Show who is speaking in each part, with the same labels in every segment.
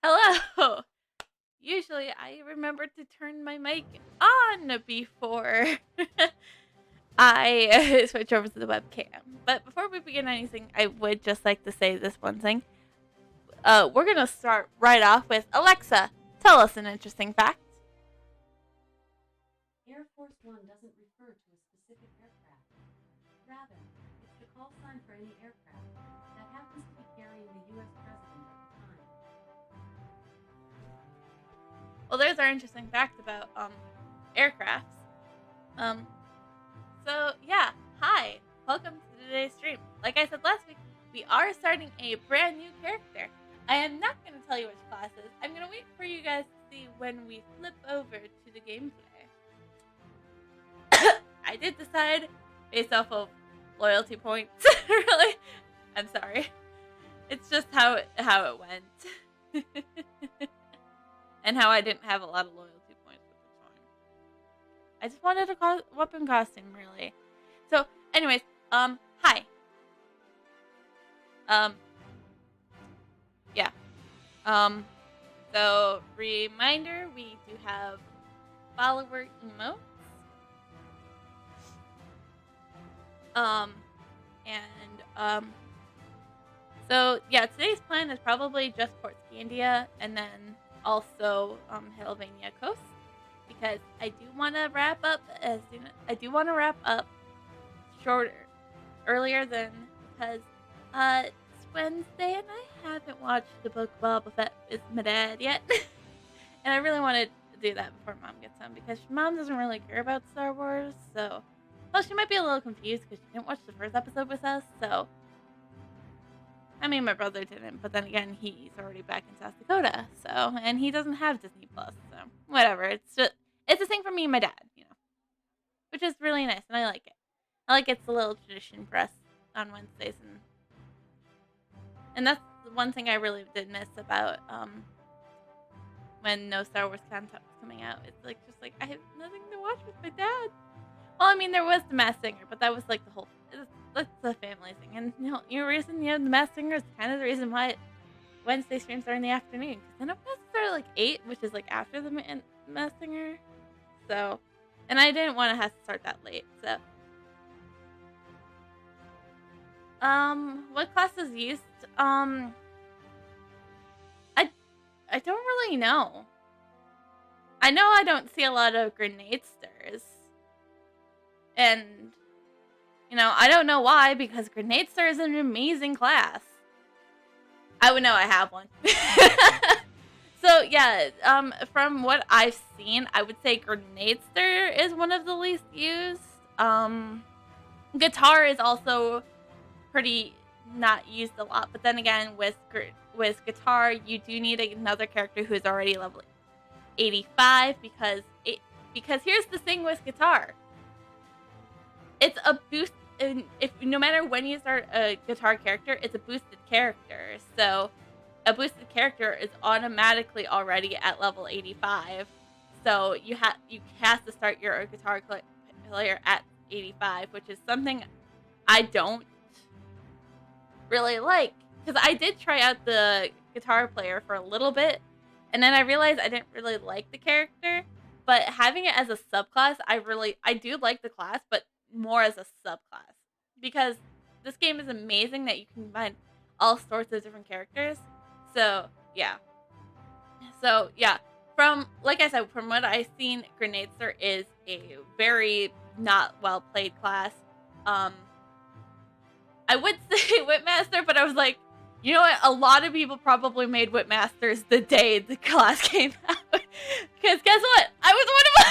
Speaker 1: Hello! Usually I remember to turn my mic on before I switch over to the webcam. But before we begin anything, I would just like to say this one thing. We're gonna start right off with Alexa, tell us an interesting fact.
Speaker 2: Air Force One doesn't refer to a specific aircraft. Rather, it's the call sign for any aircraft that happens to be carrying the U.S. president at the time.
Speaker 1: Well, there's our interesting fact about aircrafts. Um, so yeah, hi, welcome to today's stream. Like I said last week, we are starting a brand new character. I am not going to tell you which class it is. I'm going to wait for you guys to see when we flip over to the gameplay. I did decide based off of loyalty points. Really, I'm sorry. It's just how it went, and how I didn't have a lot of loyalty points, which is fine. I just wanted a weapon costume, really. So, anyways, hi. Yeah. So reminder, we do have follower emotes. So yeah, today's plan is probably just Port Scandia and then also Helvania Coast, because I do want to wrap up earlier than, because it's Wednesday and I haven't watched the book Boba Fett with my dad yet. And I really wanted to do that before Mom gets home, because Mom doesn't really care about Star Wars, so... Well, she might be a little confused because she didn't watch the first episode with us, so... I mean, my brother didn't, but then again, he's already back in South Dakota, so... And he doesn't have Disney Plus, so... Whatever, it's a thing for me and my dad, you know. Which is really nice, and I like it. I like it's a little tradition for us on Wednesdays, and that's one thing I really did miss about, when no Star Wars content was coming out. It's like, just like, I have nothing to watch with my dad. Well, I mean, there was the Masked Singer, but that was like the whole... That's the family thing. And you know, the Masked Singer is kind of the reason why Wednesday streams are in the afternoon. Because I know classes are like 8, which is like after the Masked Singer. So, and I didn't want to have to start that late, so... What classes used? I don't really know. I know I don't see a lot of Grenadesters. And, you know, I don't know why, because Grenadester is an amazing class. I would know I have one. So, yeah, from what I've seen, I would say Grenadester is one of the least used. Guitar is also pretty not used a lot, but then again, with Guitar, you do need another character who's already level 85, because here's the thing with Guitar. It's a boost, and no matter when you start a Guitar character, it's a boosted character. So a boosted character is automatically already at level 85. So you have to start your Guitar player at 85, which is something I don't really like, because I did try out the Guitar player for a little bit, and then I realized I didn't really like the character. But having it as a subclass, I do like the class, but more as a subclass, because this game is amazing that you can combine all sorts of different characters. So yeah, from, like I said, from what I've seen, Grenadester is a very not well played class. I would say Whipmaster, but I was like, you know what? A lot of people probably made Whipmasters the day the class came out. Because guess what? I was one of them.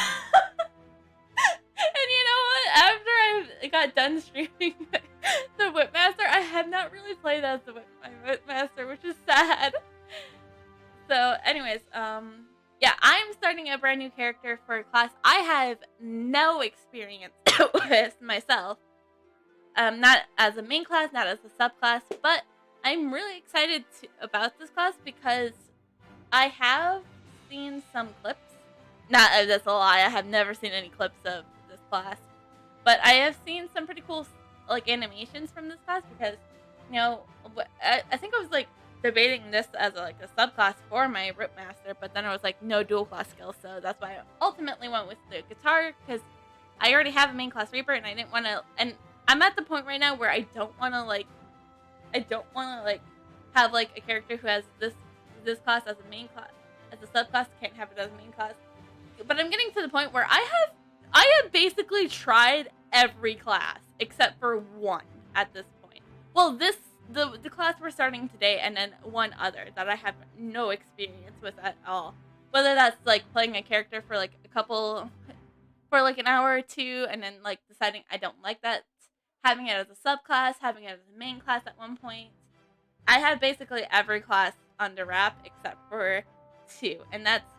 Speaker 1: And you know what? After I got done streaming the Whipmaster, I have not really played as the Whipmaster, which is sad. So, anyways, yeah, I'm starting a brand new character for a class I have no experience with myself. Not as a main class, not as a subclass, but I'm really excited about this class because I have seen some clips. That's a lie. I have never seen any clips of this class, but I have seen some pretty cool like animations from this class, because, you know, I think it was like debating this as a subclass for my rope master, but then I was like, no dual class skills, so that's why I ultimately went with the guitar, because I already have a main class reaper, and I didn't want to, and I'm at the point right now where I don't want to have like a character who has this class as a main class, as a subclass, can't have it as a main class. But I'm getting to the point where I have basically tried every class except for one at this point. Well, the class we're starting today, and then one other that I have no experience with at all. Whether that's like playing a character for like an hour or two, and then like deciding I don't like that, having it as a subclass, having it as a main class at one point. I have basically every class under wrap except for two, and that's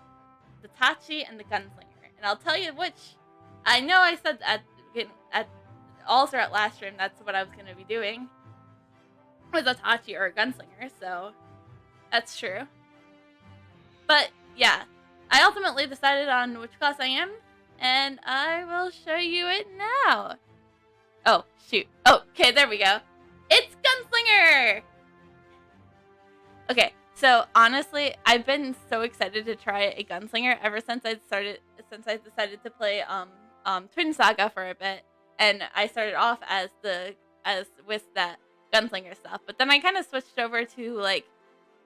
Speaker 1: the Tachi and the Gunslinger. And I'll tell you which. I know I said also at last stream that's what I was going to be doing, was a Tachi or a Gunslinger, so that's true. But yeah, I ultimately decided on which class I am, and I will show you it now. Oh, shoot. Oh, okay, there we go. It's Gunslinger! Okay, so honestly, I've been so excited to try a Gunslinger ever since I decided to play Twin Saga for a bit, and I started off as with that Gunslinger stuff, but then I kind of switched over to like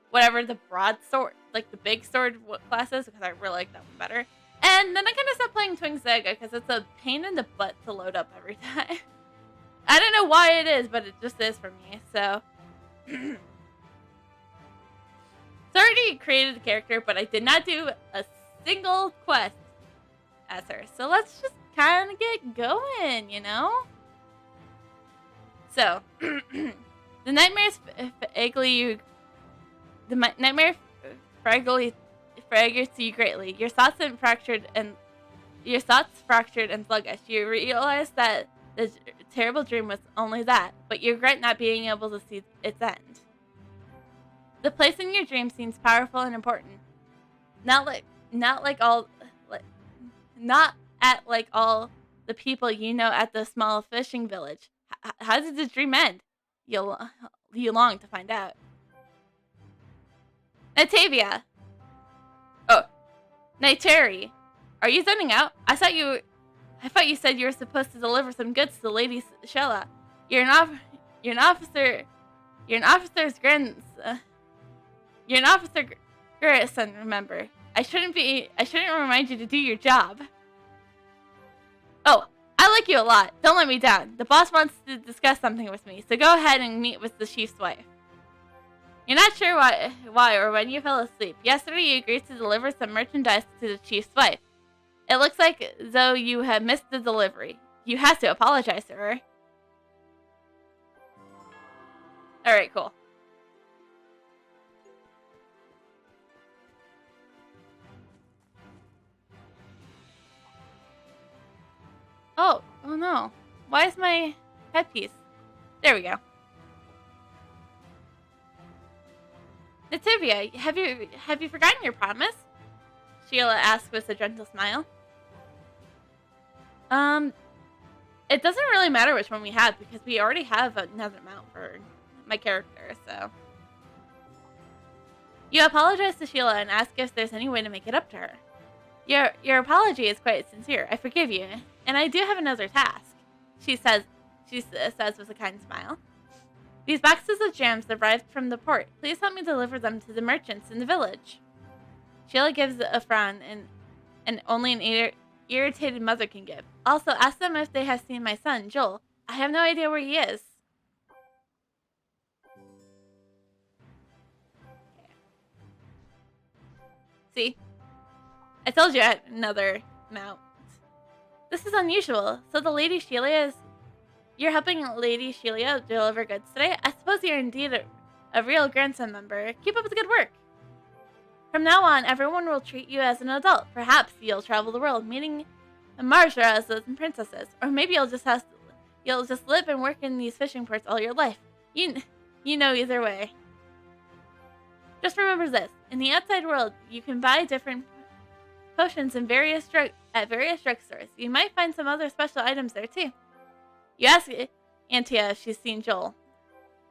Speaker 1: whatever the broadsword, like the big sword classes, because I really like that one better. And then I kind of stopped playing Twin Saga because it's a pain in the butt to load up every time. I don't know why it is, but it just is for me. So, I already created the character, but I did not do a single quest as her. So let's just kind of get going, you know? So, the nightmares fragments you greatly. Your thoughts fractured and sluggish. You realize that the terrible dream was only that, but you regret not being able to see its end. The place in your dream seems powerful and important. Not at all the people you know at the small fishing village. How did the dream end? You long to find out. Natavia. Oh, Naiteri. Are you zoning out? I thought you said you were supposed to deliver some goods to Lady Shella. You're an officer's grandson, remember. I shouldn't remind you to do your job. Oh, I like you a lot. Don't let me down. The boss wants to discuss something with me, so go ahead and meet with the chief's wife. You're not sure why or when you fell asleep. Yesterday you agreed to deliver some merchandise to the chief's wife. It looks like though you have missed the delivery. You have to apologize to her. Alright, cool. Oh no. Why is my headpiece? There we go. Nativia, have you forgotten your promise? Sheila asked with a gentle smile. It doesn't really matter which one we have because we already have another mount for my character, so. You apologize to Sheila and ask if there's any way to make it up to her. Your apology is quite sincere. I forgive you, and I do have another task. She says with a kind smile. These boxes of jams arrived from the port. Please help me deliver them to the merchants in the village. Sheila gives a frown and only an irritated mother can give. Also, ask them if they have seen my son, Joel. I have no idea where he is. Okay. See? I told you I had another mount. This is unusual. So the Lady Sheila is... You're helping Lady Sheila deliver goods today? I suppose you're indeed a real grandson member. Keep up the good work. From now on, everyone will treat you as an adult. Perhaps you'll travel the world, meeting Marjaras and princesses. Or maybe you'll just live and work in these fishing ports all your life. You know either way. Just remember this. In the outside world, you can buy different potions at various drugstores. You might find some other special items there too. You ask Antia if she's seen Joel.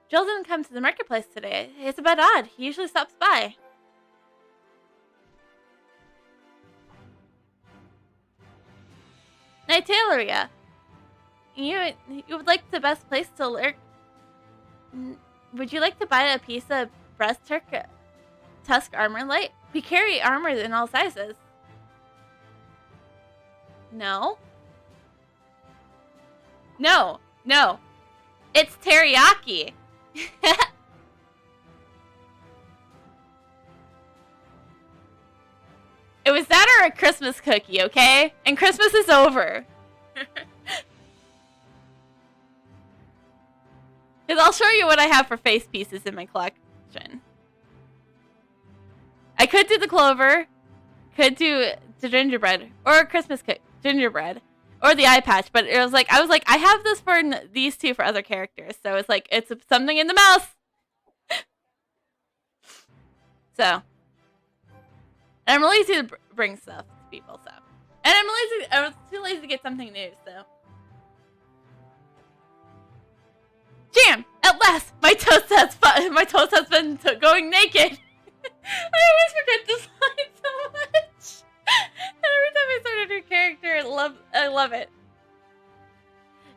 Speaker 1: Joel didn't come to the marketplace today. It's a bit odd. He usually stops by. Nightaileria. You would like the best place to lurk? Would you like to buy a piece of breast tusk armor light? We carry armor in all sizes. No. No. No. It's teriyaki. It was that or a Christmas cookie, okay? And Christmas is over. Because I'll show you what I have for face pieces in my collection. I could do the clover, could do the gingerbread, or a Christmas gingerbread, or the eye patch. But I was like, I have this for these two for other characters. So it's like, it's something in the mouse. So. And I'm lazy to bring stuff to people, so. And I was too lazy to get something new, so. Jam! At last! My toast has been going naked! I always forget this line so much! And every time I start a new character, I love it.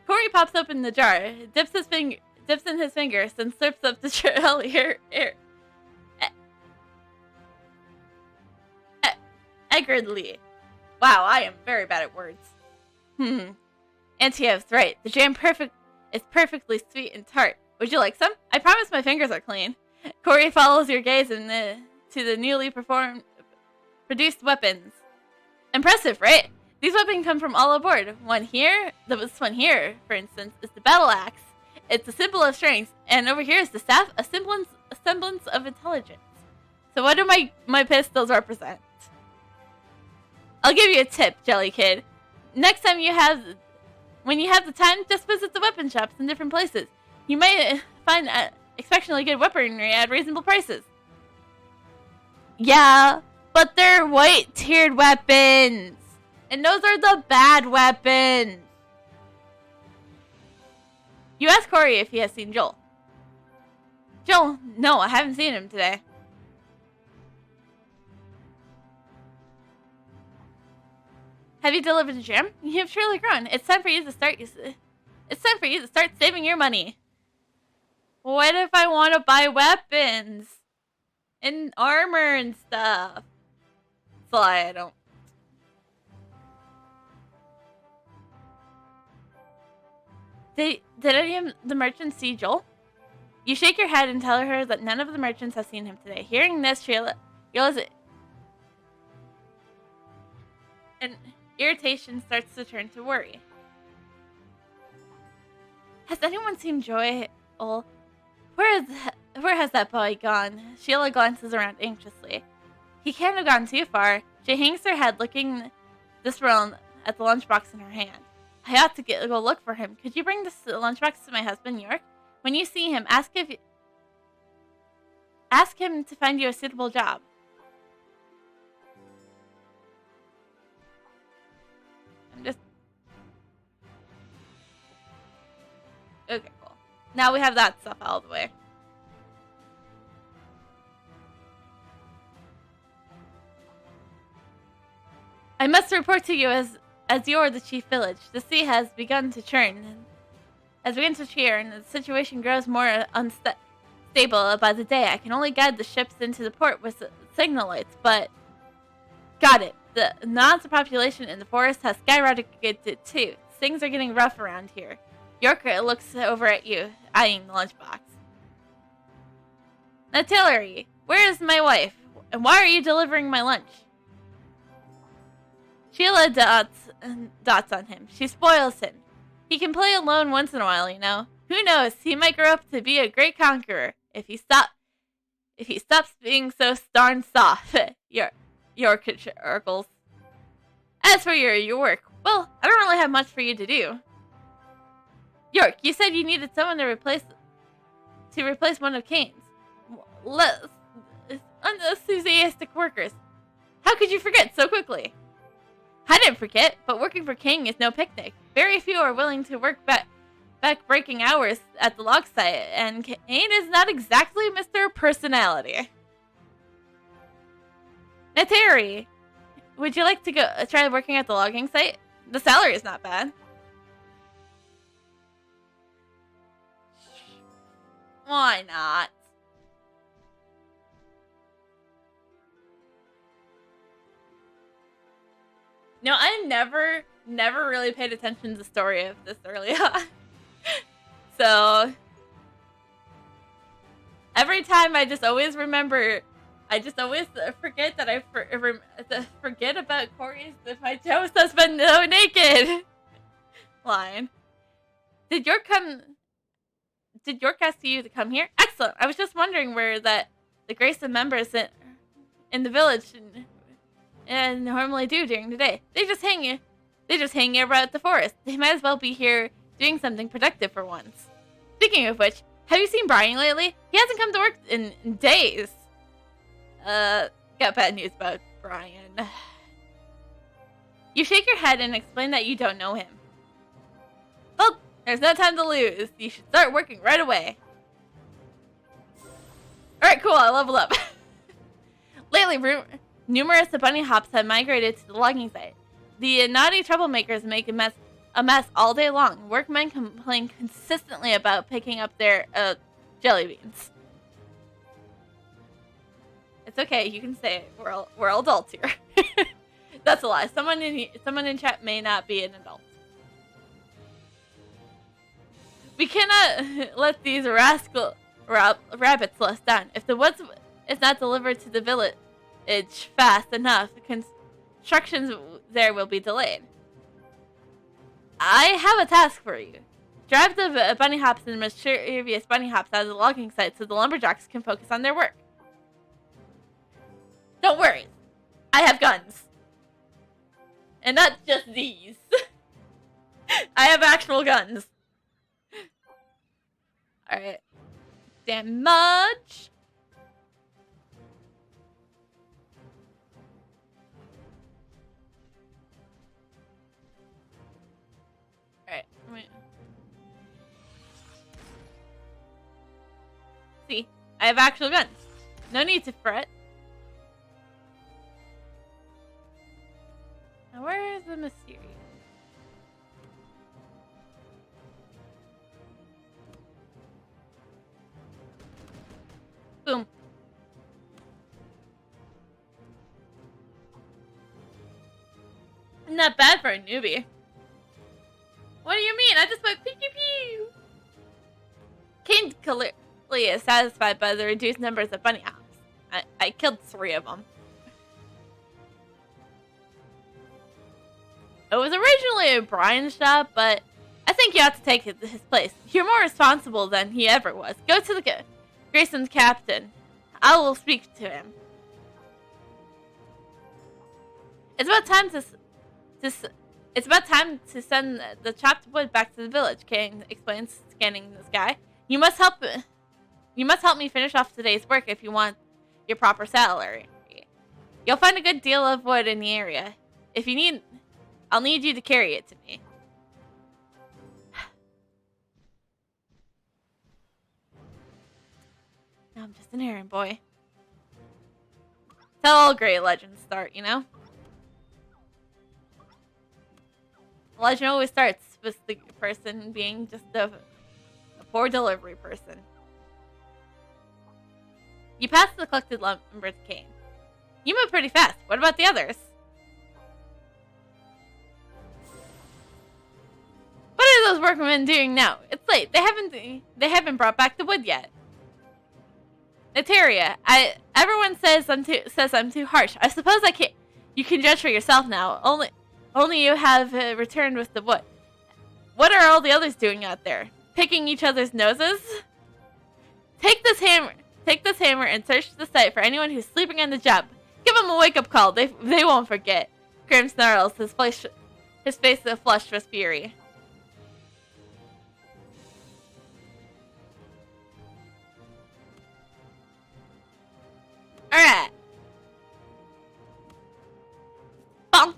Speaker 1: Corey pops open the jar, dips in his fingers, and slurps up the trail here. Eagerly. Wow, I am very bad at words. Auntie was right. The jam is perfectly sweet and tart. Would you like some? I promise my fingers are clean. Corey follows your gaze to the newly produced weapons. Impressive, right? These weapons come from all aboard. This one here, for instance, is the battle axe. It's a symbol of strength, and over here is the staff, a semblance of intelligence. So what do my pistols represent? I'll give you a tip, Jelly Kid. Next time when you have the time, just visit the weapon shops in different places. You might find exceptionally good weaponry at reasonable prices. Yeah, but they're white-tiered weapons. And those are the bad weapons. You ask Corey if he has seen Joel. Joel? No, I haven't seen him today. Have you delivered the jam? You have surely grown. It's time for you to start saving your money. What if I want to buy weapons and armor and stuff? Sly, I don't. Did any of the merchants see Joel? You shake your head and tell her that none of the merchants have seen him today. Hearing this, she realizes it. And irritation starts to turn to worry. Has anyone seen Joel? Where has that boy gone? Sheila glances around anxiously. He can't have gone too far. She hangs her head, looking this round at the lunchbox in her hand. I ought to go look for him. Could you bring this lunchbox to my husband, York? When you see him, ask him to find you a suitable job. Okay, cool. Now we have that stuff out of the way. I must report to you as you're the chief village. The sea has begun to churn, and the situation grows more unstable by the day. I can only guide the ships into the port with signal lights, but got it. The monster population in the forest has skyrocketed too. Things are getting rough around here. York looks over at you, eyeing the lunchbox. Now, Tillery, where is my wife? And why are you delivering my lunch? Sheila dots on him. She spoils him. He can play alone once in a while, you know. Who knows? He might grow up to be a great conqueror if he stops being so darn soft. York Urkles. As for your work, well, I don't really have much for you to do. York, you said you needed someone to replace one of Kane's unenthusiastic workers. How could you forget so quickly? I didn't forget, but working for King is no picnic. Very few are willing to work breaking hours at the log site, and Kane is not exactly Mr. Personality. Nateri, would you like to go try working at the logging site? The salary is not bad. Why not? No, I never really paid attention to the story of this early on. So every time I just always remember, I just always forget that I forget about Corey's "If my toast has been so naked" line. Did York ask you to come here? Excellent. I was just wondering where the Grayson members in the village and normally do during the day. They just hang around the forest. They might as well be here doing something productive for once. Speaking of which, have you seen Brian lately? He hasn't come to work in days. Got bad news about Brian. You shake your head and explain that you don't know him. Well, there's no time to lose. You should start working right away. Alright, cool, I leveled up. Lately, numerous bunny hops have migrated to the logging site. The naughty troublemakers make a mess all day long. Workmen complain consistently about picking up their jelly beans. It's okay, you can say it. We're all adults here. That's a lie. Someone in chat may not be an adult. We cannot let these rascal rabbits let us down. If the woods is not delivered to the village fast enough, constructions there will be delayed. I have a task for you. Drive the bunny hops and mischievous bunny hops out of the logging site so the lumberjacks can focus on their work. Don't worry. I have guns. And not just these. I have actual guns. Alright. Damage. Alright. See, I have actual guns. No need to fret. Now where is the Mysterio? Boom. Not bad for a newbie. What do you mean? I just went pew pew pew. Kane clearly is satisfied by the reduced numbers of bunny hops. I killed 3 of them. It was originally Brian's job, but I think you have to take his place. You're more responsible than he ever was. Go to the Grayson's captain. I will speak to him. It's about time to send the chopped wood back to the village, Kane explains, scanning the sky. You must help me finish off today's work if you want your proper salary. You'll find a good deal of wood in the area. If you need, I'll need you to carry it to me. Now I'm just an errand boy. That's how all great legends start, you know? The legend always starts with the person being just a poor delivery person. You pass the collected lumber to Kane. You move pretty fast. What about the others? What are those workmen doing now? It's late. They haven't brought back the wood yet. Nataria, everyone says I'm too harsh. I suppose I can't. You can judge for yourself now. Only you have returned with the wood. What are all the others doing out there? Picking each other's noses? Take this hammer and search the site for anyone who's sleeping on the job. Give them a wake-up call. They won't forget. Grim snarls, his face flushed with fury. Alright. Bonk.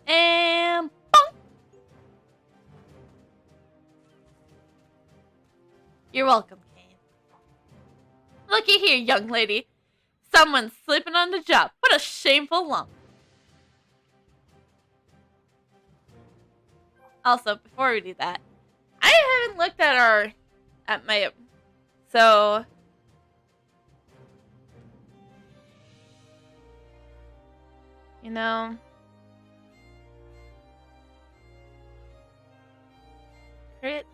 Speaker 1: And boom! You're welcome, Kane. Looky here, young lady. Someone's sleeping on the job. What a shameful lump. Also, before we do that, I haven't looked at my, so, you know, crit.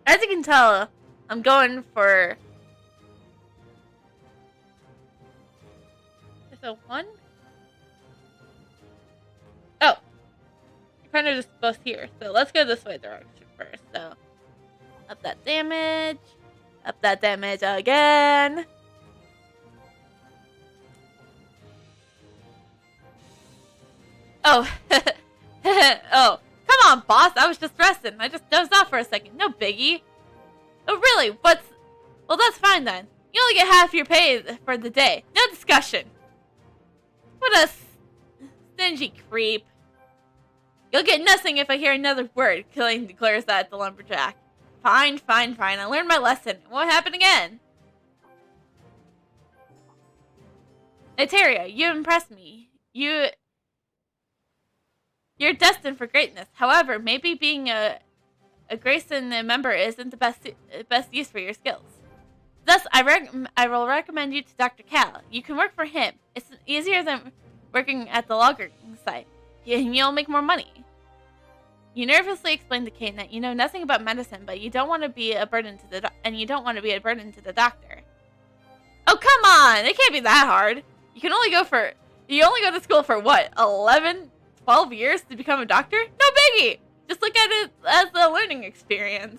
Speaker 1: As you can tell, I'm going for... Is it 1? Oh. You're kind of just both here. So let's go this way direction first. So, up that damage. Up that damage again. Oh. Oh. Come on, boss. I was just resting. I just dozed off for a second. No biggie. Oh, really? Well, that's fine then. You only get half your pay for the day. No discussion. What a stingy creep. You'll get nothing if I hear another word, Killing declares that the lumberjack. Fine, fine, fine. I learned my lesson. It won't happen again. Eteria, you impressed me. You're destined for greatness. However, maybe being a Grayson member isn't the best use for your skills. Thus, I will recommend you to Dr. Cal. You can work for him. It's easier than working at the logging site, and you'll make more money. You nervously explain to Kane that you know nothing about medicine, but you don't want to be a burden to the doctor. Oh, come on! It can't be that hard. You only go to school for what, 11, 12 years to become a doctor? No biggie! Just look at it as a learning experience.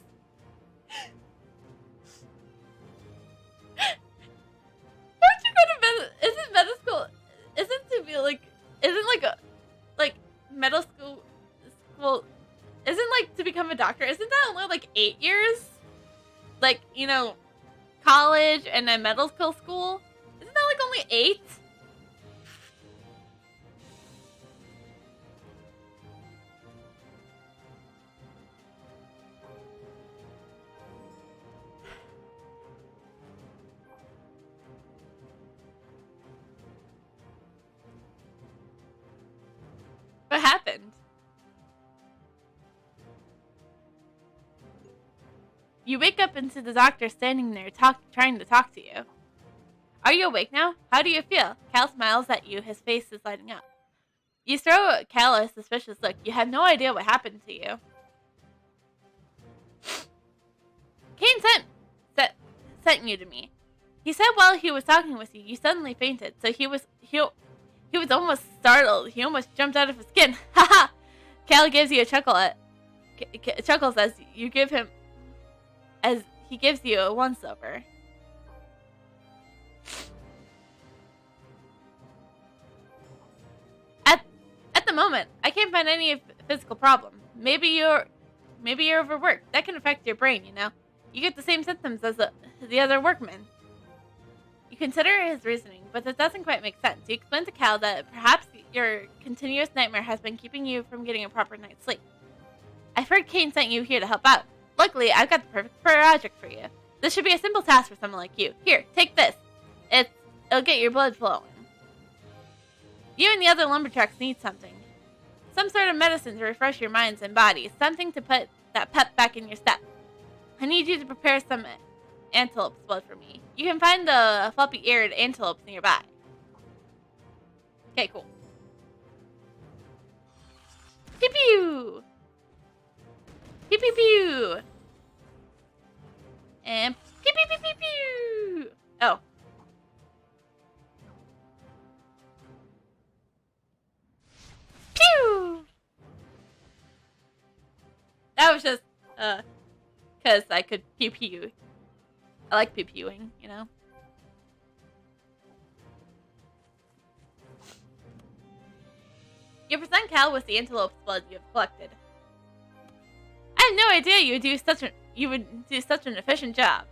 Speaker 1: Don't you go to isn't medical school, medical school, isn't like to become a doctor, isn't that only like 8 years? Like, you know, college and then medical school? Isn't that like only 8? What happened? You wake up and see the doctor standing there trying to talk to you. Are you awake now? How do you feel? Cal smiles at you. His face is lighting up. You throw Cal a suspicious look. You have no idea what happened to you. Kane sent you to me. He said while he was talking with you, you suddenly fainted. So he was almost startled. He almost jumped out of his skin. Haha! Cal gives you a chuckles as he gives you a once-over. At the moment, I can't find any physical problem. Maybe you're overworked. That can affect your brain, you know. You get the same symptoms as the other workmen. You consider his reasoning, but that doesn't quite make sense. You explain to Cal that perhaps your continuous nightmare has been keeping you from getting a proper night's sleep. I've heard Kane sent you here to help out. Luckily, I've got the perfect project for you. This should be a simple task for someone like you. Here, take this. It'll get your blood flowing. You and the other lumberjacks need something. Some sort of medicine to refresh your minds and bodies. Something to put that pep back in your step. I need you to prepare some antelope's blood for me. You can find the floppy-eared antelopes nearby. Okay, cool. Pew pew! Pew pew pew! And pew pew pew pew pew! Oh. Pew! That was just, because I could pew pew. I like pew pewing, you know? You present Cal with the antelope's blood you have collected. I had no idea you would do such an efficient job.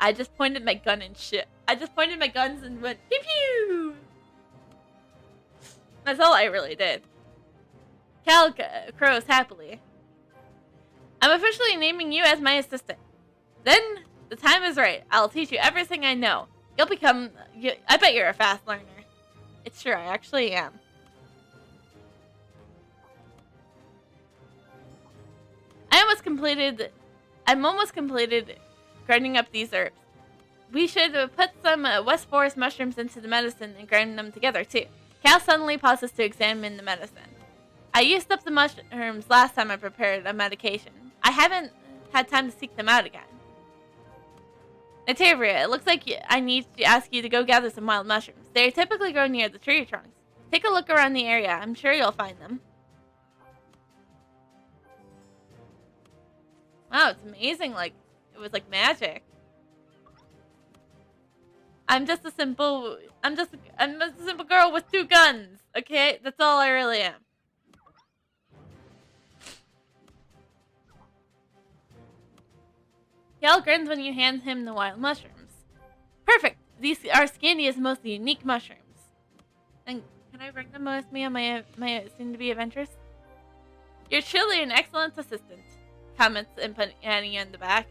Speaker 1: I just pointed my gun and shit. I just pointed my guns and went pew pew. That's all I really did. Cal crows happily. I'm officially naming you as my assistant. Then the time is right. I'll teach you everything I know. You'll become. I bet you're a fast learner. It's true. I actually am. I'm almost completed grinding up these herbs. We should put some West Forest mushrooms into the medicine and grind them together too. Cal suddenly pauses to examine the medicine. I used up the mushrooms last time I prepared a medication. I haven't had time to seek them out again. Natavria, it looks like I need to ask you to go gather some wild mushrooms. They typically grow near the tree trunks. Take a look around the area. I'm sure you'll find them. Wow, it's amazing. Like, it was like magic. I'm just a simple girl with 2 guns. Okay, that's all I really am. Cal grins when you hand him the wild mushrooms. Perfect. These are Scandia's most unique mushrooms. And can I bring them with me on my soon-to-be adventures? You're truly an excellent assistant. Comments and putting Annie in the back.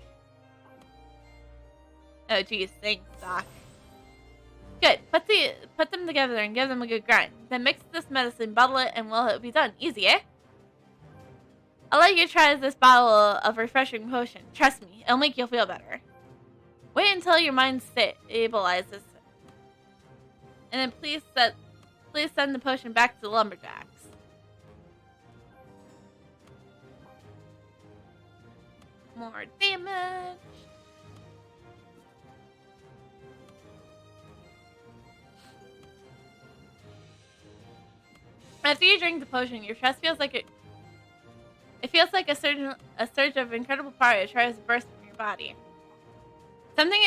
Speaker 1: Oh geez, thanks, Doc. Good. Put them together and give them a good grind. Then mix this medicine, bottle it, and it'll be done. Easy, eh? I'll let you try this bottle of refreshing potion. Trust me, it'll make you feel better. Wait until your mind stabilizes. And then please send the potion back to the lumberjacks. More damage. After you drink the potion, your chest feels like it feels like a surge of incredible power tries to burst from your body. Something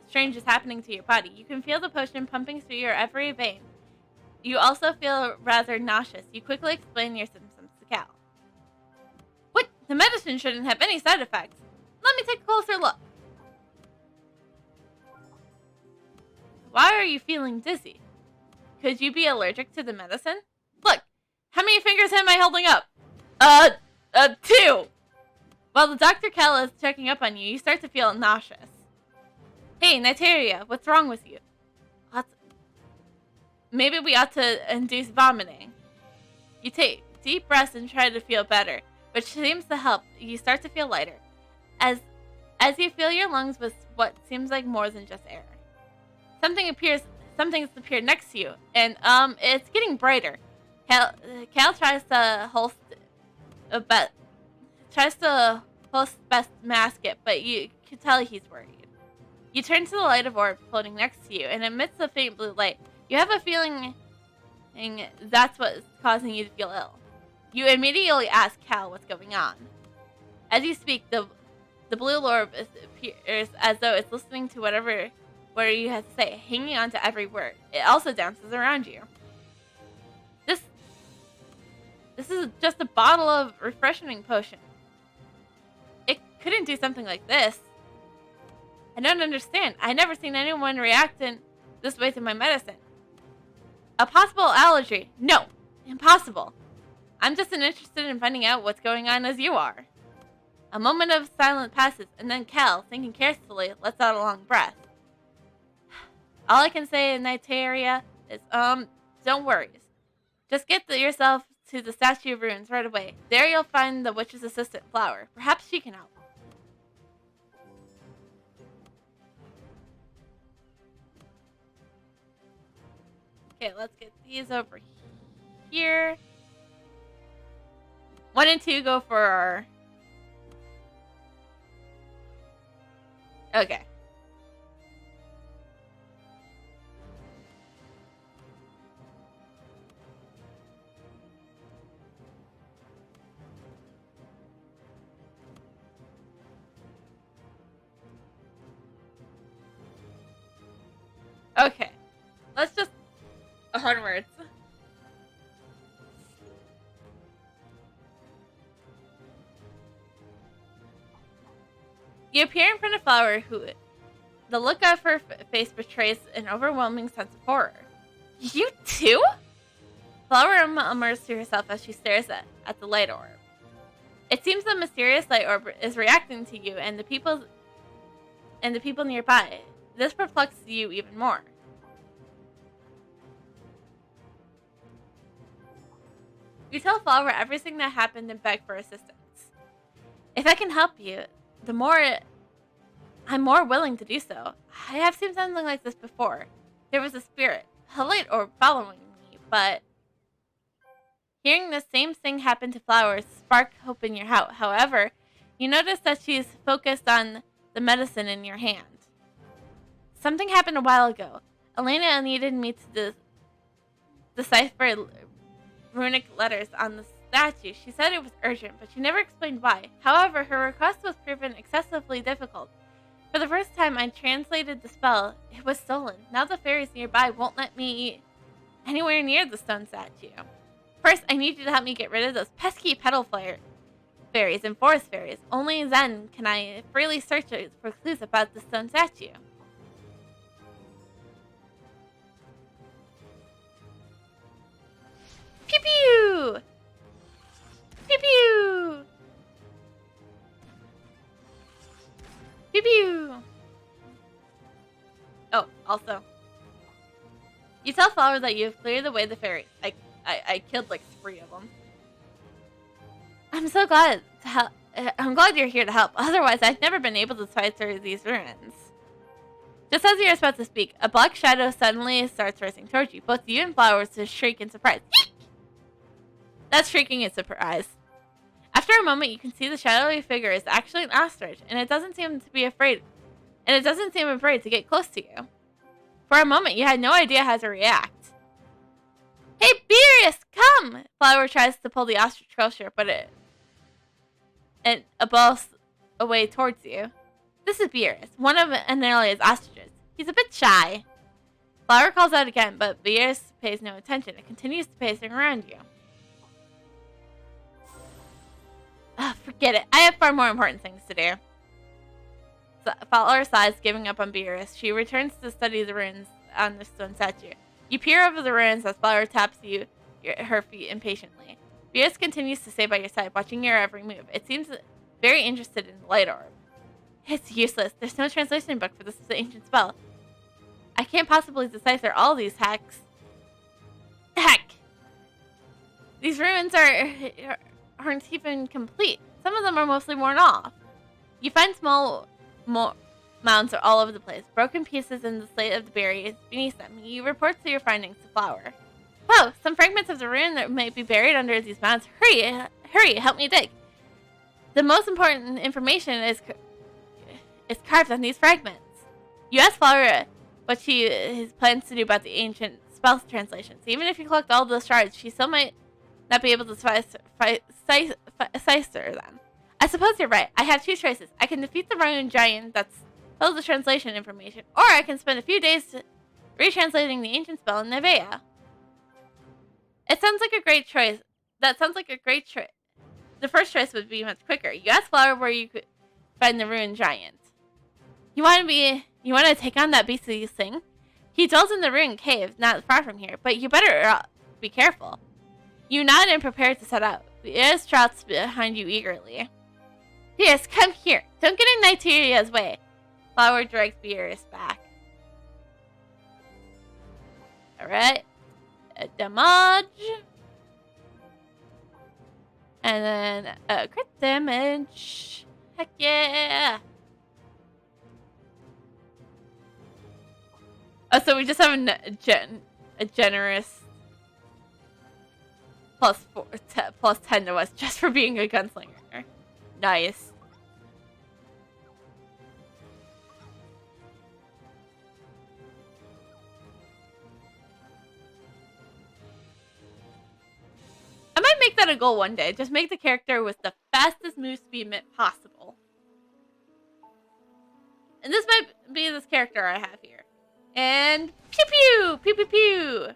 Speaker 1: strange is happening to your body. You can feel the potion pumping through your every vein. You also feel rather nauseous. You quickly explain your symptoms to Cal. What? The medicine shouldn't have any side effects. Let me take a closer look. Why are you feeling dizzy? Could you be allergic to the medicine? Look, how many fingers am I holding up? 2. While the Dr. Cal is checking up on you, you start to feel nauseous. Hey, Nataria, what's wrong with you? Maybe we ought to induce vomiting. You take deep breaths and try to feel better, which seems to help. You start to feel lighter. As you fill your lungs with what seems like more than just air. Something's appeared next to you, and it's getting brighter. Cal tries to best mask it, but you can tell he's worried. You turn to the light of orb floating next to you, and amidst the faint blue light, you have a feeling that's what's causing you to feel ill. You immediately ask Cal what's going on. As you speak, the blue orb appears as though it's listening to whatever you have to say, hanging on to every word. It also dances around you. This is just a bottle of refreshing potion. It couldn't do something like this. I don't understand. I've never seen anyone react in this way to my medicine. A possible allergy. No. Impossible. I'm just as interested in finding out what's going on as you are. A moment of silence passes, and then Cal, thinking carefully, lets out a long breath. All I can say in Nitaria is, don't worry. Just get yourself to the Statue of Ruins right away. There you'll find the witch's assistant, Flower. Perhaps she can help. Okay, let's get these over here. 1 and 2 go for our... Okay. Okay. Let's just... onwards. You appear in front of Flower, who the look of her face betrays an overwhelming sense of horror. You too? Flower murmurs to herself as she stares at the light orb. It seems the mysterious light orb is reacting to you and the people nearby. This perplexes you even more. You tell Flower everything that happened and beg for assistance. If I can help you, I'm more willing to do so. I have seen something like this before. There was a spirit, a light orb following me, but hearing the same thing happen to Flower sparked hope in your heart. However, you notice that she's focused on the medicine in your hand. Something happened a while ago. Elena needed me to decipher runic letters on the statue. She said it was urgent, but she never explained why. However, her request was proven excessively difficult. For the first time I translated the spell, it was stolen. Now the fairies nearby won't let me anywhere near the stone statue. First, I need you to help me get rid of those pesky petal fairies and forest fairies. Only then can I freely search for clues about the stone statue. Pew pew! Pew pew! Pew pew! Oh, also, you tell Flower that you've cleared away the fairies. I killed like 3 of them. I'm so glad to help. I'm glad you're here to help. Otherwise, I've never been able to fight through these ruins. Just as you're about to speak, a black shadow suddenly starts racing towards you. Both you and Flowers shriek in surprise. That's shrieking in surprise. After a moment, you can see the shadowy figure is actually an ostrich, and it doesn't seem afraid to get close to you. For a moment, you had no idea how to react. Hey, Beerus, come! Flower tries to pull the ostrich closer, but it bolts away towards you. This is Beerus, one of Anelia's ostriches. He's a bit shy. Flower calls out again, but Beerus pays no attention. It continues to pacing around you. Forget it. I have far more important things to do. Flower sighs, giving up on Beerus. She returns to study the ruins on the stone statue. You peer over the ruins as Flower taps her feet impatiently. Beerus continues to stay by your side, watching your every move. It seems very interested in the light orb. It's useless. There's no translation book for this ancient spell. I can't possibly decipher all these hacks. Heck! These ruins aren't even complete. Some of them are mostly worn off. You find small mounds all over the place, broken pieces in the slate of the berries beneath them. You report your findings to Flower. Whoa, some fragments of the ruin that might be buried under these mounds. Hurry, help me dig. The most important information is carved on these fragments. You ask Flower what she plans to do about the ancient spell translations. Even if you collect all the shards, she still might not be able to decipher them. I suppose you're right. I have 2 choices. I can defeat the rune giant that's held the translation information, or I can spend a few days retranslating the ancient spell in Nevea. It sounds like a great choice. That sounds like a great choice. The first choice would be much quicker. You ask Flower where you could find the rune giant. You want to take on that beastly thing? He dwells in the ruined cave, not far from here, but you better be careful. You nod and prepare to set out. Beerus trots behind you eagerly. Beerus, come here. Don't get in Nigeria's way. Flower drags Beerus back. Alright. A damage. And then a crit damage. Heck yeah. Oh, so we just have a generous plus 10 to us just for being a gunslinger. Nice. I might make that a goal one day. Just make the character with the fastest move speed possible. And this might be this character I have here. And pew pew! Pew pew pew!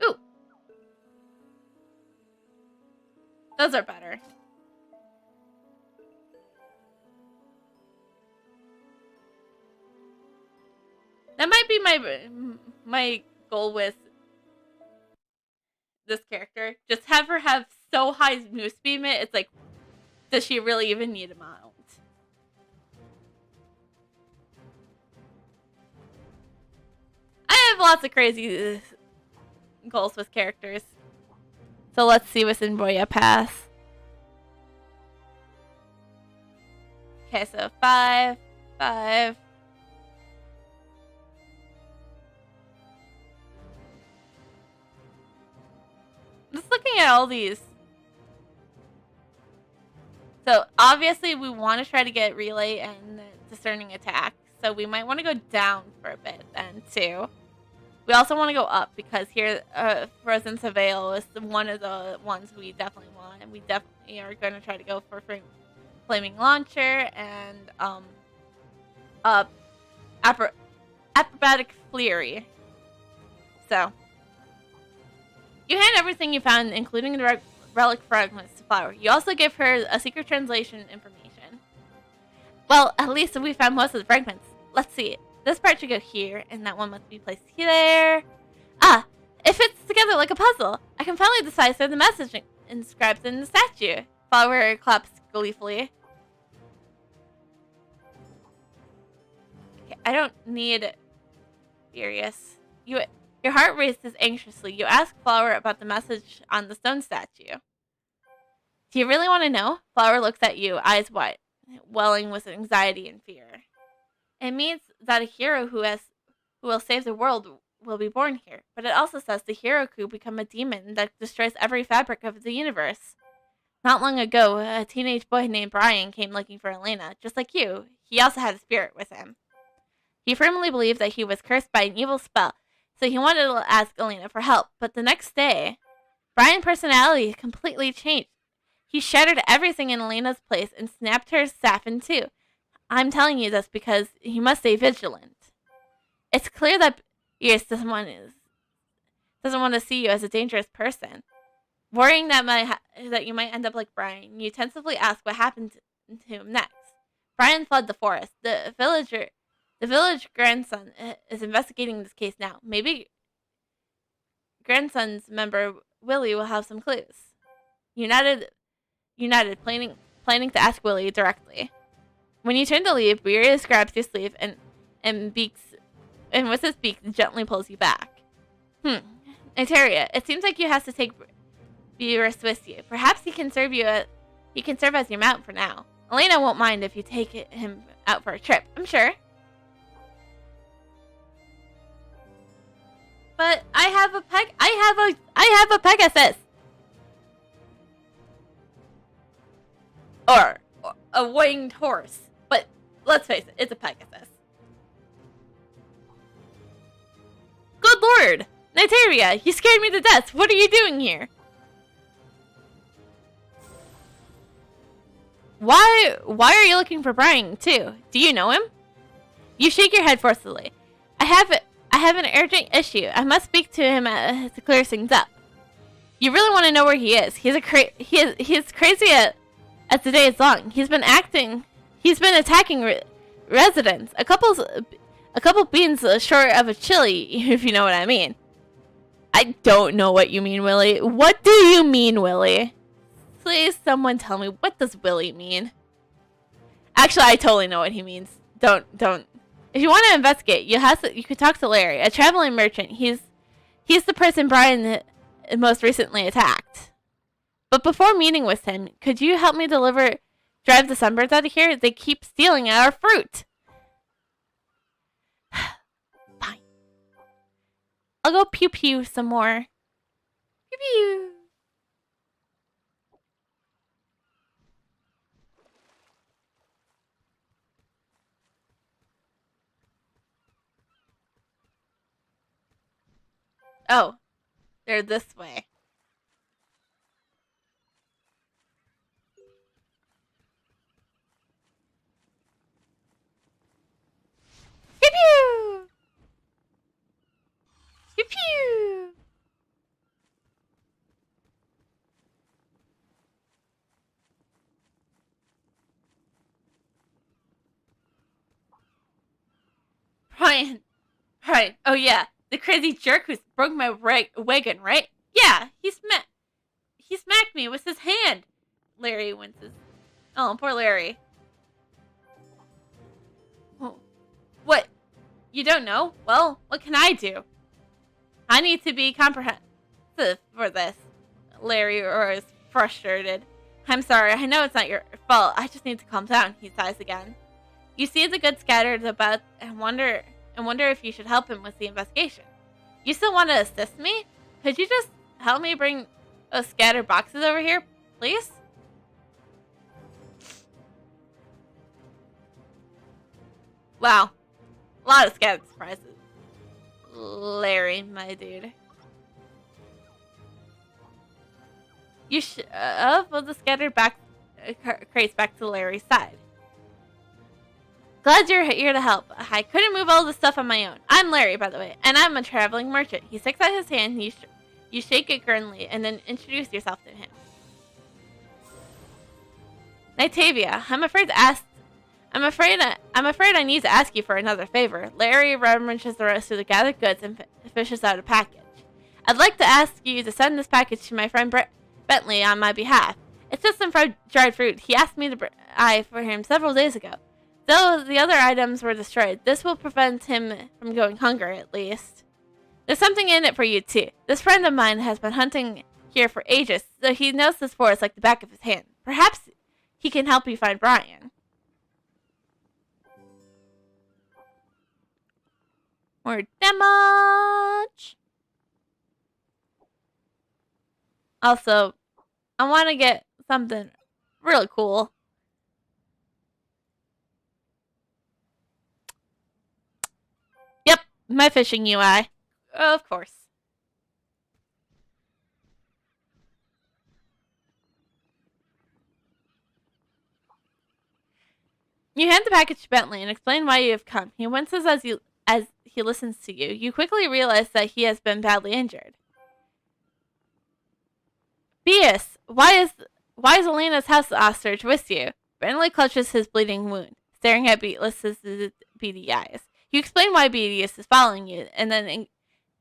Speaker 1: Ooh. Those are better. That might be my goal with this character. Just have her have so high move speed, it's like, does she really even need a mount? I have lots of crazy goals with characters. So let's see what's in Boya Pass. Okay, so 5, 5. Just looking at all these. So obviously we want to try to get relay and discerning attack. So we might want to go down for a bit then too. We also want to go up because here Frozen Surveil is one of the ones we definitely want. And we definitely are going to try to go for Flaming Launcher and Acrobatic Flurry. So you hand everything you found, including the relic fragments, to Flower. You also give her a secret translation information. Well, at least we found most of the fragments. Let's see. This part should go here, and that one must be placed there. Ah, it fits together like a puzzle. I can finally decipher the message inscribed in the statue. Flower claps gleefully. Okay, I don't need Furious. Your heart races anxiously. You ask Flower about the message on the stone statue. Do you really want to know? Flower looks at you, eyes wide, welling with anxiety and fear. It means that a hero who will save the world will be born here. But it also says the hero could become a demon that destroys every fabric of the universe. Not long ago, a teenage boy named Brian came looking for Elena, just like you. He also had a spirit with him. He firmly believed that he was cursed by an evil spell, so he wanted to ask Elena for help. But the next day, Brian's personality completely changed. He shattered everything in Elena's place and snapped her staff in two. I'm telling you this because you must stay vigilant. It's clear that Beerus doesn't want to see you as a dangerous person. Worrying that you might end up like Brian, you tentatively ask what happened to him next. Brian fled the forest. The village grandson is investigating this case now. Maybe grandson's member Willie will have some clues. United, planning to ask Willie directly. When you turn to leave, Beerus grabs your sleeve and with his beak gently pulls you back. Eteria, it seems like you have to take Beerus with you. Perhaps he can serve as your mount for now. Elena won't mind if you take him out for a trip, I'm sure. But I have a Pegasus. Or a winged horse. But let's face it, it's a Pegasus. Good lord! Niteria, you scared me to death. What are you doing here? Why are you looking for Brian, too? Do you know him? You shake your head forcefully. I have an urgent issue. I must speak to him to clear things up. You really want to know where he is. He's crazy as the day is long. He's been attacking residents. A couple beans short of a chili, if you know what I mean. I don't know what you mean, Willie. What do you mean, Willie? Please, someone tell me, what does Willie mean? Actually, I totally know what he means. Don't. If you want to investigate, you could talk to Larry, a traveling merchant. He's the person Brian most recently attacked. But before meeting with him, could you help me drive the sunbirds out of here? They keep stealing our fruit. Fine. I'll go pew pew some more. Pew pew. Oh, they're this way. Pew pew! Pew pew! Brian, Right. Oh, yeah. The crazy jerk who broke my wagon, right? Yeah, he smacked me with his hand. Larry winces. Oh, poor Larry. Oh, what? You don't know? Well, what can I do? I need to be comprehensive for this. Larry is frustrated. I'm sorry, I know it's not your fault. I just need to calm down, he sighs again. You see the goods scattered about and wonder if you should help him with the investigation. You still want to assist me? Could you just help me bring those scattered boxes over here, please? Wow. A lot of scattered surprises. Larry, my dude. You shove the scattered crates back to Larry's side. Glad you're here to help. I couldn't move all this stuff on my own. I'm Larry, by the way, and I'm a traveling merchant. He sticks out his hand, you shake it gurnly, and then introduce yourself to him. Nitavia, I'm afraid I need to ask you for another favor. Larry rummages the rest of the gathered goods and fishes out a package. I'd like to ask you to send this package to my friend Bentley on my behalf. It's just some dried fruit. He asked me to buy for him several days ago. Though the other items were destroyed, this will prevent him from going hungry, at least. There's something in it for you, too. This friend of mine has been hunting here for ages, so he knows this forest like the back of his hand. Perhaps he can help you find Brian. More damage! Also, I want to get something really cool. Yep, my fishing UI. Of course. You hand the package to Bentley and explain why you have come. He winces as he listens to you. You quickly realize that he has been badly injured. Beus, why is Elena's house hostage with you? Bentley clutches his bleeding wound, staring at Beatrice's beady eyes. You explain why Beatrice is following you, and then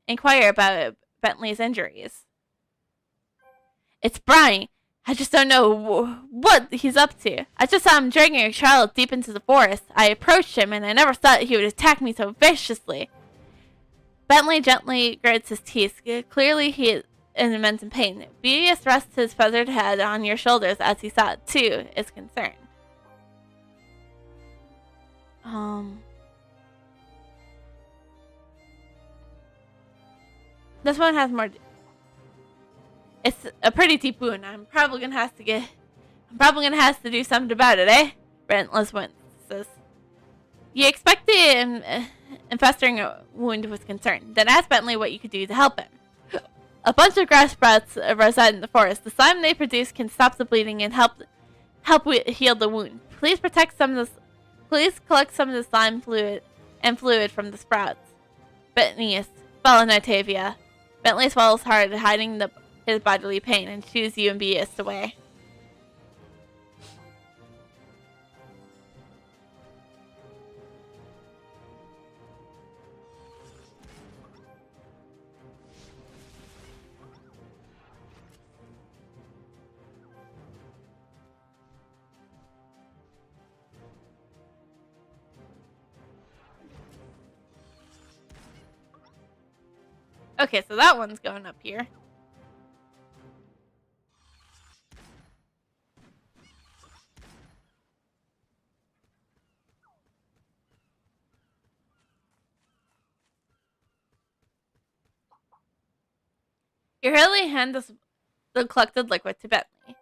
Speaker 1: inquire about Bentley's injuries. It's Brian. I just don't know what he's up to. I just saw him dragging a child deep into the forest. I approached him, and I never thought he would attack me so viciously. Bentley gently grits his teeth. Clearly, he is in immense pain. Beatrice rests his feathered head on your shoulders as he saw it, too, is concerned. This one has more. It's a pretty deep wound. I'm probably gonna have to do something about it, eh? Brentless says. You expect the festering wound was concerned. Then ask Bentley what you could do to help him. A bunch of grass sprouts reside in the forest. The slime they produce can stop the bleeding and help heal the wound. Please collect some of the slime fluid from the sprouts. Bentley follow Nitavia. Bentley swallows hard, hiding his bodily pain, and shoos you and Beatrice away. Okay, so that one's going up here. You hurriedly hand the collected liquid to Bentley.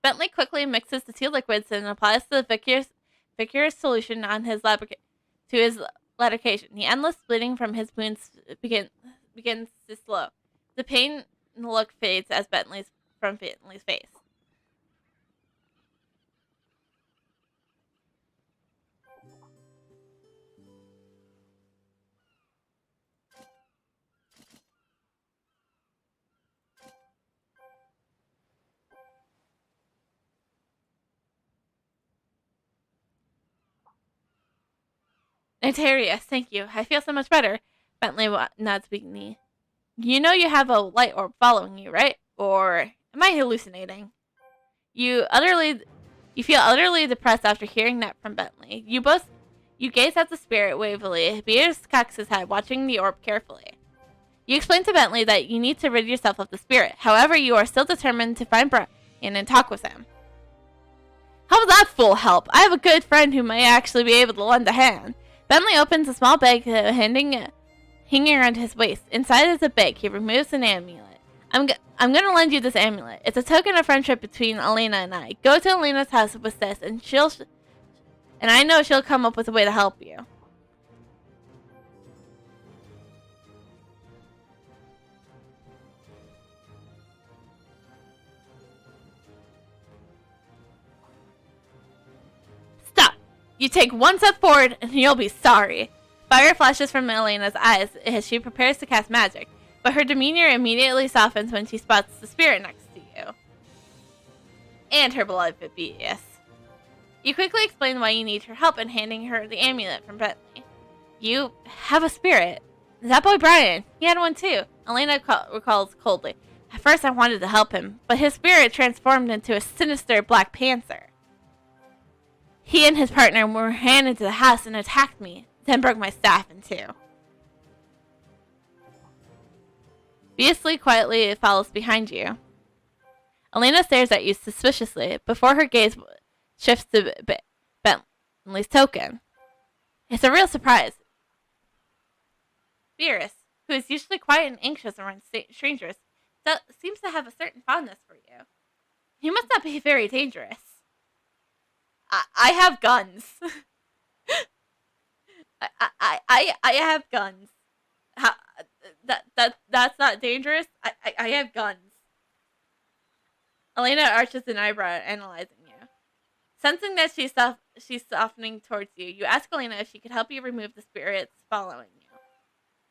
Speaker 1: Bentley quickly mixes the two liquids and applies the vicarious solution on his lubrication. The endless bleeding from his wounds begins to slow. The pain look fades as Bentley's face. Antarius, thank you. I feel so much better. Bentley nods weakly. You know you have a light orb following you, right? Or am I hallucinating? You feel utterly depressed after hearing that from Bentley. You gaze at the spirit wavily. Beers cocks his head, watching the orb carefully. You explain to Bentley that you need to rid yourself of the spirit. However, you are still determined to find Brian and talk with him. How will that fool help? I have a good friend who may actually be able to lend a hand. Bentley opens a small bag, hanging around his waist. Inside is a bag. He removes an amulet. I'm gonna lend you this amulet. It's a token of friendship between Elena and I. Go to Elena's house with this, and I know she'll come up with a way to help you. Stop! You take one step forward, and you'll be sorry. Fire flashes from Elena's eyes as she prepares to cast magic, but her demeanor immediately softens when she spots the spirit next to you. And her beloved Beatrice. You quickly explain why you need her help in handing her the amulet from Bentley. You have a spirit. That boy Brian, he had one too. Elena recalls coldly. At first I wanted to help him, but his spirit transformed into a sinister black panther. He and his partner ran into the house and attacked me, then broke my staff in two. Beasley quietly follows behind you. Elena stares at you suspiciously before her gaze shifts to Bentley's token. It's a real surprise. Beerus, who is usually quiet and anxious around strangers, seems to have a certain fondness for you. You must not be very dangerous. I have guns. I have guns. How, that's not dangerous. I have guns. Elena arches an eyebrow, analyzing you. Sensing that she's softening towards you, you ask Elena if she could help you remove the spirits following you.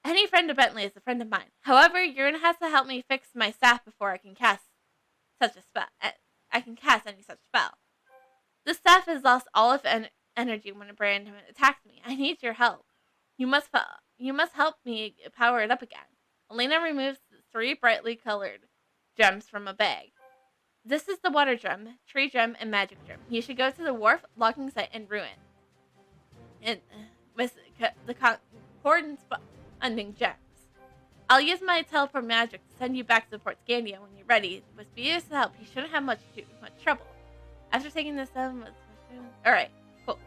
Speaker 1: Any friend of Bentley is a friend of mine. However, you're gonna have to help me fix my staff before I can cast such a spell. I can cast any such spell. The staff has lost all of energy when a brand attacks me. I need your help. You must help me power it up again. Elena removes 3 brightly colored gems from a bag. This is the water gem, tree gem, and magic gem. You should go to the wharf, logging site, and ruin. And with the concordance funding gems. I'll use my teleport magic to send you back to Port Scandia when you're ready. With Bea's help, you shouldn't have much trouble. After taking this alright, cool.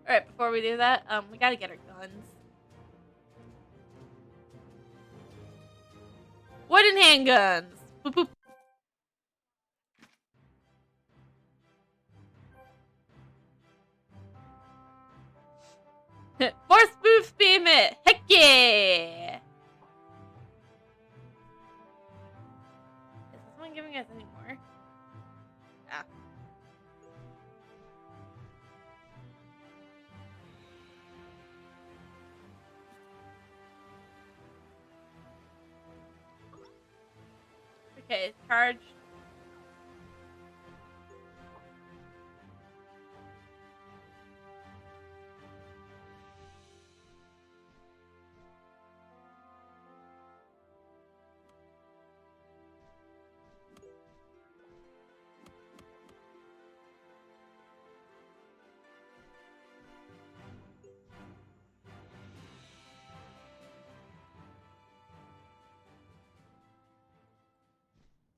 Speaker 1: Alright, before we do that, we gotta get our guns. Wooden handguns! Boop boop. Force boost beam it! Heck yeah! Is this one giving us any more? Yeah. Okay, charge.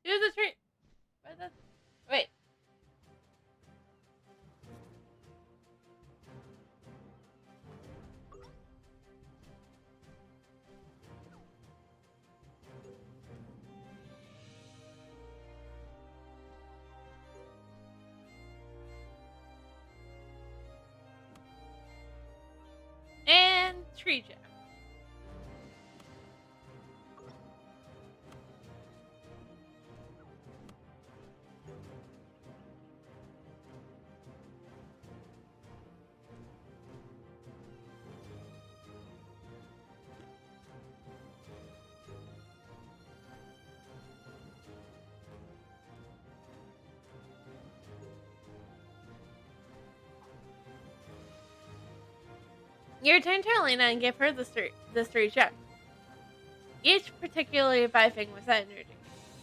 Speaker 1: Use the tree. Wait. And tree gem. You return to Elena and give her the three gems, each particularly vibing with energy.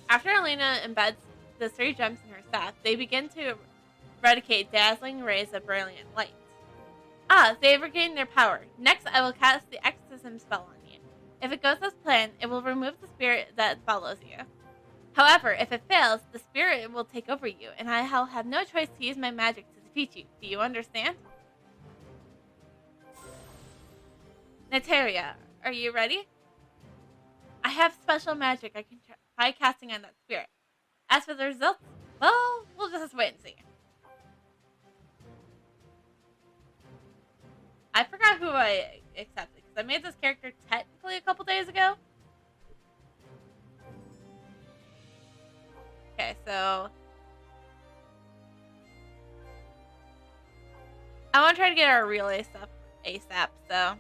Speaker 1: After Elena embeds the 3 gems in her staff, they begin to eradicate dazzling rays of brilliant light. Ah, they have regained their power. Next, I will cast the exorcism spell on you. If it goes as planned, it will remove the spirit that follows you. However, if it fails, the spirit will take over you, and I will have no choice to use my magic to defeat you. Do you understand? Nataria, are you ready? I have special magic I can try casting on that spirit. As for the results, well, we'll just wait and see. I forgot who I accepted, because I made this character technically a couple days ago. Okay, so I want to try to get our relay stuff ASAP, so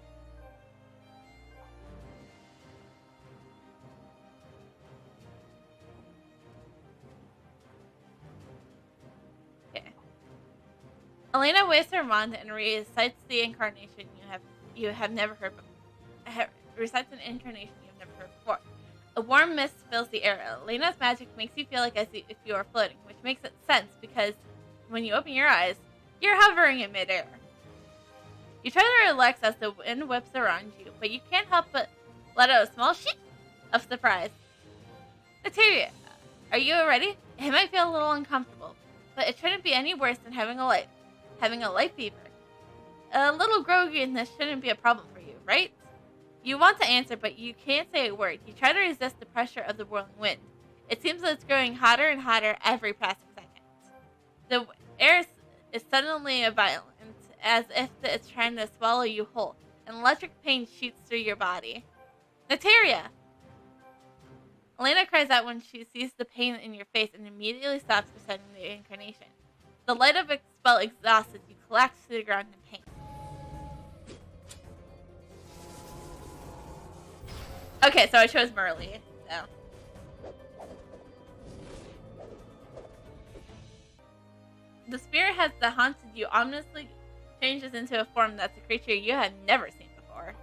Speaker 1: okay. Elena waves her wand and recites the incarnation you have never heard before. Recites an incarnation you have never heard before. A warm mist fills the air. Elena's magic makes you feel like as if you are floating, which makes sense because when you open your eyes, you're hovering in midair. You try to relax as the wind whips around you, but you can't help but let out a small shit of surprise. Nataria, are you ready? It might feel a little uncomfortable, but it shouldn't be any worse than having a light fever. A little groggy and this shouldn't be a problem for you, right? You want to answer, but you can't say a word. You try to resist the pressure of the whirling wind. It seems that it's growing hotter and hotter every passing second. The air is suddenly violent, as if it's trying to swallow you whole. An electric pain shoots through your body. Nataria! Elena cries out when she sees the pain in your face and immediately stops reciting the incarnation. The light of a spell exhausted, you collapse to the ground in pain. Okay, so I chose Merle. So. The spirit that haunted you ominously changes into a form that's a creature you have never seen before.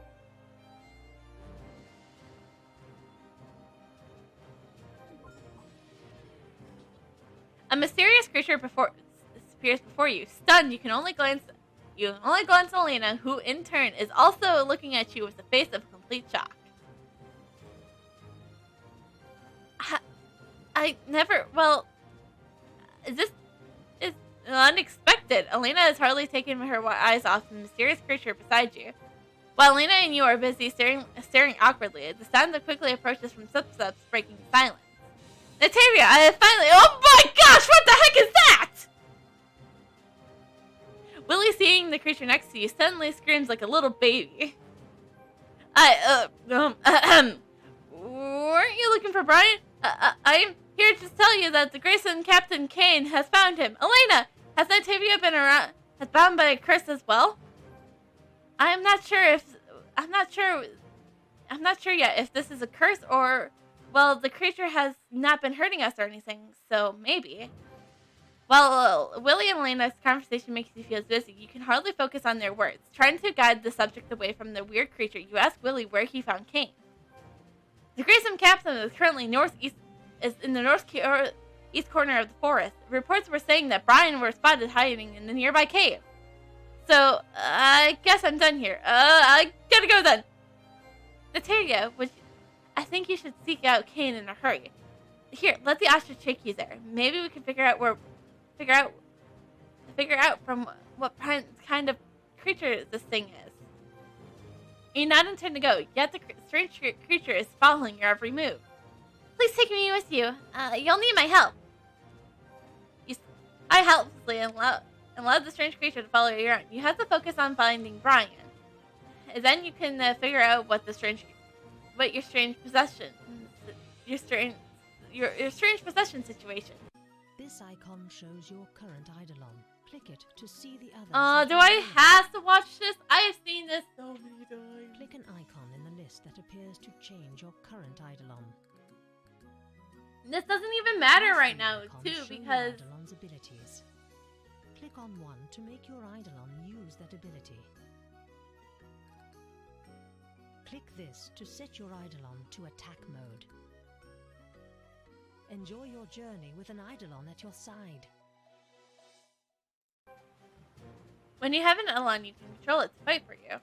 Speaker 1: A mysterious creature appears before you. Stunned, you only glance at Elena, who in turn is also looking at you with a face of complete shock. This is unexpected. Elena has hardly taken her eyes off the mysterious creature beside you. While Elena and you are busy staring awkwardly, the sound that quickly approaches from footsteps breaking silence. Nataria, I have finally— oh my gosh, what the heck is that? Willie, seeing the creature next to you, suddenly screams like a little baby. Weren't you looking for Brian? I'm here to tell you that the Grayson Captain Kane has found him. Elena, has Nataria been bound by a curse as well? I'm not sure yet if this is a curse or, well, the creature has not been hurting us or anything, so maybe. While Willie and Elena's conversation makes you feel dizzy, you can hardly focus on their words. Trying to guide the subject away from the weird creature, you ask Willie where he found Kane. The Grayson Captain is currently in the northeast corner of the forest. Reports were saying that Brian were spotted hiding in the nearby cave. So, I guess I'm done here. I gotta go then. Natalia, I think you should seek out Kane in a hurry. Here, let the ostrich take you there. Maybe we can figure out from what kind of creature this thing is. You not intend to go, yet the strange creature is following your every move. Please take me with you. You'll need my help. I helplessly allowed the strange creature to follow you around. You have to focus on finding Brian. Then you can figure out your strange possession situation.
Speaker 3: This icon shows your current Eidolon. Click it to see the others.
Speaker 1: Do I have to watch this? I have seen this so many times.
Speaker 3: Click an icon in the list that appears to change your current Eidolon.
Speaker 1: This doesn't even matter right now, too, because
Speaker 3: Eidolon's abilities. Click on one to make your Eidolon use that ability. Click this to set your Eidolon to attack mode. Enjoy your journey with an Eidolon at your side.
Speaker 1: When you have an Eidolon, you can control it to fight for you.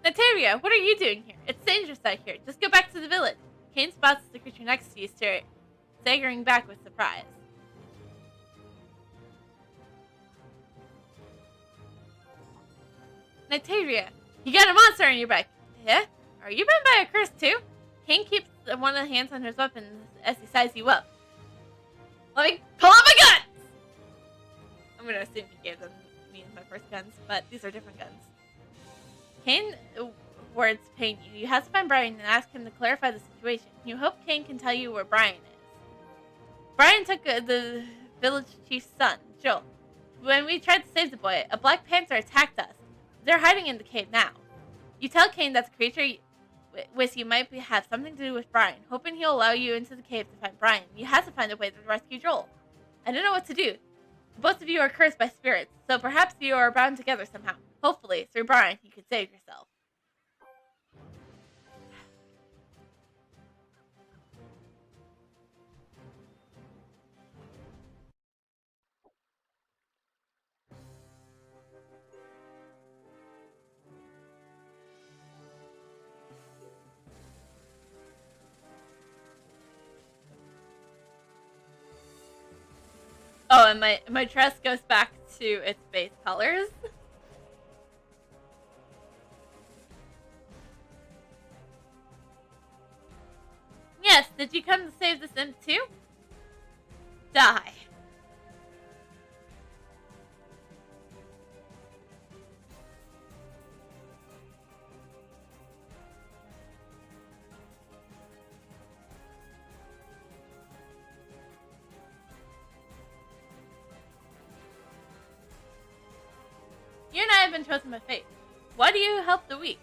Speaker 1: Nataria, what are you doing here? It's dangerous out here. Just go back to the village. Kane spots the creature next to you, staggering back with surprise. Nataria, you got a monster on your back. Yeah? Are you bitten by a curse too? Kane keeps one of the hands on his weapon as he sizes you up. Let me pull out my guns! I'm gonna assume he gave them me my first guns, but these are different guns. Kane words pain you. You have to find Brian and ask him to clarify the situation. You hope Kane can tell you where Brian is. Brian took the village chief's son, Joel. When we tried to save the boy, a black panther attacked us. They're hiding in the cave now. You tell Kane that the creature with you might have something to do with Brian, hoping he'll allow you into the cave to find Brian. You have to find a way to rescue Joel. I don't know what to do. Both of you are cursed by spirits, so perhaps you are bound together somehow. Hopefully, through Brian, you can save yourself. Oh, and my dress goes back to its base colors. Yes, did you come to save the imp too? Die. You and I have been chosen by fate. Why do you help the weak?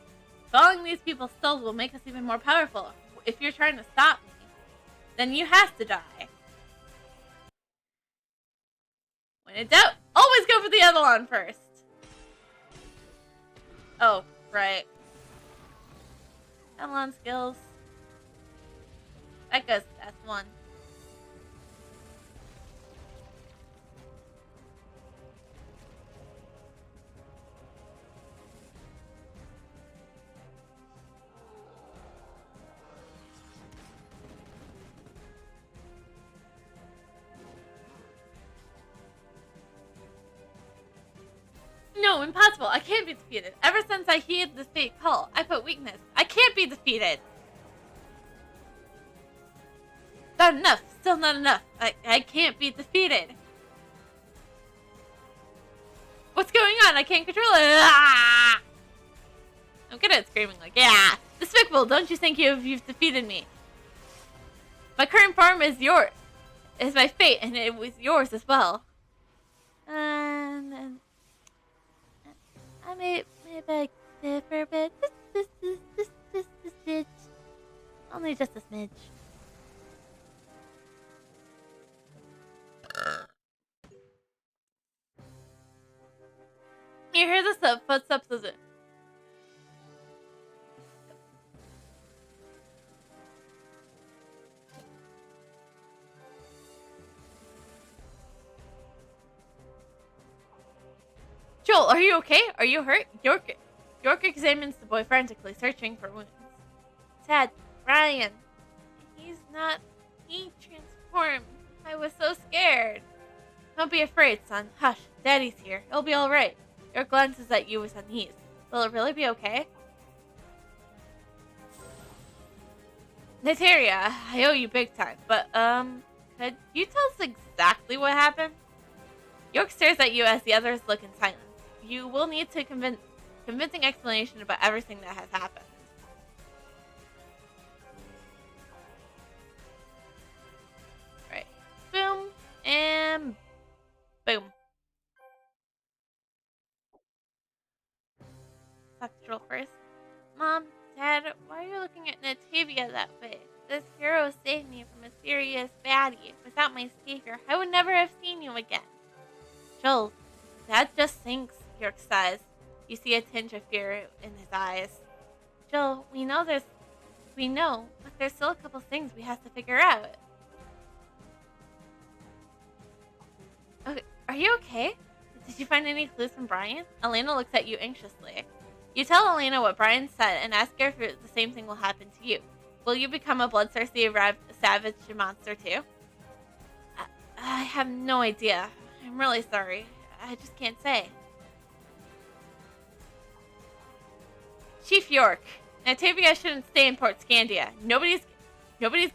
Speaker 1: Following these people's souls will make us even more powerful. If you're trying to stop me, then you have to die. When in doubt, always go for the Eidolon first. Oh, right. Eidolon skills. That goes to S1. No, impossible. I can't be defeated. Ever since I heeded the fate call, I put weakness. I can't be defeated. Not enough. Still not enough. I can't be defeated. What's going on? I can't control it. Ah! I'm good at screaming like, yeah. Despicable, don't you think you've defeated me? My current form is my fate, and it was yours as well. And I may beg differ a bit. This smidge. Only just a smidge. You hear the footsteps of it. Joel, are you okay? Are you hurt? York examines the boy frantically, searching for wounds. Sad, Brian. He transformed. I was so scared. Don't be afraid, son. Hush, Daddy's here. It'll be alright. York glances at you with unease. Will it really be okay? Nataria, I owe you big time, but, could you tell us exactly what happened? York stares at you as the others look in silence. You will need to convincing explanation about everything that has happened. Right. Boom. And boom. talk to Joel first. Mom, Dad, why are you looking at Natavia that way? This hero saved me from a serious baddie. Without my savior, I would never have seen you again. Joel, Dad just thinks, York says. You see a tinge of fear in his eyes. Joel, we know, but there's still a couple things we have to figure out. Okay, are you okay? Did you find any clues from Brian? Elena looks at you anxiously. You tell Elena what Brian said and ask her if the same thing will happen to you. Will you become a bloodthirsty, savage monster too? I have no idea. I'm really sorry. I just can't say. Chief York, Natavia shouldn't stay in Port Scandia. Nobody's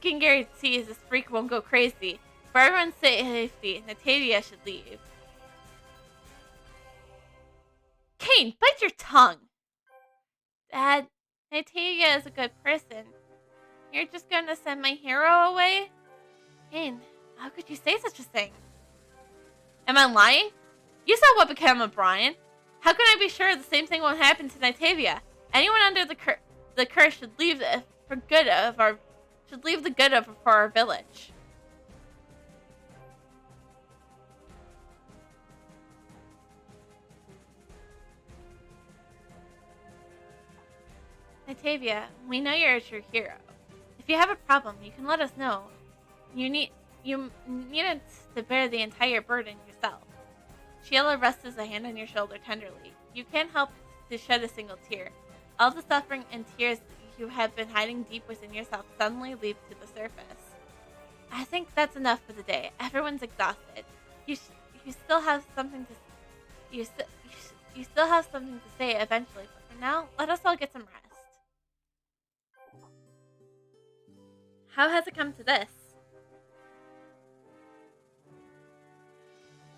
Speaker 1: can guarantee this freak won't go crazy. For everyone's safety, Natavia should leave. Kane, bite your tongue! Dad, Natavia is a good person. You're just gonna send my hero away? Kane, how could you say such a thing? Am I lying? You saw what became of Brian. How can I be sure the same thing won't happen to Natavia? Anyone under the curse should leave the good of for our village. Natavia, we know you're a true hero. If you have a problem, you can let us know. You needn't to bear the entire burden yourself. Sheila rests a hand on your shoulder tenderly. You can't help to shed a single tear. All the suffering and tears you have been hiding deep within yourself suddenly leap to the surface. I think that's enough for the day. Everyone's exhausted. You still have something to you still have something to say eventually, but for now, let us all get some rest. How has it come to this?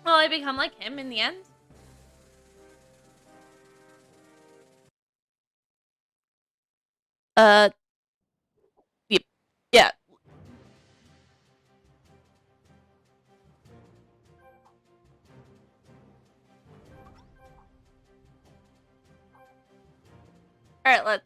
Speaker 1: Will I become like him in the end? Yep. Yeah. Alright, let's...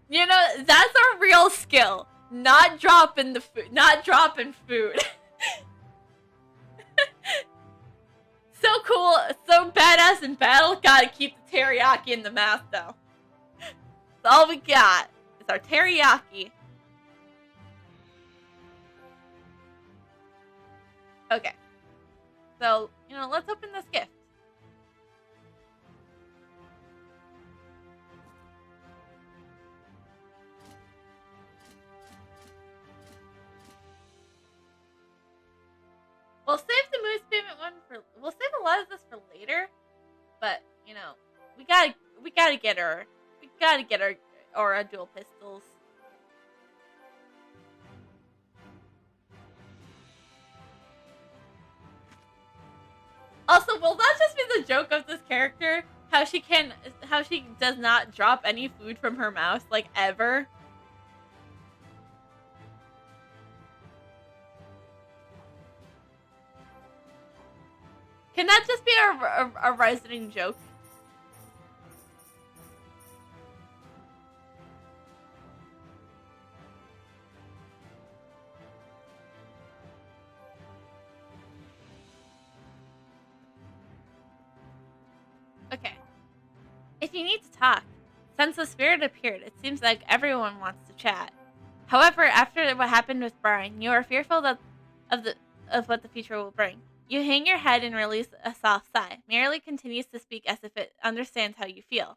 Speaker 1: You know, that's a real skill. Not dropping food. So cool, so badass in battle. Gotta keep the teriyaki in the mouth, though. That's all we got. It's our teriyaki. Okay. So, let's open this gift. We'll save the moose payment one we'll save a lot of this for later, but we gotta get her Aura dual pistols. Also, will that just be the joke of this character? How she does not drop any food from her mouth, like, ever? Can that just be a resonating joke? Okay. If you need to talk, since the spirit appeared, it seems like everyone wants to chat. However, after what happened with Brian, you are fearful of what the future will bring. You hang your head and release a soft sigh. Merrily continues to speak as if it understands how you feel.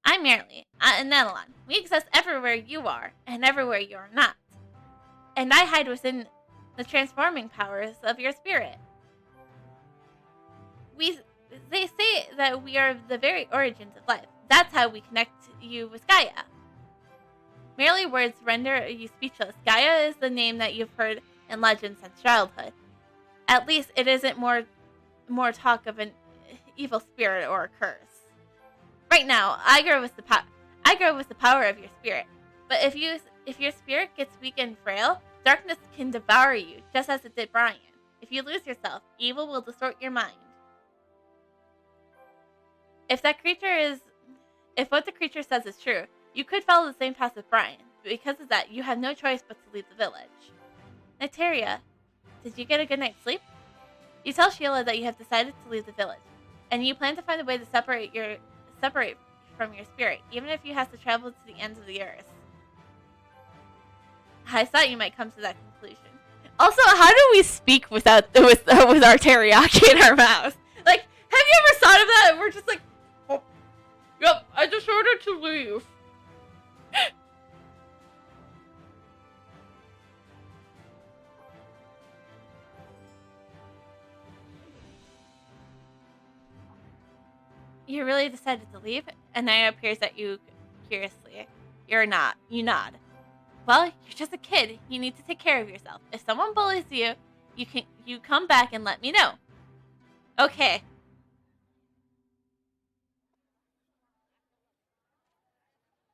Speaker 1: I'm Merrily, an Edelon. We exist everywhere you are, and everywhere you are not. And I hide within the transforming powers of your spirit. They say that we are the very origins of life. That's how we connect you with Gaia. Merely words render you speechless. Gaia is the name that you've heard in legend since childhood. At least it isn't more talk of an evil spirit or a curse. Right now, I grow with the power of your spirit. But if your spirit gets weak and frail, Darkness can devour you, just as it did Brian. If you lose yourself, evil will distort your mind. If what the creature says is true, you could follow the same path as Brian. But because of that, you have no choice but to leave the village. Nataria, did you get a good night's sleep? You tell Sheila that you have decided to leave the village, and you plan to find a way to separate from your spirit, even if you have to travel to the ends of the earth. I thought you might come to that conclusion. Also, how do we speak with our teriyaki in our mouths? Like, have you ever thought of that? We're just like, oh, yep, I just ordered to leave. You really decided to leave? And now it appears that you, curiously, you're not. You nod. Well, you're just a kid. You need to take care of yourself. If someone bullies you, you come back and let me know. Okay.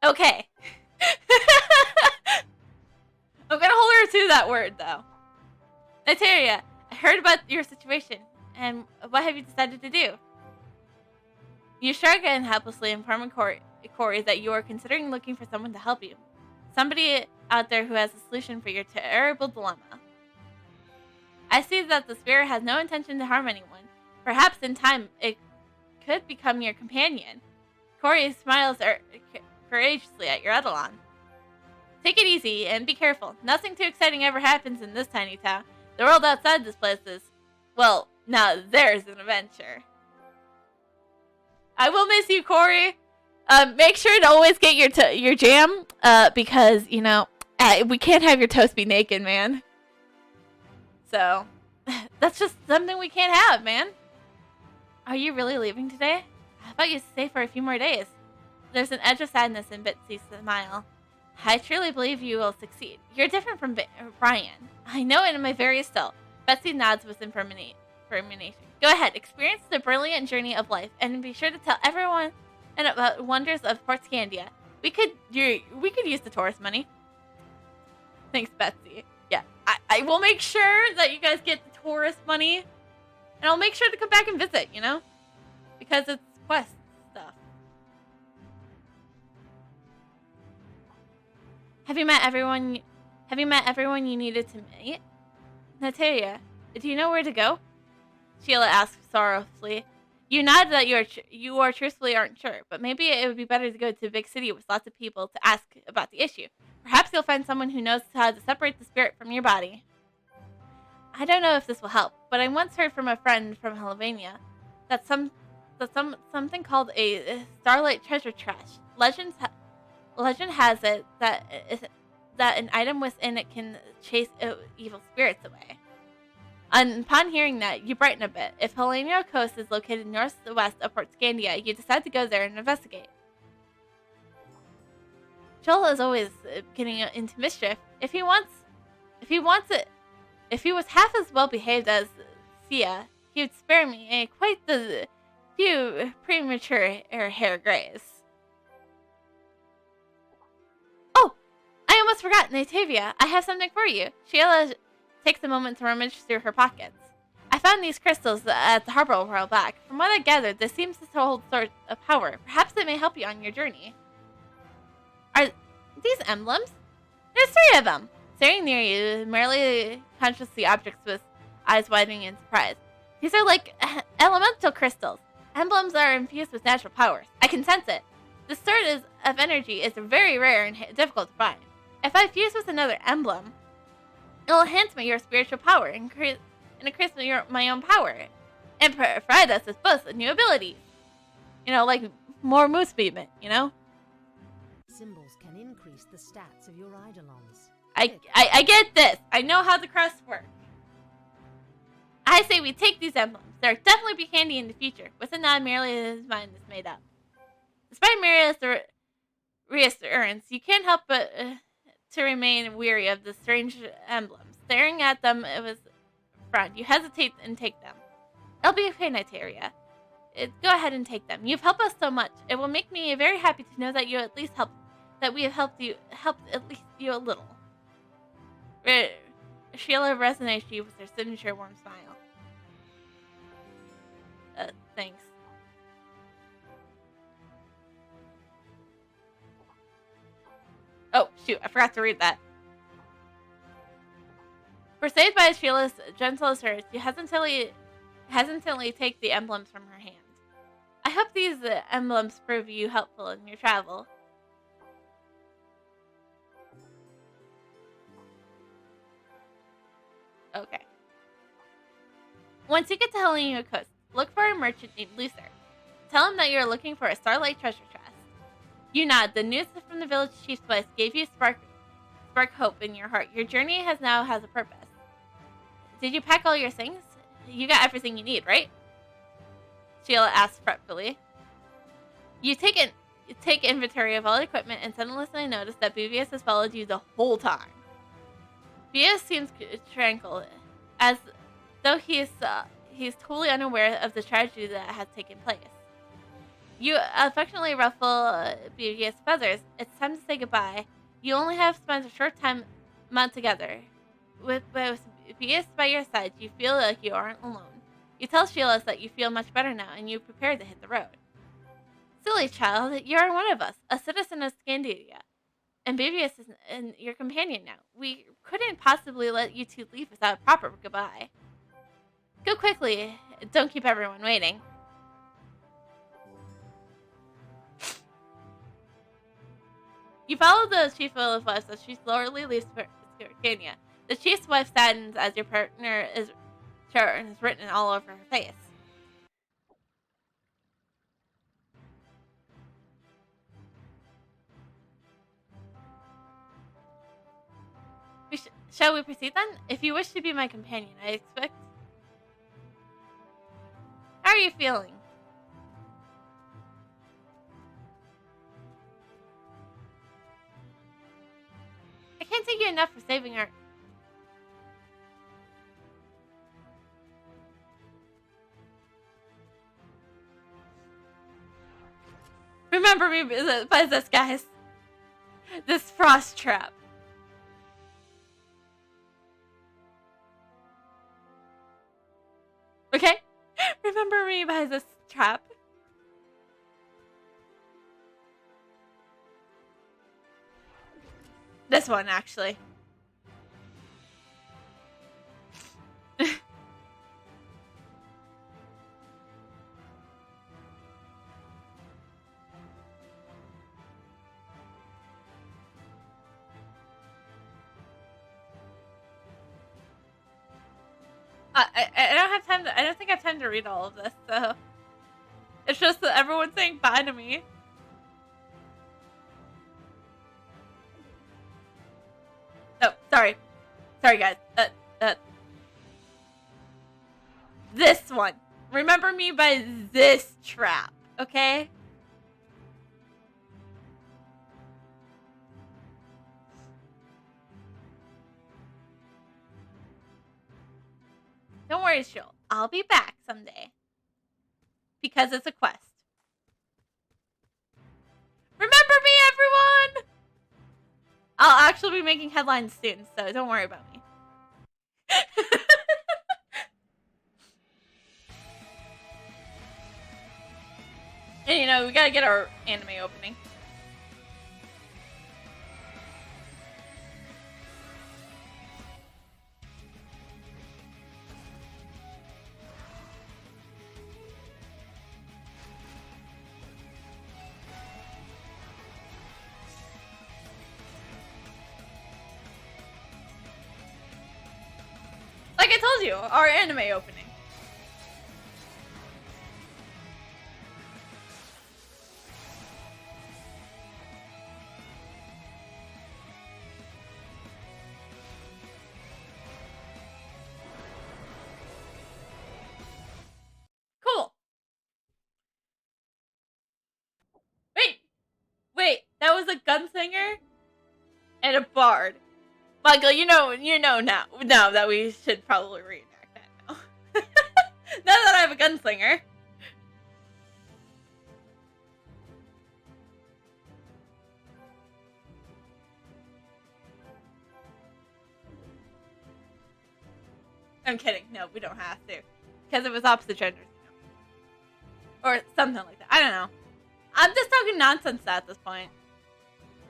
Speaker 1: Okay. I'm gonna hold her to that word, though. Nataria, I heard about your situation, and what have you decided to do? You shrug and helplessly inform Corey that you are considering looking for someone to help you. Somebody out there who has a solution for your terrible dilemma. I see that the spirit has no intention to harm anyone. Perhaps in time it could become your companion. Corey smiles courageously at your Eidolon. Take it easy and be careful. Nothing too exciting ever happens in this tiny town. The world outside this place is, well, now there's an adventure. I will miss you, Corey. Make sure to always get your jam, because, you know, we can't have your toast be naked, man. So, that's just something we can't have, man. Are you really leaving today? How about you stay for a few more days? There's an edge of sadness in Betsy's smile. I truly believe you will succeed. You're different from Brian. I know it in my very soul. Betsy nods with affirmation. Go ahead, experience the brilliant journey of life, and be sure to tell everyone about wonders of Port Scandia. We could use the tourist money. Thanks, Betsy. Yeah, I will make sure that you guys get the tourist money, and I'll make sure to come back and visit. You know, because it's quest stuff. Have you met everyone you needed to meet? Natalia, do you know where to go? Sheila asks sorrowfully. You nod that you are truthfully aren't sure, but maybe it would be better to go to a big city with lots of people to ask about the issue. Perhaps you'll find someone who knows how to separate the spirit from your body. I don't know if this will help, but I once heard from a friend from Helvania that something called a starlight treasure chest. Legend has it that an item within it can chase evil spirits away. And upon hearing that, you brighten a bit. If Helena Coast is located northwest of Port Scandia, you decide to go there and investigate. Joel is always getting into mischief. If he was half as well behaved as Sia, he would spare me quite the few premature hair grays. Oh, I almost forgot, Natavia. I have something for you. Sheila takes a moment to rummage through her pockets. I found these crystals at the harbor a while back. From what I gathered, this seems to hold sort of power. Perhaps it may help you on your journey. Are these emblems? There's 3 of them. Staring near you, merely conscious the objects with eyes widening in surprise. These are like elemental crystals. Emblems are infused with natural powers. I can sense it. This sort of energy is very rare and difficult to find. If I fuse with another emblem, it will enhance your spiritual power and increase my own power, and provide us with both new abilities. You know, like more moose movement, you know?
Speaker 3: Symbols can increase the stats of your Eidolons.
Speaker 1: I get this. I know how the crusts work. I say we take these emblems. They'll definitely be handy in the future. With a nod, merely his mind is made up. Despite Maria's reassurance, you can't help but to remain weary of the strange emblems. Staring at them, it was frowned. You hesitate and take them. It'll be okay, Nataria. Go ahead and take them. You've helped us so much. It will make me very happy to know that you at least helped. That we have helped at least you a little. Sheila resonates you with her signature warm smile. Thanks. Oh, shoot, I forgot to read that. Persuaded by Sheila's gentle assurance, you hesitantly take the emblems from her hand. I hope these emblems prove you helpful in your travel. Okay. Once you get to Helena Coast, look for a merchant named Lucer. Tell him that you're looking for a Starlight treasure chest. You nod. The news from the village chief's wife gave you spark hope in your heart. Your journey has a purpose. Did you pack all your things? You got everything you need, right? Sheila asks fretfully. You take inventory of all equipment and suddenly notice that Buvius has followed you the whole time. Buvius seems tranquil, as though he's totally unaware of the tragedy that has taken place. You affectionately ruffle Buvius' feathers. It's time to say goodbye. You only have spent a short month together. With Buvius by your side, you feel like you aren't alone. You tell Sheila that you feel much better now, and you prepare to hit the road. Silly child, you are one of us, a citizen of Scandia. And Buvius is your companion now. We couldn't possibly let you two leave without a proper goodbye. Go quickly. Don't keep everyone waiting. You follow the chief of wives as she slowly leaves Scandia. The chief's wife saddens as your partner is written all over her face. Shall we proceed then? If you wish to be my companion, I expect... How are you feeling? I can't thank you enough for saving her. Remember me by this, guys. This frost trap. Okay? Remember me by this trap. This one, actually. I don't have time to. I don't think I have time to read all of this. So it's just that everyone's saying bye to me. Oh, sorry, guys. This one. Remember me by this trap, okay? Don't worry, Shul. I'll be back someday. Because it's a quest. Remember me, everyone! I'll actually be making headlines soon, so don't worry about me. And you know, we gotta get our anime opening. Like I told you, our anime opening. Cool. Wait, that was a gunslinger and a bard. Michael, you know now that we should probably reenact that now. Now that I have a gunslinger. I'm kidding. No, we don't have to. Because it was opposite genders. Or something like that. I don't know. I'm just talking nonsense at this point.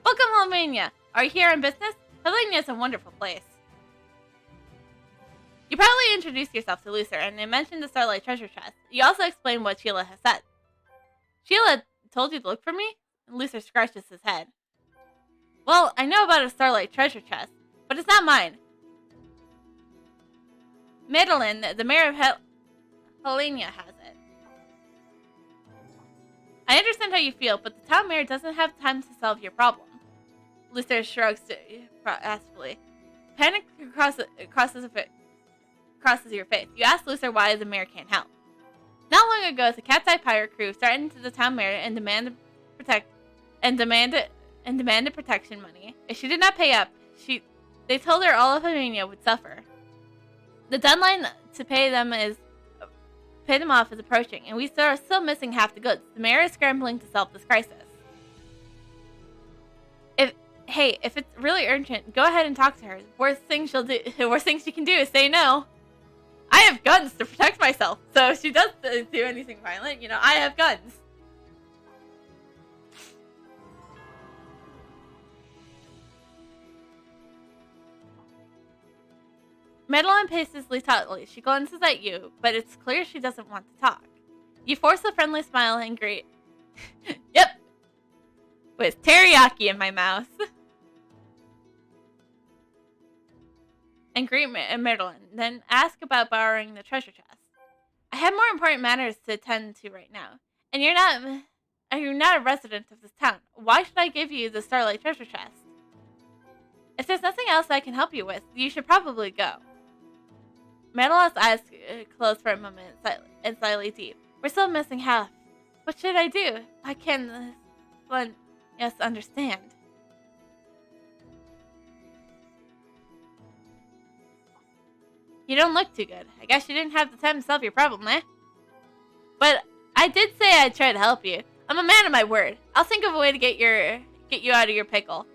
Speaker 1: Welcome, Romania. Are you here on business? Romania is a wonderful place. You probably introduced yourself to Lucer, and they mentioned the Starlight treasure chest. You also explained what Sheila has said. Sheila told you to look for me? Lucer scratches his head. Well, I know about a Starlight treasure chest, but it's not mine. Madeline, the mayor of Helena, has it. I understand how you feel, but the town mayor doesn't have time to solve your problem. Lucer shrugs askfully. Panic crosses your face. You ask Lucer why the mayor can't help. Not long ago, the Cat's Eye pirate crew threatened the town mayor and demanded protection money. If she did not pay up, they told her all of Armenia would suffer. The deadline to pay them off is approaching, and we are still missing half the goods. The mayor is scrambling to solve this crisis. If it's really urgent, go ahead and talk to her. Worst thing she can do is say no. I have guns to protect myself, so if she does do anything violent, I have guns. Madeline paces thoughtfully. She glances at you, but it's clear she doesn't want to talk. You force a friendly smile and greet. Yep. With teriyaki in my mouth. And greet Madeline, then ask about borrowing the treasure chest. I have more important matters to attend to right now. And you're not a resident of this town. Why should I give you the Starlight treasure chest? If there's nothing else I can help you with, you should probably go. Madeline's eyes close for a moment and slightly deep. We're still missing half. What should I do? I can... yes, understand. You don't look too good. I guess you didn't have the time to solve your problem, eh? But I did say I'd try to help you. I'm a man of my word. I'll think of a way to get you out of your pickle.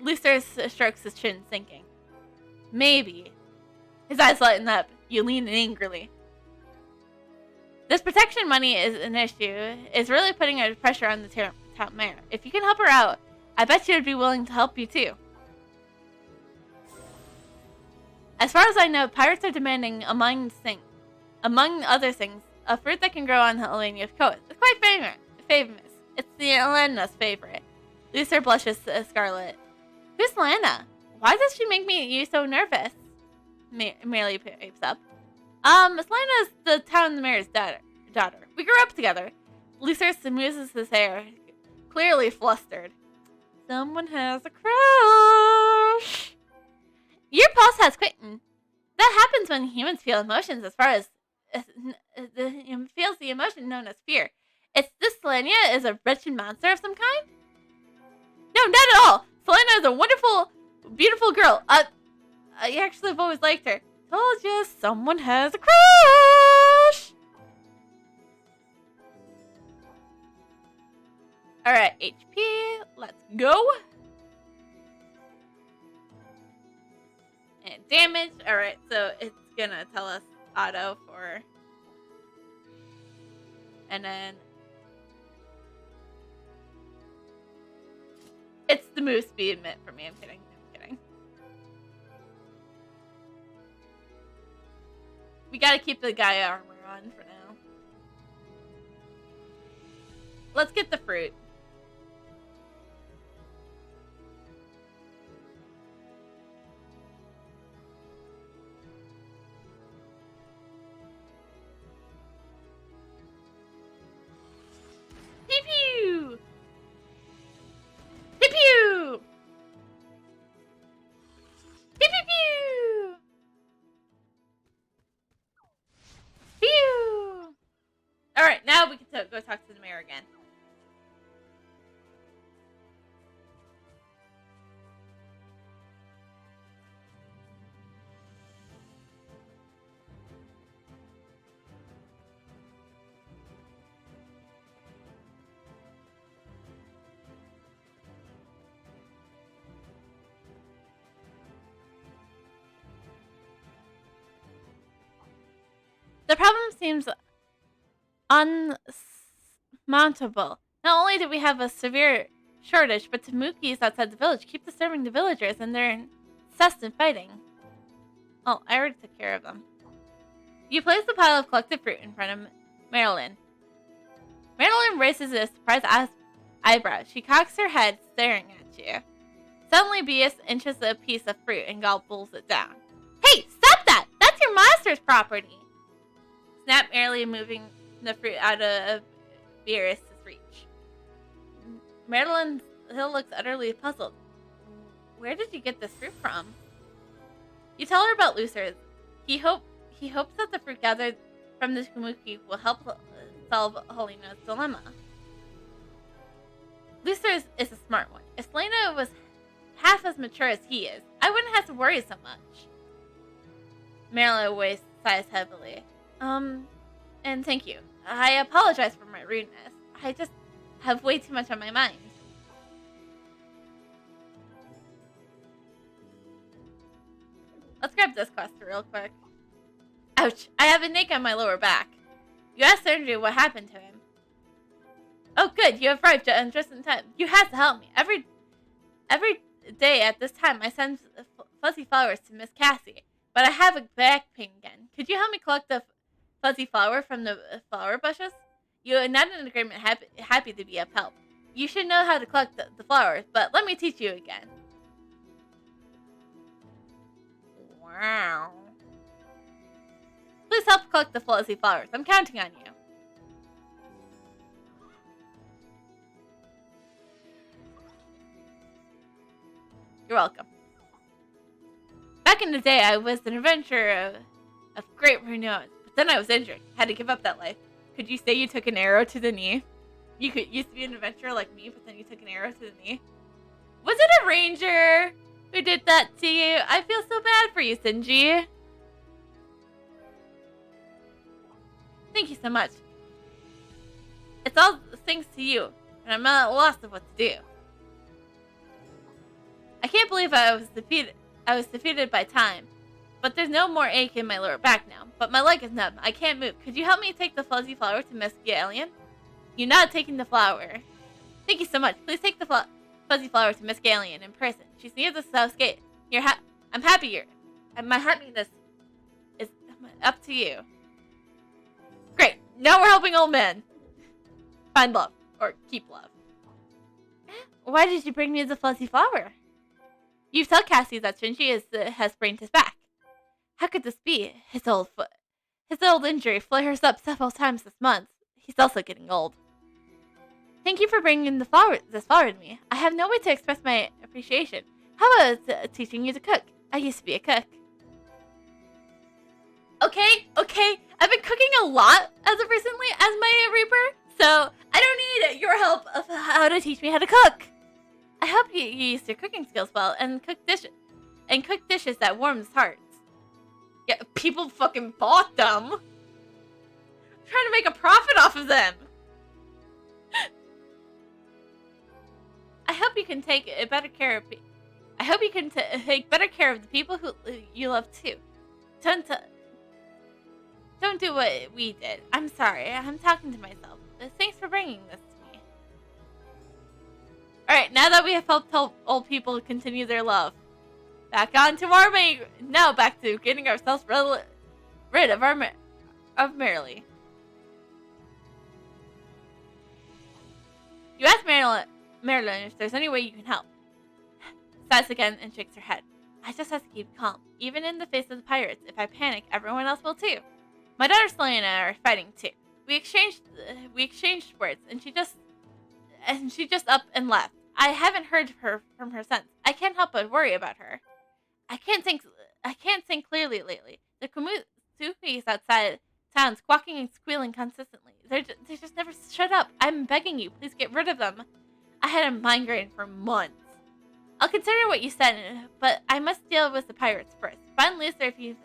Speaker 1: Lucer strokes his chin, thinking. Maybe. His eyes lighten up. You lean in angrily. This protection money is an issue. It's really putting a pressure on the town mayor. If you can help her out, I bet she would be willing to help you too. As far as I know, pirates are demanding, among other things, a fruit that can grow on the Helenia's coast. It's quite famous. It's the Elena's favorite. Lucer blushes scarlet. Who's Lana? Why does she make you so nervous? Merely pipes up. Miss Lana is the town mayor's daughter. We grew up together. Lucer smoothes his hair, clearly flustered. Someone has a crush. Your pulse has quickened. That happens when humans feel emotions as far as feels the emotion known as fear. It's this Selenia is a wretched monster of some kind? No, not at all. Selena is a wonderful, beautiful girl. I actually have always liked her. Told you, someone has a crush. Alright, HP. Let's go. And damage. Alright, so it's gonna tell us auto for... And then... It's the move speed meant for me. I'm kidding. We gotta keep the Gaia armor on for now. Let's get the fruit. Pew-pew! Pew-pew! Pew-pew-pew! Pew! Alright, now we can go talk to the mayor again. The problem seems unmountable. Not only do we have a severe shortage, but Tamukis outside the village keep disturbing the villagers, and they're incessant fighting. Oh, I already took care of them. You place the pile of collected fruit in front of Marilyn. Marilyn raises a surprised eyebrow. She cocks her head, staring at you. Suddenly, Beas inches a piece of fruit and gobbles it down. Hey, stop that! That's your master's property! Snap, merely moving the fruit out of Beerus' reach. Marilyn Hill looks utterly puzzled. Where did you get this fruit from? You tell her about Lucers. He hopes that the fruit gathered from the Tamuki will help solve Helina's dilemma. Lucers is a smart one. If Helena was half as mature as he is, I wouldn't have to worry so much. Marilyn sighs heavily. And thank you. I apologize for my rudeness. I just have way too much on my mind. Let's grab this quest real quick. Ouch, I have a nick on my lower back. You asked Andrew what happened to him. Oh good, you have arrived just in time. You have to help me. Every day at this time I send fuzzy flowers to Miss Cassie, but I have a back pain again. Could you help me collect the fuzzy flower from the flower bushes? You are not in agreement, happy to be of help. You should know how to collect the flowers, but let me teach you again. Wow. Please help collect the fuzzy flowers. I'm counting on you. You're welcome. Back in the day, I was an adventurer of great renown, but then I was injured. Had to give up that life. Could you say you took an arrow to the knee? You used to be an adventurer like me, but then you took an arrow to the knee? Was it a ranger who did that to you? I feel so bad for you, Sinji. Thank you so much. It's all thanks to you, and I'm at a loss of what to do. I can't believe I was defeated by time, but there's no more ache in my lower back now. But my leg is numb. I can't move. Could you help me take the fuzzy flower to Miss Galleon? You're not taking the flower. Thank you so much. Please take the fuzzy flower to Miss Galleon in person. She's near the south gate. I'm happy and my heartbeat is up to you. Great. Now we're helping old men find love or keep love. Why did you bring me the fuzzy flower? You tell Cassie that Shinji has sprained his back. How could this be? His old injury flares up several times this month. He's also getting old. Thank you for bringing this flower to me. I have no way to express my appreciation. How about teaching you to cook? I used to be a cook. Okay. I've been cooking a lot as of recently as my Reaper, so I don't need your help of how to teach me how to cook. I hope you used your cooking skills well and cook dishes that warms hearts. Yeah, people fucking bought them. I'm trying to make a profit off of them. I hope you can take better care of the people who you love too. Don't do what we did. I'm sorry. I'm talking to myself. Thanks for bringing this to me. Alright, now that we have helped old people continue their love, back on to our main... Now back to getting ourselves rid of Merrily. You ask Marilyn if there's any way you can help. Sighs again and shakes her head. I just have to keep calm, even in the face of the pirates. If I panic, everyone else will too. My daughter Selena are fighting too. We exchanged words, and she just up and left. I haven't heard from her since. I can't help but worry about her. I can't think clearly lately. The Kumutsuki's outside town squawking and squealing consistently. They just never shut up. I'm begging you, please get rid of them. I had a migraine for months. I'll consider what you said, but I must deal with the pirates first. Find Lisa if you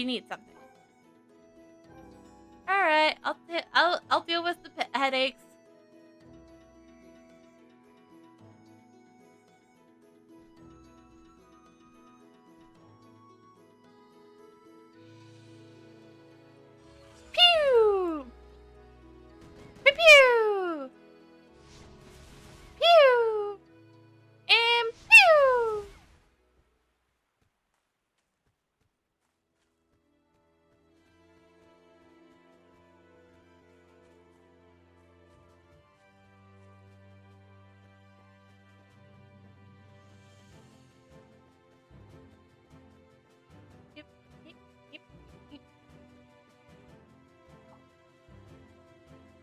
Speaker 1: need something. All right, I'll deal with the headaches.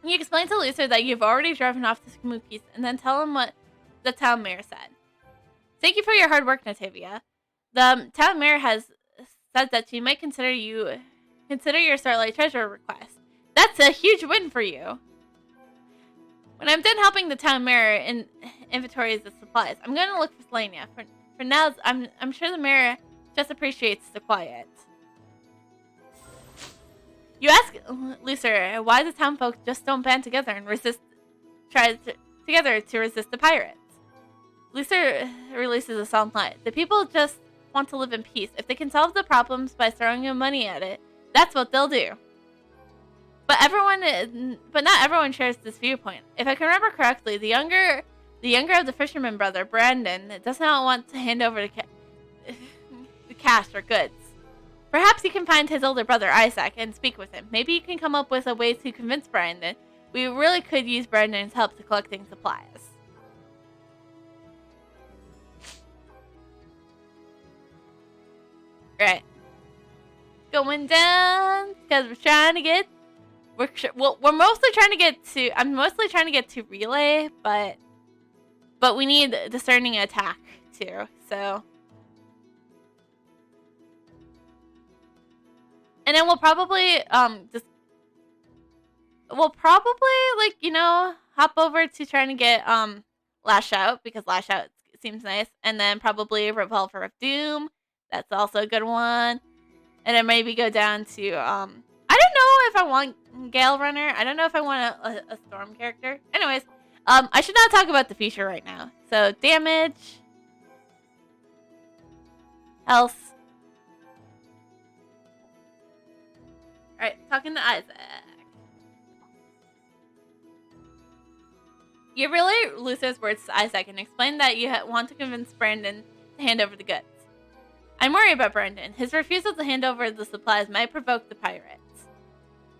Speaker 1: You explain to Luther that you've already driven off to Kamuki's and then tell him what the town mayor said. Thank you for your hard work, Natavia. The town mayor has said that she might consider your Starlight Treasure request. That's a huge win for you. When I'm done helping the town mayor in inventories of supplies, I'm going to look for Selenia. For now, I'm sure the mayor just appreciates the quiet. You ask Lucer why the town folk just don't band together and together to resist the pirates. Lucer releases a solemn lie. The people just want to live in peace. If they can solve the problems by throwing money at it, that's what they'll do. But not everyone shares this viewpoint. If I can remember correctly, the younger of the fisherman brother, Brandon, does not want to hand over the cash or goods. Perhaps you can find his older brother, Isaac, and speak with him. Maybe you can come up with a way to convince Brandon. We really could use Brandon's help to collecting supplies. Right. Going down, because we're mostly trying to get to, I'm mostly trying to get to Relay, but we need discerning attack, too, so. And then we'll probably, hop over to trying to get, Lash Out, because Lash Out seems nice. And then probably Revolver of Doom. That's also a good one. And then maybe go down to, I don't know if I want Gale Runner. I don't know if I want a Storm character. Anyways, I should not talk about the feature right now. So, damage. Health. Alright, talking to Isaac. You relay Lucer's words to Isaac and explain that you want to convince Brandon to hand over the goods. I'm worried about Brandon. His refusal to hand over the supplies might provoke the pirates.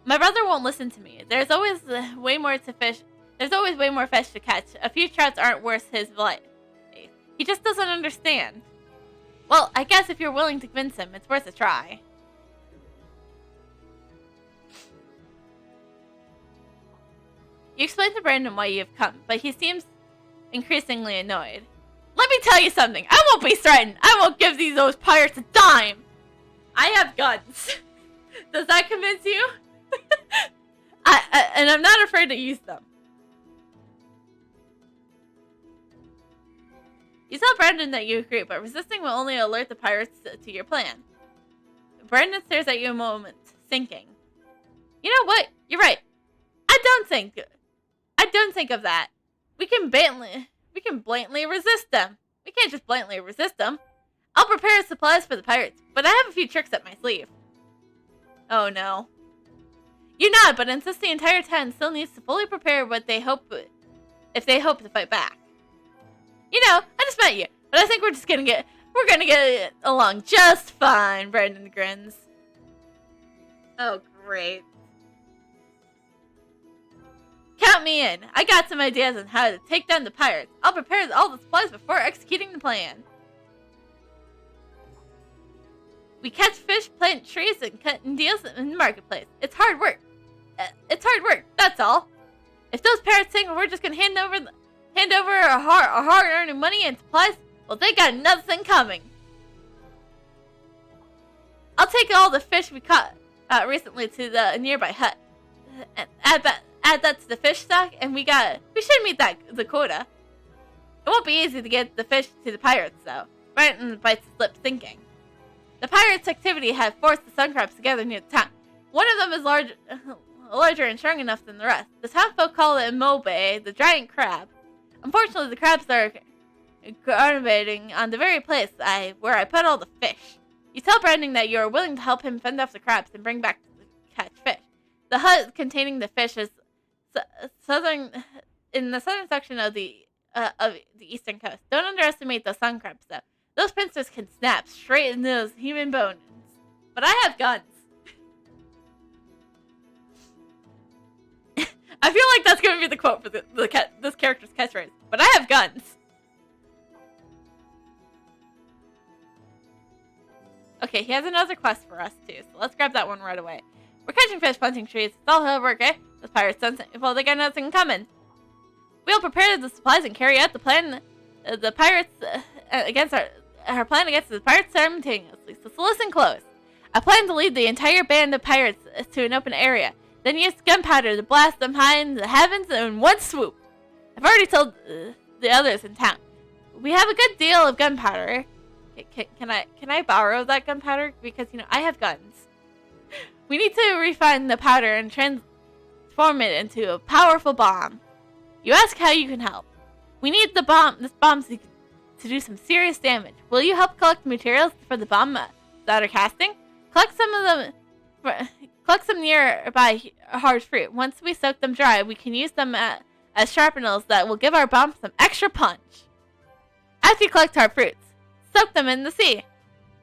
Speaker 1: My brother won't listen to me. There's always way more fish to catch. A few trouts aren't worth his life. He just doesn't understand. Well, I guess if you're willing to convince him, it's worth a try. You explain to Brandon why you've come, but he seems increasingly annoyed. Let me tell you something. I won't be threatened. I won't give those pirates a dime. I have guns. Does that convince you? And I'm not afraid to use them. You tell Brandon that you agree, but resisting will only alert the pirates to your plan. Brandon stares at you a moment, thinking. You know what? You're right. I don't think of that. We can blatantly resist them. We can't just blatantly resist them. I'll prepare supplies for the pirates, but I have a few tricks up my sleeve. Oh no. You nod, but insist the entire town still needs to fully prepare if they hope to fight back. You know, I just met you, but I think we're gonna get along just fine, Brandon grins. Oh, great. Count me in. I got some ideas on how to take down the pirates. I'll prepare all the supplies before executing the plan. We catch fish, plant trees, and cut deals in the marketplace. It's hard work. That's all. If those pirates think we're just gonna hand over our hard-earned money and supplies, well, they got another thing coming. I'll take all the fish we caught recently to the nearby hut and add that to the fish stock, and we should meet the quota. It won't be easy to get the fish to the pirates, though. Martin bites his lip, thinking. The pirates' activity had forced the sun crabs together near the town. One of them is larger and strong enough than the rest. The townfolk call it Mobe, the giant crab. Unfortunately, the crabs are congregating on the very place where I put all the fish. You tell Brandon that you are willing to help him fend off the crabs and bring back the catch fish. The hut containing the fish is in the southern section of the eastern coast. Don't underestimate the sun crabs, though. Those pincers can snap straight into those human bones. But I have guns. I feel like that's going to be the quote for this character's catchphrase. But I have guns. Okay, he has another quest for us, too. So let's grab that one right away. We're catching fish, planting trees. It's all hard work, eh? The pirates sense well, they got nothing coming. We'll prepare the supplies and carry out the plan. The pirates against our plan against the pirates simultaneously. So listen close. I plan to lead the entire band of pirates to an open area, then use gunpowder to blast them high in the heavens in one swoop. I've already told the others in town. We have a good deal of gunpowder. Can I borrow that gunpowder? Because, I have guns. We need to refine the powder and transform it into a powerful bomb. You ask how you can help. We need this bomb to do some serious damage. Will you help collect materials for the bomb that are casting? Collect some nearby hard fruit. Once we soak them dry, we can use them as sharpeners that will give our bomb some extra punch. After you collect hard fruits, soak them in the sea.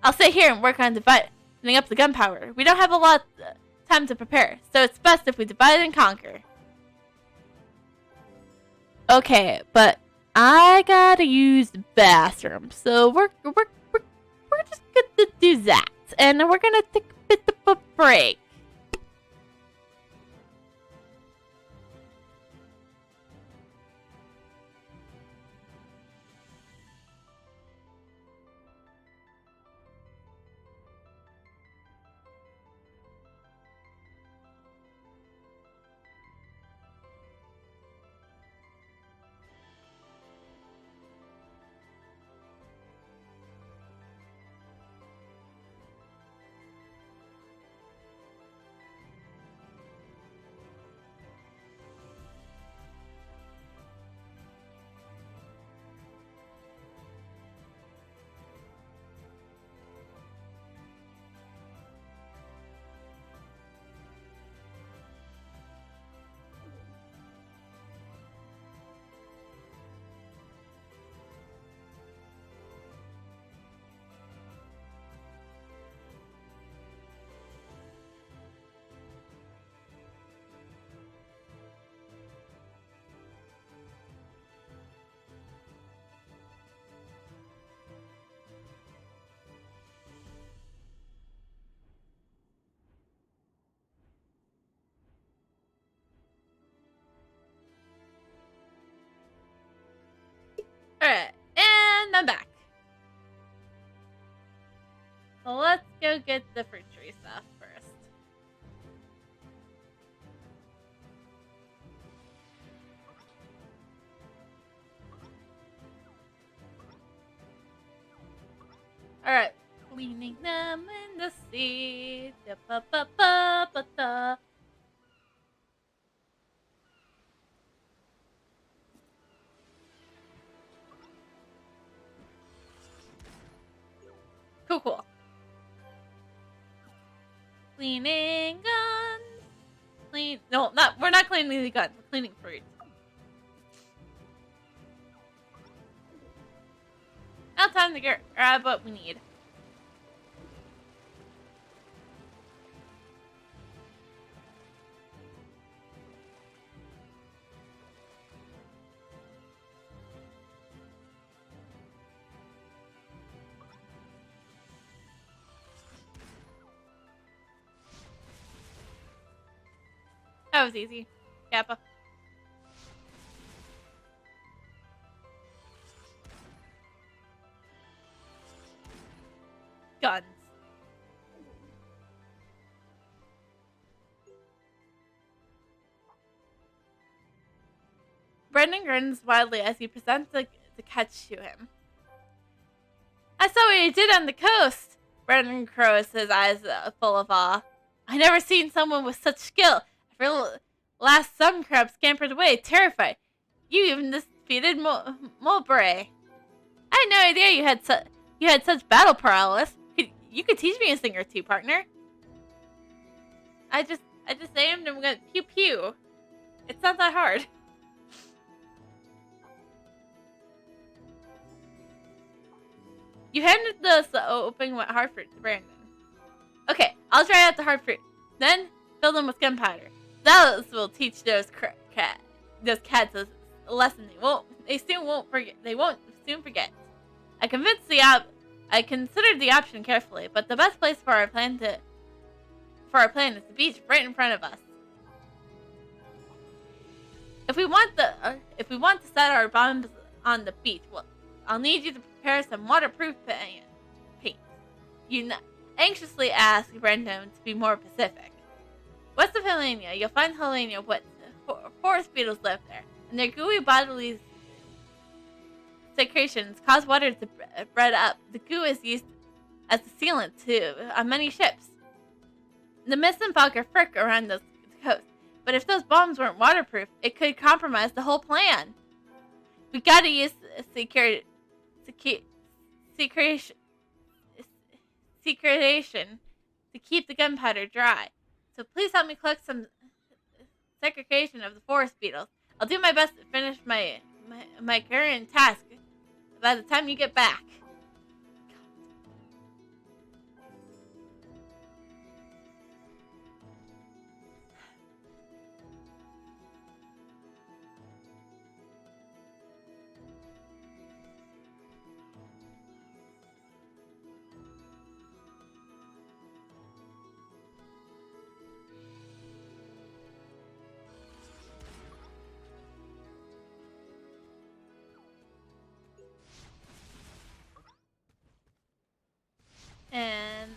Speaker 1: I'll stay here and work on dividing up the gunpowder. We don't have a lot of time to prepare, so it's best if we divide and conquer. Okay, but I gotta use the bathroom, so we're just gonna do that, and we're gonna take a bit of a break. Alright, and I'm back. So let's go get the fruit tree stuff first. Alright, cleaning them in the sea. Da-ba-ba-ba-ba-da. Cool. Cleaning guns. We're not cleaning the guns. We're cleaning fruit. Now time to grab what we need. That was easy. Kappa. Guns. Brendan grins wildly as he presents the catch to him. I saw what you did on the coast. Brendan crows, his eyes full of awe. I never seen someone with such skill. Last some crab scampered away, terrified. You even defeated Mowbray. I had no idea you had such battle prowess. You could teach me a thing or two, partner. I just aimed and went pew pew. It's not that hard. You handed the open wet hard fruit to Brandon. Okay, I'll try out the hard fruit. Then fill them with gunpowder. That will teach those cats a lesson they won't soon forget. I considered the option carefully, but the best place for our plan is the beach right in front of us. If we want to set our bombs on the beach, well, I'll need you to prepare some waterproof paint. Anxiously ask Brendan to be more specific. West of Helena, you'll find Helena woods. Forest beetles live there, and their gooey bodily secretions cause water to spread up. The goo is used as a sealant on many ships. The mist and fog are thick around the coast, but if those bombs weren't waterproof, it could compromise the whole plan. We gotta use secretion to keep the gunpowder dry. So please help me collect some segregation of the forest beetles. I'll do my best to finish my current task by the time you get back. And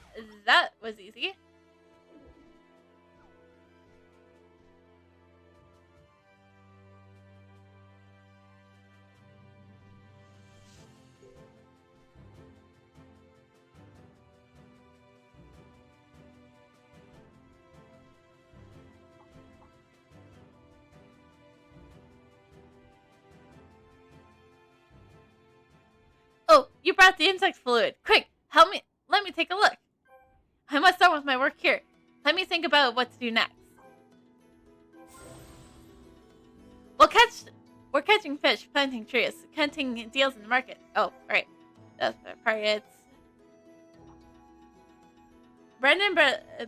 Speaker 1: that was easy. Oh, you brought the insect fluid. Quick, help me. Let me take a look. I must start with my work here. Let me think about what to do next. We're catching fish, planting trees, cutting deals in the market. Oh, right. That's the part. It's Brendan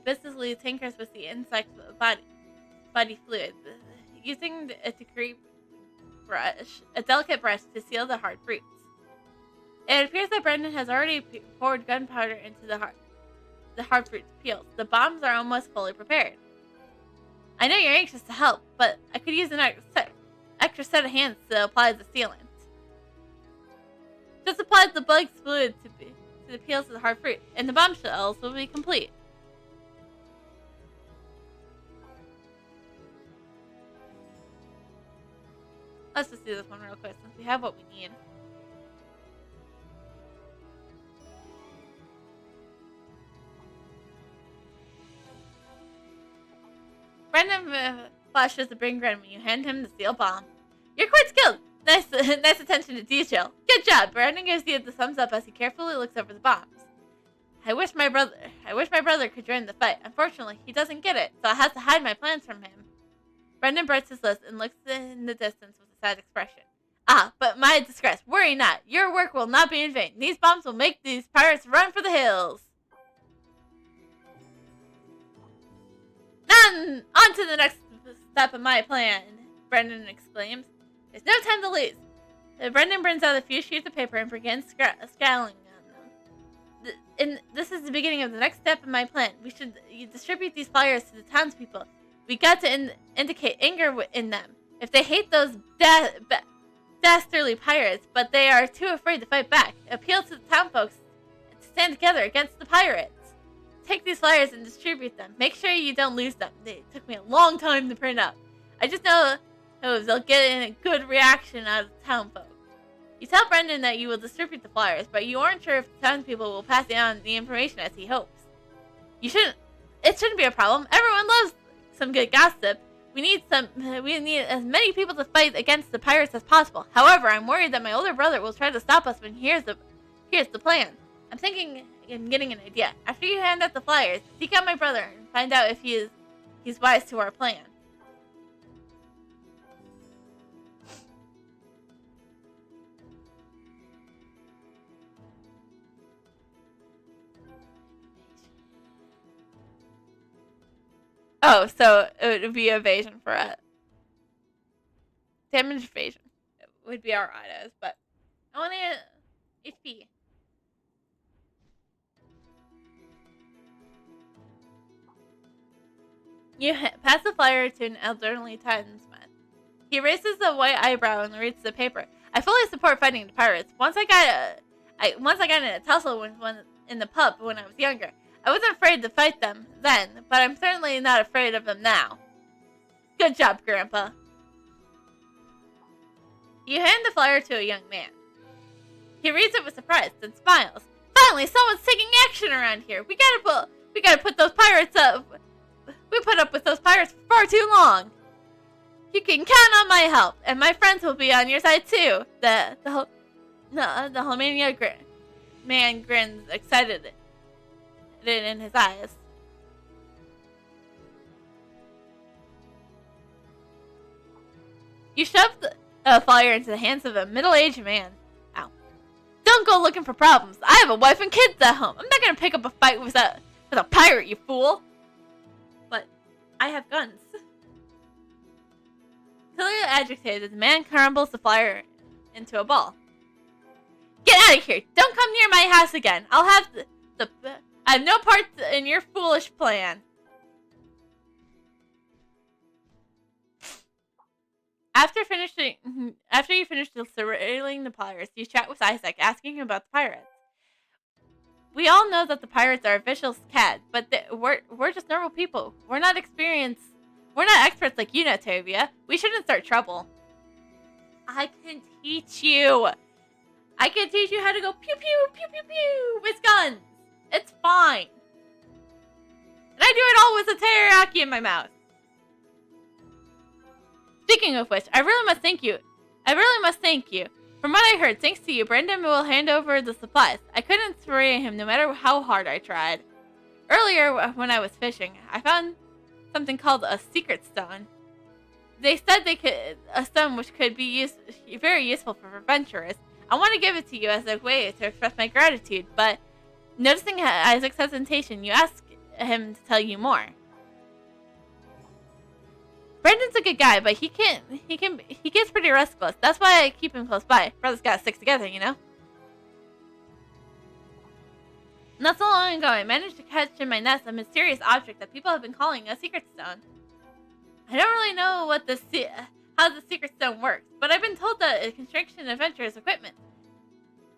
Speaker 1: businessly tinkers with the insect body fluid, using a delicate brush to seal the hard fruits. It appears that Brendan has already poured gunpowder into the hard fruit peels. The bombs are almost fully prepared. I know you're anxious to help, but I could use an extra set of hands to apply the sealant. Just apply the bug's fluid to the peels of the hard fruit, and the bombshells will be complete. Let's just do this one real quick since we have what we need. Brendan flashes a bring grin when you hand him the steel bomb. You're quite skilled. Nice attention to detail. Good job. Brendan gives you the thumbs up as he carefully looks over the bombs. I wish my brother could join the fight. Unfortunately, he doesn't get it, so I have to hide my plans from him. Brendan bites his lips and looks in the distance with a sad expression. Ah, but my disgrace. Worry not. Your work will not be in vain. These bombs will make these pirates run for the hills. On to the next step of my plan, Brendan exclaims. There's no time to lose. Brendan brings out a few sheets of paper and begins scowling on them. This is the beginning of the next step in my plan. We should distribute these flyers to the townspeople. We got to indicate anger in them. If they hate those dastardly pirates, but they are too afraid to fight back, appeal to the townfolks to stand together against the pirates. Take these flyers and distribute them. Make sure you don't lose them. They took me a long time to print up. I just know they'll get a good reaction out of the townfolk. You tell Brendan that you will distribute the flyers, but you aren't sure if the townspeople will pass on the information as he hopes. It shouldn't be a problem. Everyone loves some good gossip. We need as many people to fight against the pirates as possible. However, I'm worried that my older brother will try to stop us when he hears the plan. I'm thinking in getting an idea. After you hand out the flyers, seek out my brother and find out if he's wise to our plan. Oh, so it would be evasion for it. Damage evasion would be our autos, but only HP. You pass the flyer to an elderly townsman. He raises a white eyebrow and reads the paper. I fully support fighting the pirates. Once I got in a tussle with one in the pub when I was younger. I wasn't afraid to fight them then, but I'm certainly not afraid of them now. Good job, Grandpa. You hand the flyer to a young man. He reads it with surprise, then smiles. Finally, someone's taking action around here. We gotta put those pirates up. We put up with those pirates for far too long. You can count on my help, and my friends will be on your side too. The Holmania man grins excited in his eyes. You shove the flyer into the hands of a middle-aged man. Ow. Don't go looking for problems. I have a wife and kids at home. I'm not gonna pick up a fight with a pirate, you fool. But I have guns. Clearly agitated, the man crumbles the flyer into a ball. Get out of here! Don't come near my house again. I have no part in your foolish plan. After you finish surveilling the pirates, you chat with Isaac, asking him about the pirates. We all know that the pirates are a vicious cat, but we're just normal people. We're not experienced. We're not experts like you, Natavia. We shouldn't start trouble. I can teach you. I can teach you how to go pew pew pew pew pew with guns. It's fine. And I do it all with a teriyaki in my mouth. Speaking of which, I really must thank you. From what I heard, thanks to you, Brendan will hand over the supplies. I couldn't spray him no matter how hard I tried. Earlier, when I was fishing, I found something called a secret stone. They said a stone which could be very useful for adventurers. I want to give it to you as a way to express my gratitude, but noticing Isaac's hesitation, you ask him to tell you more. Brendan's a good guy, but he gets pretty restless. That's why I keep him close by. Brothers gotta stick together, you know? Not so long ago, I managed to catch in my nest a mysterious object that people have been calling a secret stone. I don't really know how the secret stone works, but I've been told that it can strengthen adventurers' equipment.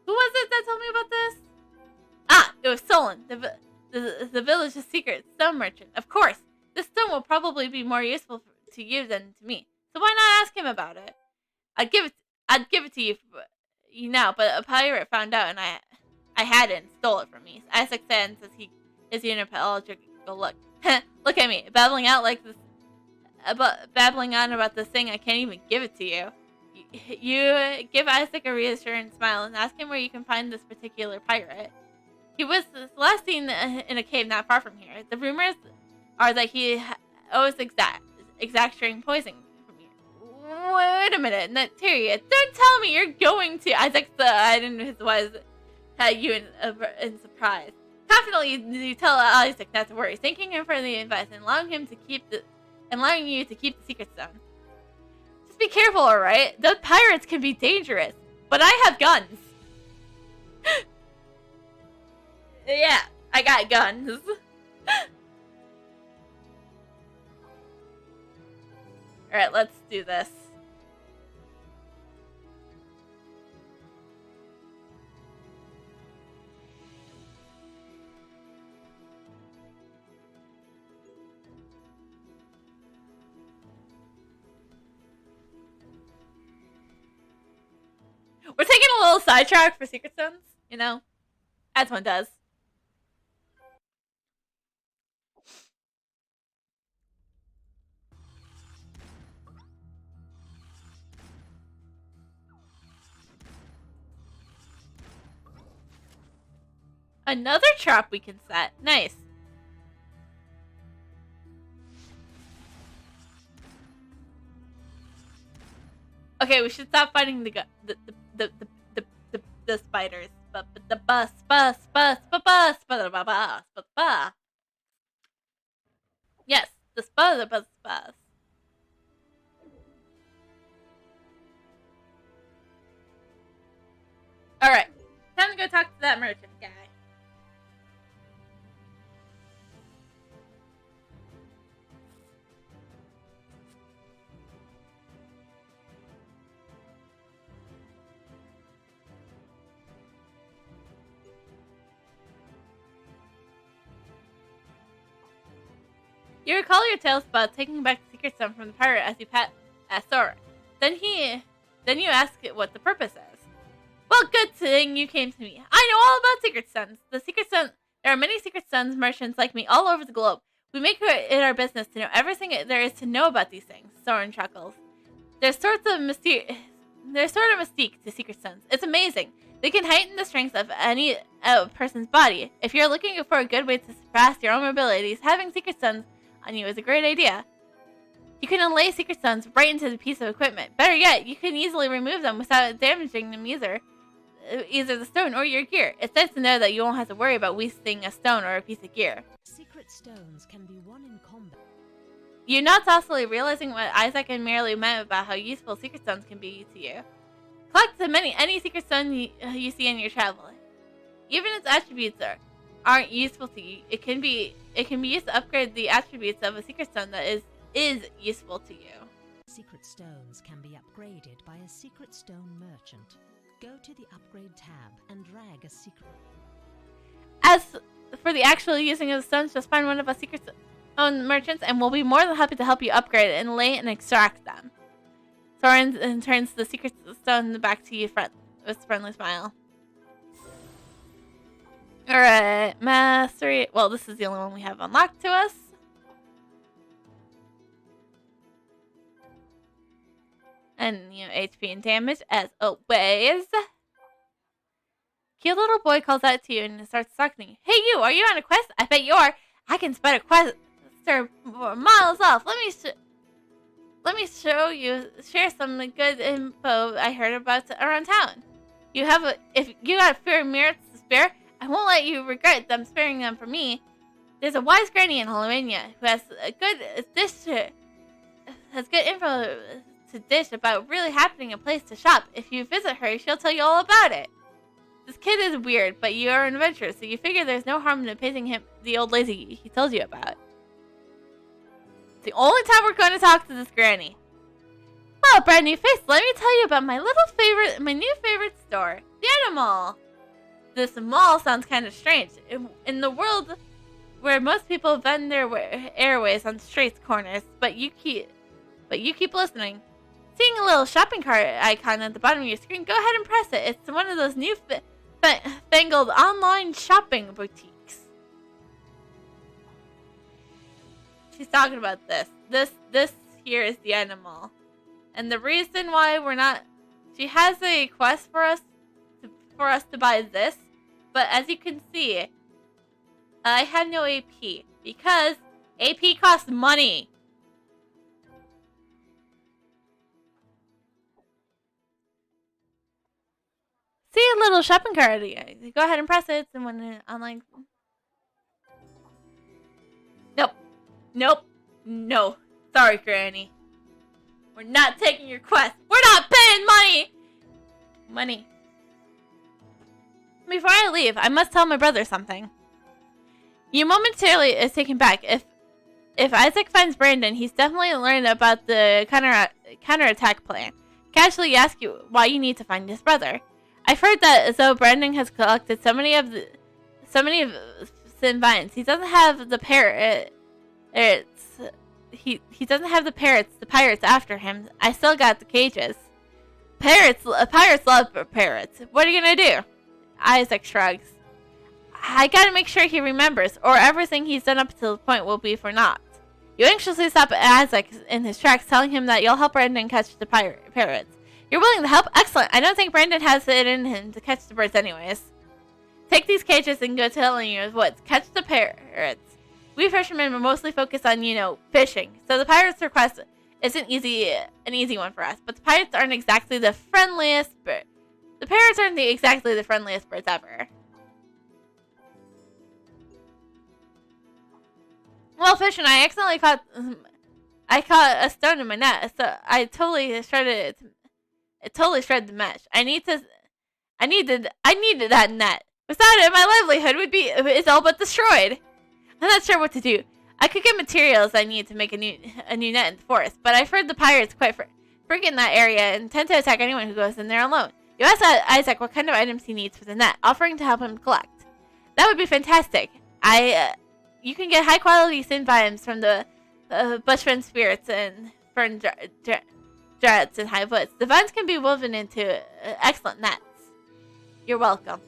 Speaker 1: Who was it that told me about this? Ah, it was Solon, the village's secret stone merchant. Of course, this stone will probably be more useful to you than to me. So why not ask him about it? I'd give it to you now, but a pirate found out and I had it and stole it from me. Isaac said as he is unapologetic look. Look at me, babbling on about this thing I can't even give it to you. You give Isaac a reassuring smile and ask him where you can find this particular pirate. He was last seen in a cave not far from here. The rumors are that he owes exacting poison from you. Wait a minute, Nataria, don't tell me you're going to. Isaac's eyed in his eyes at you in surprise. Confidently, you tell Isaac not to worry, thanking him for the advice and allowing you to keep the secret stone. Just be careful, alright? Those pirates can be dangerous, but I have guns. Yeah, I got guns. Alright, let's do this. We're taking a little sidetrack for secret stones, you know, as one does. Another trap we can set. Nice. Okay, we should stop fighting the spiders. The bus. Yes, the bus. All right, time to go talk to that merchant guy. You recall your tales about taking back the secret stone from the pirate as you pat Sora. Then you ask it what the purpose is. Well, good thing you came to me. I know all about secret stones. There are many secret stones merchants like me all over the globe. We make it our business to know everything there is to know about these things. Soren chuckles. There's sort of mystique to secret stones. It's amazing. They can heighten the strength of any person's body. If you're looking for a good way to surpass your own abilities, having secret stones on you is a great idea. You can inlay secret stones right into the piece of equipment. Better yet, you can easily remove them without damaging them either the stone or your gear. It's nice to know that you won't have to worry about wasting a stone or a piece of gear.
Speaker 3: Secret stones can be won in combat.
Speaker 1: You're not docilely realizing what Isaac and Merely meant about how useful secret stones can be to you. Collect any secret stone you see in your travel. Even its attributes aren't useful to you. It can be used to upgrade the attributes of a secret stone that is useful to you.
Speaker 3: Secret stones can be upgraded by a secret stone merchant. Go to the upgrade tab and drag a secret.
Speaker 1: As for the actual using of the stones, just find one of our secret stone merchants and we'll be more than happy to help you upgrade it and lay and extract them. Soren turns the secret stone back to you with a friendly smile. Alright, mastery. Well, this is the only one we have unlocked to us. And, HP and damage, as always. Cute little boy calls out to you and starts talking to you. Hey you, are you on a quest? I bet you are. I can spot a quester miles off. Let me share some good info I heard about around town. If you got a few merits to spare, I won't let you regret sparing them for me. There's a wise granny in Holomania who has good info to dish about really happening a place to shop. If you visit her, she'll tell you all about it. This kid is weird, but you are an adventurer, so you figure there's no harm in appeasing him, the old lazy he told you about. It's the only time we're going to talk to this granny. Oh, brand new face, let me tell you about my new favorite store, the Animal. This mall sounds kind of strange. In the world where most people vend their airways on street corners, but you keep listening. Seeing a little shopping cart icon at the bottom of your screen, go ahead and press it. It's one of those new fangled online shopping boutiques. She's talking about this. This here is the Animal. And the reason why she has a quest for us to buy this, but as you can see, I have no AP because AP costs money. See a little shopping cart. Go ahead and press it. And when online. Nope. No. Sorry, Granny. We're not taking your quest. We're not paying money. Before I leave, I must tell my brother something. You momentarily is taken back. If Isaac finds Brandon, he's definitely learned about the counterattack plan. Casually ask you why you need to find his brother. I've heard that though Brandon has collected so many of Sin Vines, he doesn't have the parrots. He doesn't have the pirates after him. I still got the cages. Pirates love parrots. What are you gonna do? Isaac shrugs. I gotta make sure he remembers, or everything he's done up to the point will be for naught. You anxiously stop Isaac in his tracks, telling him that you'll help Brandon catch the parrots. You're willing to help? Excellent. I don't think Brandon has it in him to catch the birds anyways. Take these cages and go telling you woods. Catch the parrots. We fishermen were mostly focused on, fishing. So the pirates' request isn't an easy one for us. But the pirates aren't exactly the friendliest birds. The parrots aren't exactly the friendliest birds ever. While fishing, I accidentally caught a stone in my net, so I totally shredded it. It totally shredded the mesh. I needed that net. Without it, my livelihood is all but destroyed. I'm not sure what to do. I could get materials I need to make a new net in the forest, but I've heard the pirates quite frequent that area and tend to attack anyone who goes in there alone. You ask Isaac what kind of items he needs for the net, offering to help him collect. That would be fantastic. You can get high quality sin vines from the bushman spirits and fern dreads in high woods. The vines can be woven into excellent nets. You're welcome.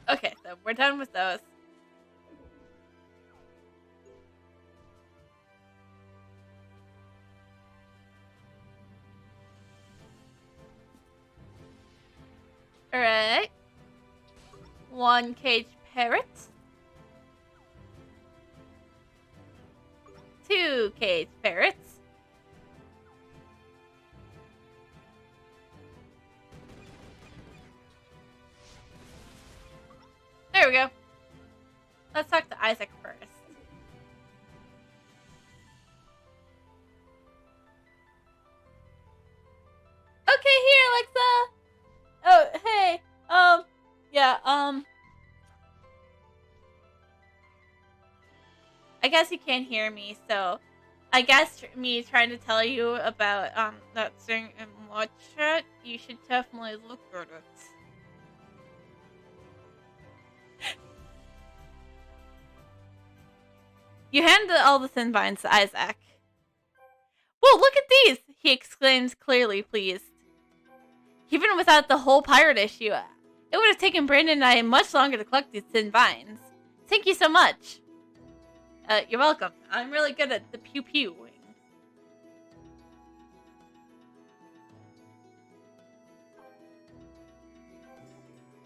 Speaker 1: Okay, so we're done with those. Alright. 1 cage parrot. 2 cage parrots. There we go. Let's talk to Isaac first. Okay, here, Alexa. Oh, hey. Yeah, I guess you can't hear me, so I guess me trying to tell you about, that thing and watch it, you should definitely look at it. You hand all the thin vines to Isaac. Whoa, look at these! He exclaims, clearly pleased. Even without the whole pirate issue, it would have taken Brandon and I much longer to collect these thin vines. Thank you so much. You're welcome. I'm really good at the pew-pewing.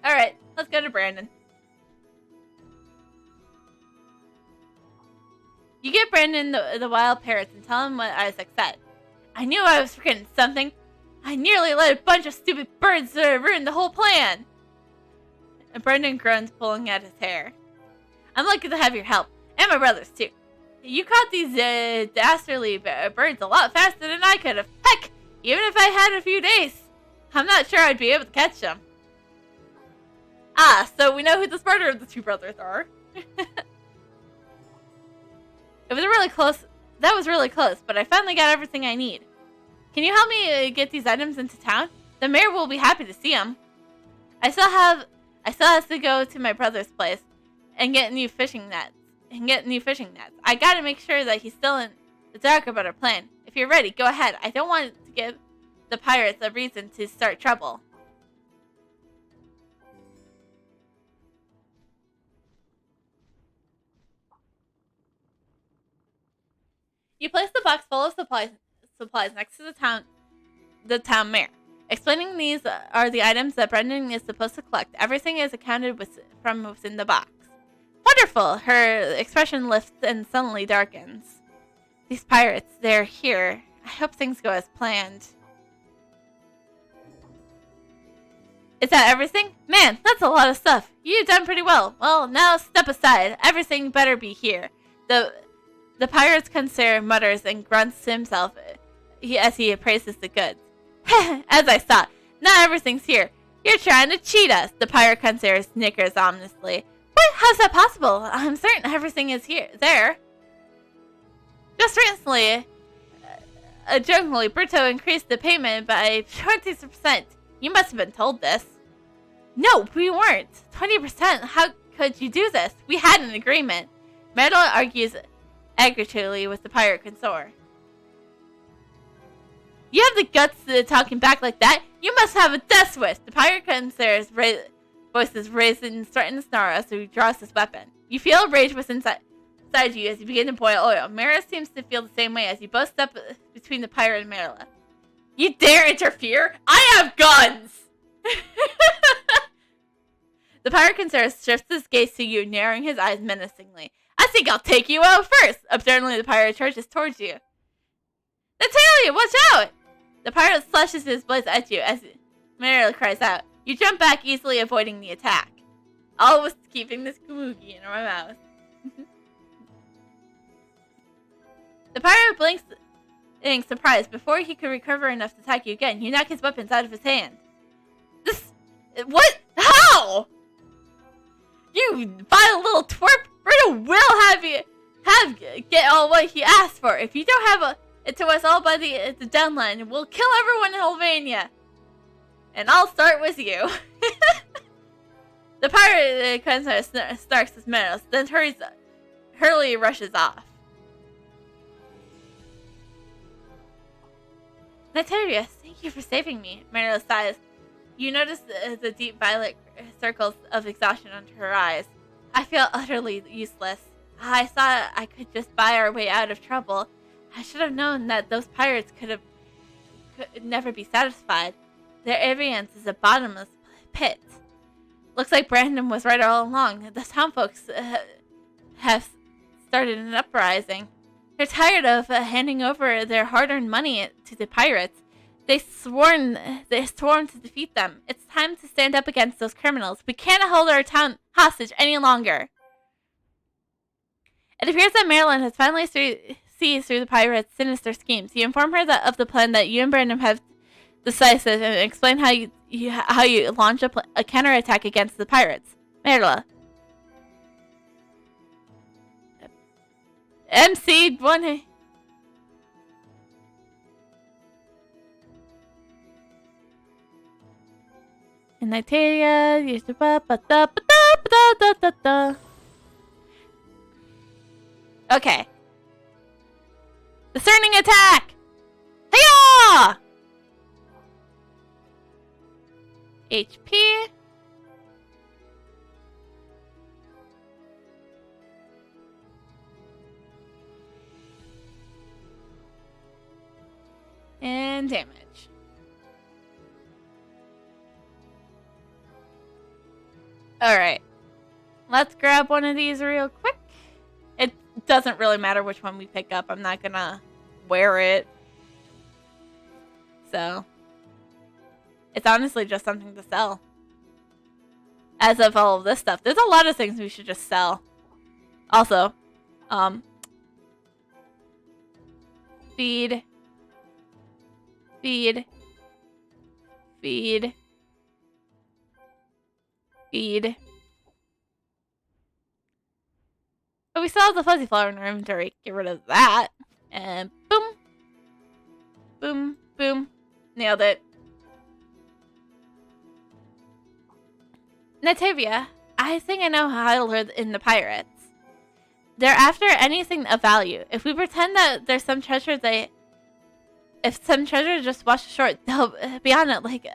Speaker 1: Alright, let's go to Brandon. You get Brandon the wild parrots and tell him what Isaac said. I knew I was forgetting something. I nearly let a bunch of stupid birds ruin the whole plan. And Brandon grunts, pulling at his hair. I'm lucky to have your help, and my brothers too. You caught these dastardly birds a lot faster than I could have. Heck, even if I had a few days, I'm not sure I'd be able to catch them. Ah, so we know who the smarter of the two brothers are. It was really close. That was really close, but I finally got everything I need. Can you help me get these items into town? The mayor will be happy to see them. I still have to go to my brother's place and get new fishing nets. I gotta make sure that he's still in the dark about our plan. If you're ready, go ahead. I don't want to give the pirates a reason to start trouble. You place the box full of supplies next to the town mayor. Explaining these are the items that Brendan is supposed to collect. Everything is accounted from within the box. Wonderful! Her expression lifts and suddenly darkens. These pirates, they're here. I hope things go as planned. Is that everything? Man, that's a lot of stuff. You've done pretty well. Well, now step aside. Everything better be here. The pirate's consider mutters and grunts to himself as he appraises the goods. As I thought, not everything's here. You're trying to cheat us. The pirate consider snickers ominously. What? How's that possible? I'm certain everything is there. Just recently, jokingly, Brito increased the payment by 20%. You must have been told this. No, we weren't. 20%? How could you do this? We had an agreement. Metal argues aggravatingly with the pirate consort. You have the guts to talking back like that? You must have a death wish. The pirate consort's voices raised and starting to snarl as he draws his weapon. You feel rage within inside you as you begin to boil oil. Mara seems to feel the same way as you both step between the pirate and Marilla. You dare interfere? I have guns! The pirate consort shifts his gaze to you, narrowing his eyes menacingly. I think I'll take you out first. Absurdly, the pirate charges towards you. Natalia, watch out! The pirate slashes his blades at you as Marilla cries out. You jump back, easily avoiding the attack. Always keeping this kamugi in my mouth. The pirate blinks Being surprised, before he could recover enough to attack you again, you knock his weapons out of his hand. This... What? How? You vile little twerp! Bruno will get all what he asked for. If you don't have it to us all by the deadline, we'll kill everyone in Helvania. And I'll start with you. The pirate snarks his Meros, then hurriedly rushes off. Natalia, thank you for saving me, Meros sighs. You notice the deep violet circles of exhaustion under her eyes. I feel utterly useless. I thought I could just buy our way out of trouble. I should have known that those pirates could never be satisfied. Their arrogance is a bottomless pit. Looks like Brandon was right all along. The town folks have started an uprising. They're tired of handing over their hard-earned money to the pirates. They've sworn to defeat them. It's time to stand up against those criminals. We can't hold our town hostage any longer. It appears that Marilyn has finally sees through the pirates' sinister schemes. You inform her of the plan that you and Brandon have decided and explain how you launch a counterattack against the pirates. Merla. MC 1. And Natalia, okay. Discerning attack! Hiya! HP. And damage. Alright. Let's grab one of these real quick. It doesn't really matter which one we pick up. I'm not gonna wear it. So, it's honestly just something to sell. As of all of this stuff. There's a lot of things we should just sell. Also, feed. Feed. Feed. Feed. But we still have the fuzzy flower in our inventory. Get rid of that. And boom. Boom. Boom. Nailed it. Natavia, I think I know how to lure in the pirates. They're after anything of value. If we pretend that there's some treasure if some treasure just washed ashore, they'll be on it like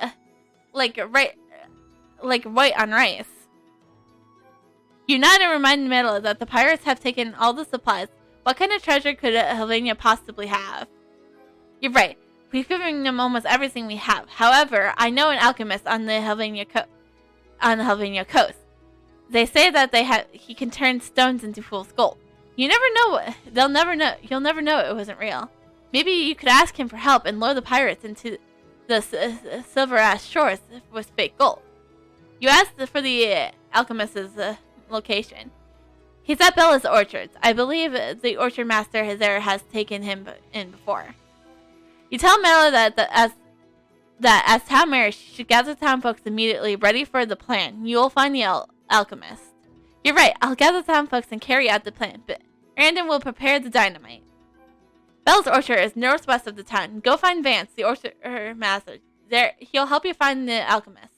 Speaker 1: white on rice. You nod and remind Mela that the pirates have taken all the supplies. What kind of treasure could Helvania possibly have? You're right. We've given them almost everything we have. However, I know an alchemist on the Helvania coast. They say that he can turn stones into fool's gold. You never know. They'll never know. You'll never know it wasn't real. Maybe you could ask him for help and lure the pirates into the silver ash shores with fake gold. You asked for the alchemist's location. He's at Bella's Orchards. I believe the orchard master there has taken him in before. You tell Mela that as town mayor, she should gather town folks immediately, ready for the plan. You will find the alchemist. You're right. I'll gather town folks and carry out the plan. But Brandon will prepare the dynamite. Bella's Orchard is northwest of the town. Go find Vance, the orchard master. There, he'll help you find the alchemist.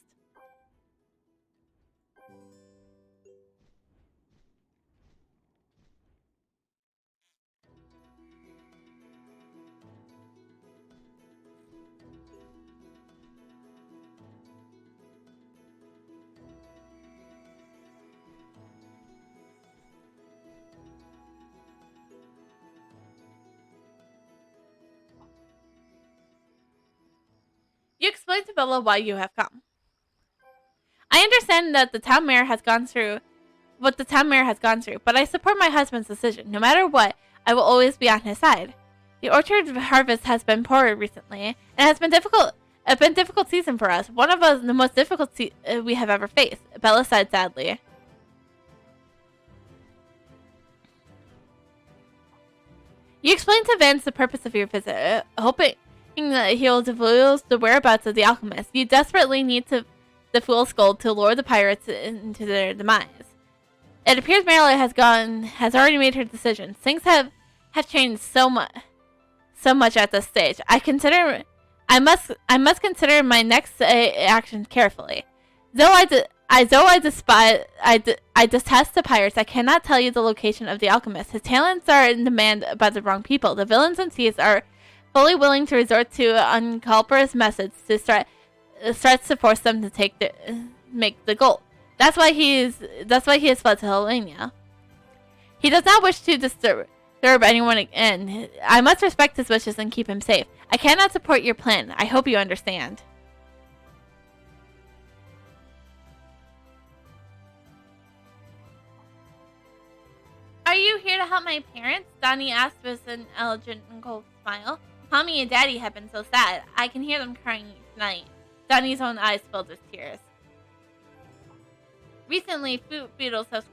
Speaker 1: You explain to Bella why you have come. I understand that the town mayor has gone through what the town mayor has gone through, but I support my husband's decision. No matter what, I will always be on his side. The orchard harvest has been poor recently, and it has been difficult. It's been a difficult season for us. One of the most difficult we have ever faced. Bella sighed sadly. You explain to Vance the purpose of your visit, hoping that he will divulge the whereabouts of the alchemist. You desperately need the fool's gold to lure the pirates into their demise. It appears Marilee has already made her decision. Things have changed so much at this stage. I must consider my next action carefully. Though I detest the pirates, I cannot tell you the location of the alchemist. His talents are in demand by the wrong people. The villains and thieves are fully willing to resort to unscrupulous methods to threats to force them to make the gold. That's why he has fled to Helena. He does not wish to disturb anyone again. I must respect his wishes and keep him safe. I cannot support your plan. I hope you understand. Are you here to help my parents? Donnie asked with an elegant and cold smile. Mommy and Daddy have been so sad. I can hear them crying each night. Donnie's own eyes filled with tears. Recently, fruit beetles have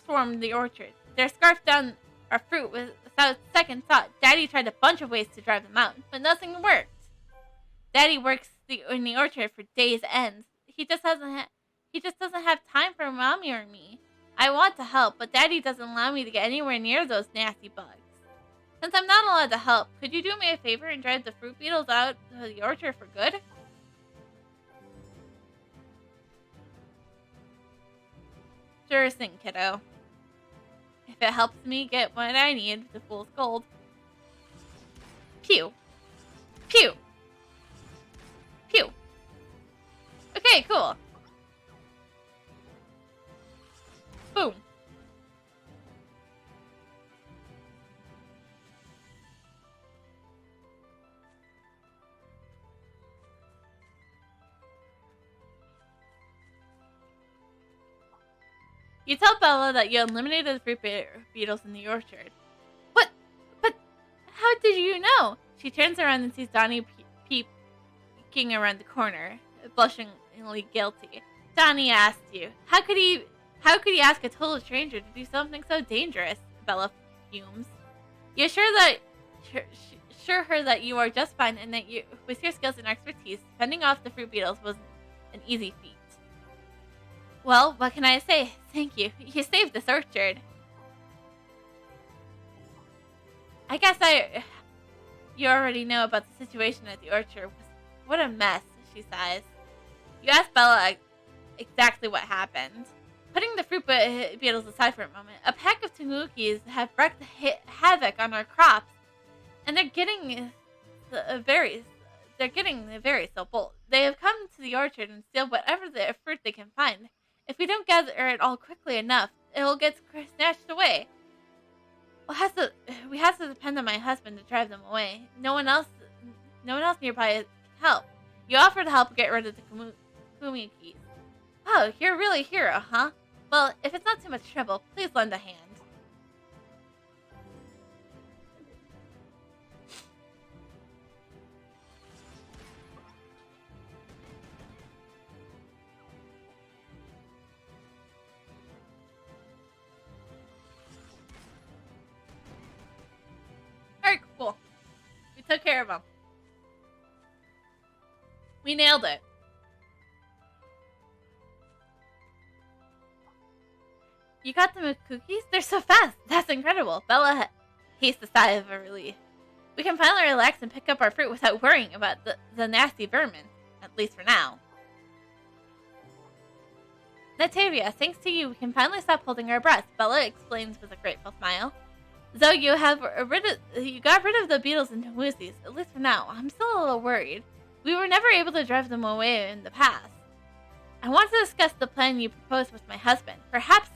Speaker 1: swarmed the orchard. They're scarfed down our fruit without second thought. Daddy tried a bunch of ways to drive them out, but nothing worked. Daddy works in the orchard for days ends. He just doesn't have time for Mommy or me. I want to help, but Daddy doesn't allow me to get anywhere near those nasty bugs. Since I'm not allowed to help, could you do me a favor and drive the fruit beetles out of the orchard for good? Sure thing, kiddo. If it helps me get what I need, the fool's gold. Pew. Pew. Pew. Okay, cool. Boom. You tell Bella that you eliminated the fruit beetles in the orchard. What? But how did you know? She turns around and sees Donnie peeking around the corner, blushingly guilty. Donnie asked you. How could he ask a total stranger to do something so dangerous? Bella fumes. You assure her that you are just fine and that with your skills and expertise, fending off the fruit beetles was an easy feat. Well, what can I say? Thank you. You saved this orchard. I guess you already know about the situation at the orchard. What a mess, she sighs. You ask Bella exactly what happened. Putting the fruit beetles aside for a moment, a pack of Tanukis have wreaked havoc on our crops, and they're getting very so bold. They have come to the orchard and steal whatever the fruit they can find. If we don't gather it all quickly enough, it will get snatched away. We have to depend on my husband to drive them away. No one else nearby can help. You offer to help get rid of the Kumikis. Oh, you're really a hero, huh? Well, if it's not too much trouble, please lend a hand. Alright, cool. We took care of them. We nailed it. You got them with cookies? They're so fast. That's incredible. Bella heaved a sigh of relief. We can finally relax and pick up our fruit without worrying about the nasty vermin. At least for now. Natavia, thanks to you, we can finally stop holding our breath. Bella explains with a grateful smile. Though you got rid of the beetles and Tamusis, at least for now, I'm still a little worried. We were never able to drive them away in the past. I want to discuss the plan you proposed with my husband. Perhaps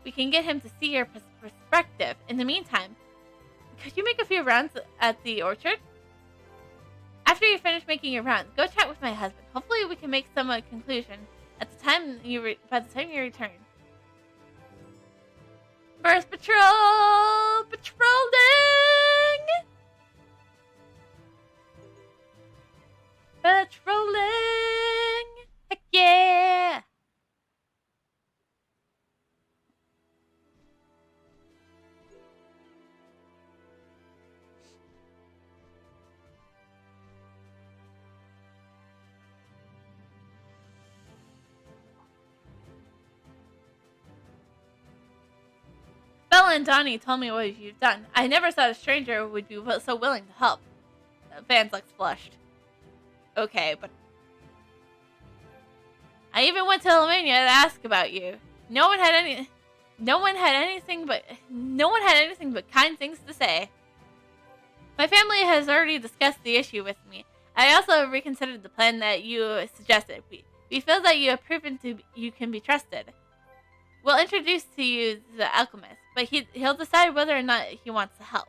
Speaker 1: we can get him to see your perspective. In the meantime, could you make a few rounds at the orchard? After you finish making your rounds, go chat with my husband. Hopefully we can make some conclusion by the time you return. First patrol! Patrolling! Patrolling! Heck yeah! Bella and Donnie told me what you've done. I never thought a stranger would be so willing to help. Van Flex blushed. Okay, but... I even went to Alemania to ask about you. No one had anything but kind things to say. My family has already discussed the issue with me. I also reconsidered the plan that you suggested. We feel that you have proven you can be trusted. We'll introduce to you the alchemist, but he'll decide whether or not he wants to help.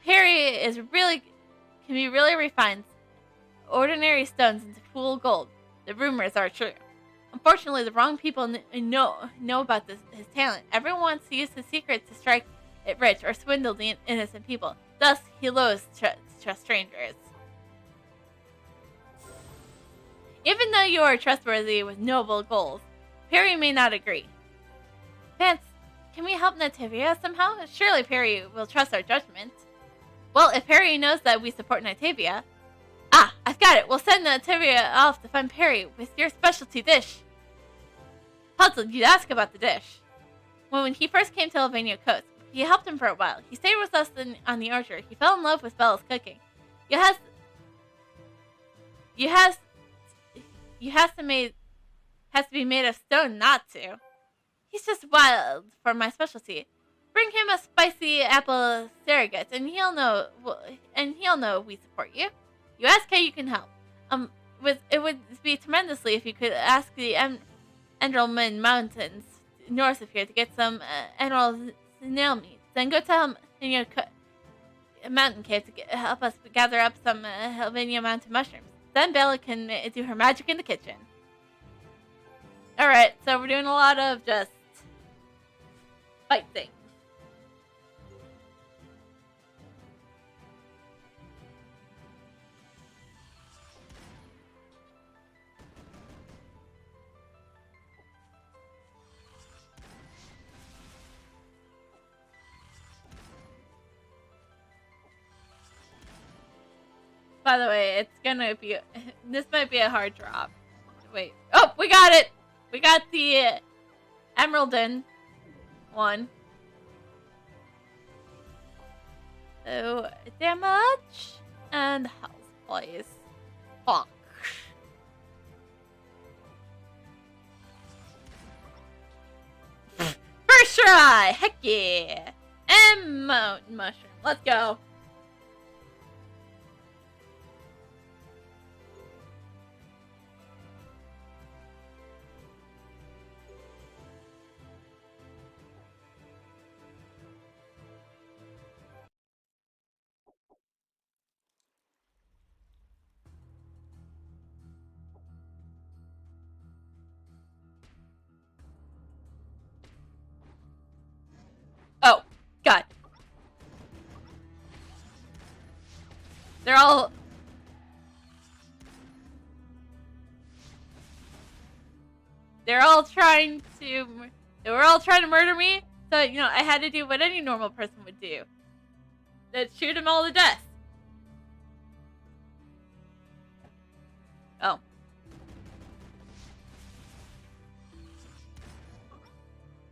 Speaker 1: Perry can be really refined ordinary stones into cool gold. The rumors are true. Unfortunately, the wrong people know about his talent. Everyone wants to use his secret to strike it rich or swindle the innocent people. Thus, he loathes trust strangers. Even though you are trustworthy with noble goals, Perry may not agree. Vance, can we help Natavia somehow? Surely Perry will trust our judgment. Well, if Perry knows that we support Natavia... Ah, I've got it. We'll send Natavia off to find Perry with your specialty dish. Puzzled, you'd ask about the dish. When he first came to Alvania Coast, he helped him for a while. He stayed with us on the orchard. He fell in love with Bella's cooking. You has to be made of stone not to. He's just wild for my specialty. Bring him a spicy apple surrogate, and he'll know we support you. You ask how you can help. It would be tremendously if you could ask the Enderman Mountains north of here to get some emerald snail meat. Then go to Mountain Cave to help us gather up some Helvania Mountain mushrooms. Then Bella can do her magic in the kitchen. Alright, so we're doing a lot of just fight things. By the way, this might be a hard drop. Wait. Oh, we got it! We got the Emeraldin one. So, damage and health, please. Bonk. First try! Heck yeah! And mountain mushroom. Let's go. Oh, God. They're all trying to murder me. So, I had to do what any normal person would do. Let's shoot them all to death. Oh.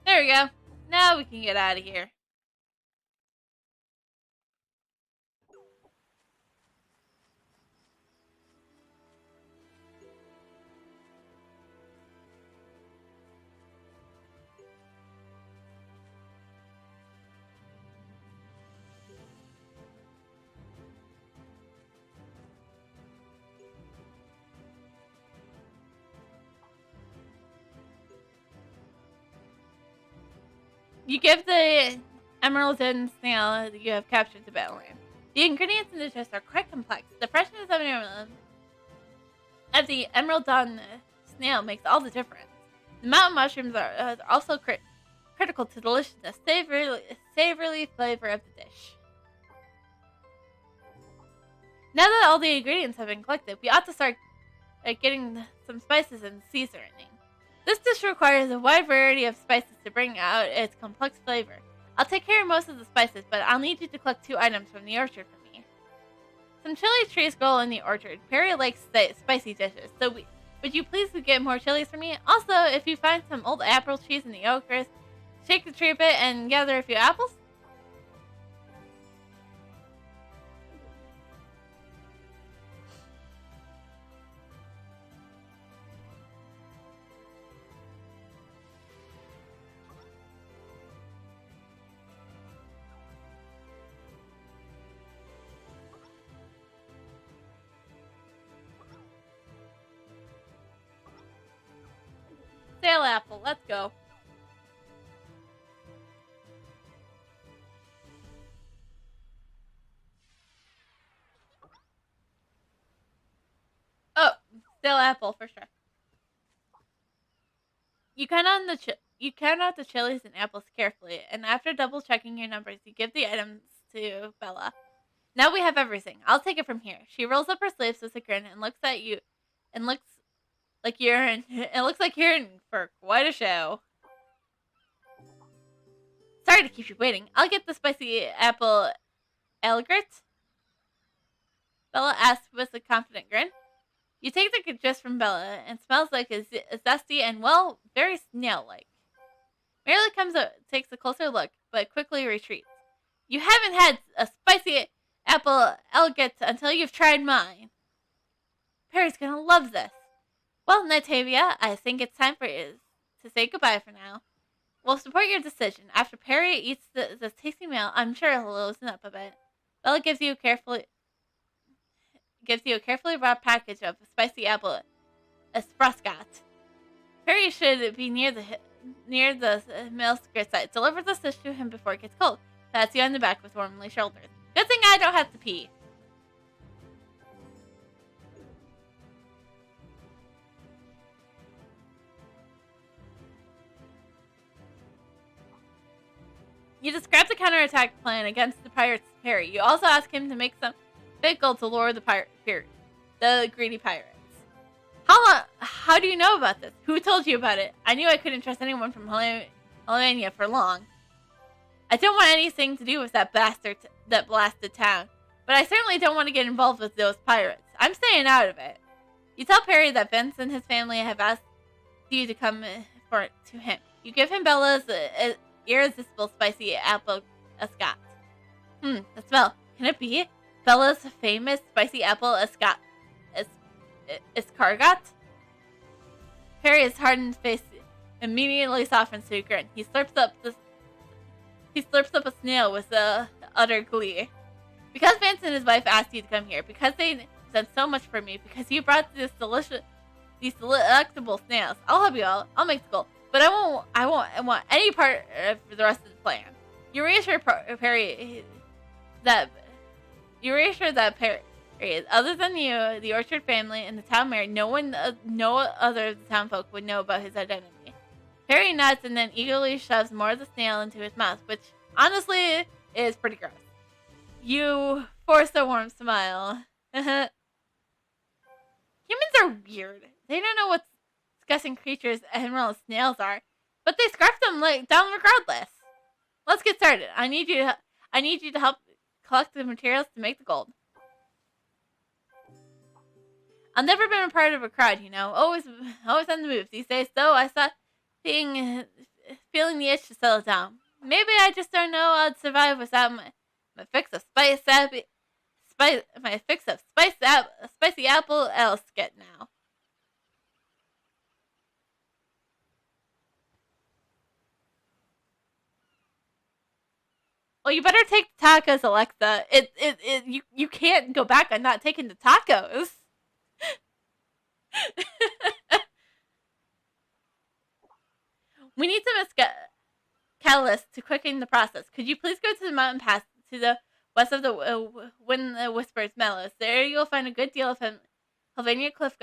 Speaker 1: There we go. Now we can get out of here. You give the emerald and snail that you have captured to Battleland. The ingredients in the dish are quite complex. The freshness of the emerald on snail makes all the difference. The mountain mushrooms are also critical to the deliciousness, savory flavor of the dish. Now that all the ingredients have been collected, we ought to start getting some spices and seasoning. This dish requires a wide variety of spices to bring out its complex flavor. I'll take care of most of the spices, but I'll need you to collect 2 items from the orchard for me. Some chili trees grow in the orchard. Perry likes spicy dishes, so would you please get more chilies for me? Also, if you find some old apple trees in the orchard, shake the tree a bit and gather a few apples? Sail apple, let's go. Oh, sail apple for sure. You count out the chilies and apples carefully, and after double checking your numbers, you give the items to Bella. Now we have everything. I'll take it from here. She rolls up her sleeves with a grin and looks at you, and looks like you're in. It looks like you're in for quite a show. Sorry to keep you waiting. I'll get the spicy apple Elgert. Bella asks with a confident grin. You take the gist from Bella, and smells like a zesty and, well, very snail-like. Merely comes out, takes a closer look, but quickly retreats. You haven't had a spicy apple Elgert until you've tried mine. Perry's gonna love this. Well, Natavia, I think it's time for you to say goodbye for now. We'll support your decision. After Perry eats this tasty meal, I'm sure he'll loosen up a bit. Bella gives you a carefully wrapped package of spicy apple esprascat. Perry should be near the meal site. Deliver this dish to him before it gets cold. Pats you on the back with warmly shoulders. Good thing I don't have to pee. You describe the counterattack plan against the pirates Perry. You also ask him to make some big gold to lure the greedy pirates. How do you know about this? Who told you about it? I knew I couldn't trust anyone from Helmania for long. I don't want anything to do with that blasted town, but I certainly don't want to get involved with those pirates. I'm staying out of it. You tell Perry that Vince and his family have asked you to come to him. You give him Bella's irresistible spicy apple escat. The smell. Can it be Bella's famous spicy apple escargot? Perry's hardened face immediately softens to a grin. He slurps up a snail with utter glee. Because Vance and his wife asked you to come here, because they done so much for me, because you brought these delectable snails, I'll help you out. I'll make the goal. But I won't want any part of the rest of the plan. You reassure Perry that Perry, other than you, the Orchard family, and the town mayor, no other of the town folk would know about his identity. Perry nods and then eagerly shoves more of the snail into his mouth, which honestly is pretty gross. You force a warm smile. Humans are weird. They don't know what disgusting creatures emerald snails are, but they scarf them down regardless. Let's get started. I need you to help collect the materials to make the gold. I've never been a part of a crowd, you know. Always on the move these days. Though I thought feeling the itch to settle down. Maybe I just don't know I'd survive without my fix of spicy apple Elskit now. Well, you better take the tacos, Alexa. You can't go back on not taking the tacos. We need some catalyst to quicken the process. Could you please go to the mountain pass to the west of the Wind Whispers Meadows? There you'll find a good deal of Helvania cliff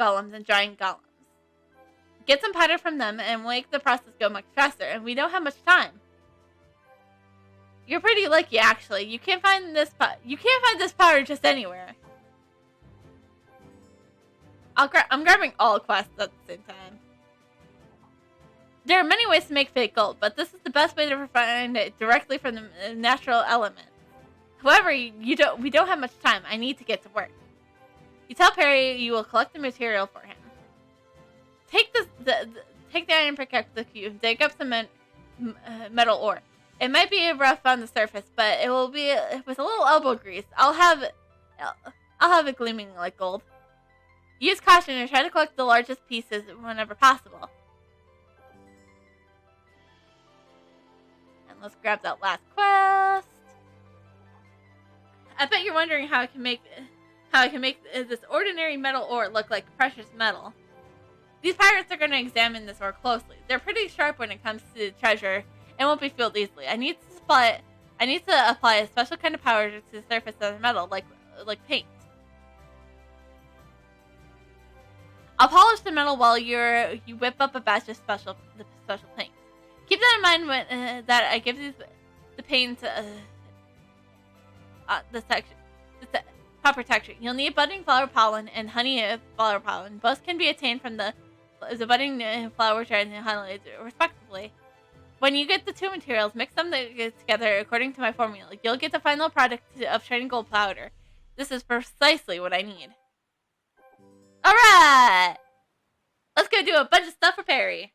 Speaker 1: golems and giant golems. Get some powder from them and make the process go much faster, and we don't have much time. You're pretty lucky, actually. You can't find this powder just anywhere. I'm grabbing all quests at the same time. There are many ways to make fake gold, but this is the best way to refine it directly from the natural element. However, we don't have much time. I need to get to work. You tell Perry you will collect the material for him. Take the iron pickaxe with you, dig up some metal ore. It might be rough on the surface, but it will be with a little elbow grease. I'll have it gleaming like gold. Use caution and try to collect the largest pieces whenever possible. And let's grab that last quest. I bet you're wondering how I can make this ordinary metal ore look like precious metal. These pirates are going to examine this ore closely. They're pretty sharp when it comes to treasure and won't be fooled easily. I need to apply a special kind of powder to the surface of the metal, like paint. I'll polish the metal while you whip up a batch of special paint. Keep that in mind when that I give the paint the proper texture. You'll need budding flower pollen and honey flower pollen. Both can be attained from the budding flowers and honey, respectively. When you get the two materials, mix them together according to my formula. You'll get the final product of shining gold powder. This is precisely what I need. Alright! Let's go do a bunch of stuff for Perry.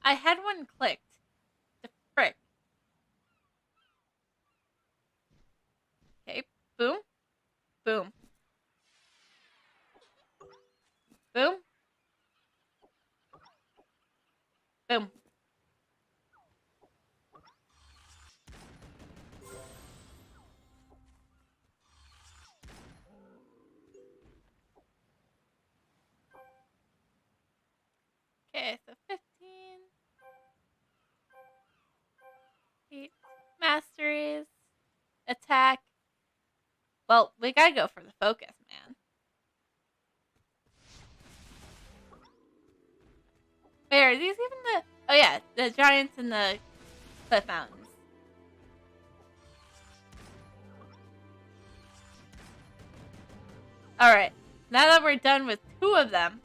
Speaker 1: I had one clicked. The frick. Okay, boom. Boom. Boom. Boom. Okay, so 15. 8 masteries. Attack. Well, we gotta go for the focus, man. Wait, are these even the... Oh yeah, the giants and the cliff mountains. Alright, now that we're done with 2 of them.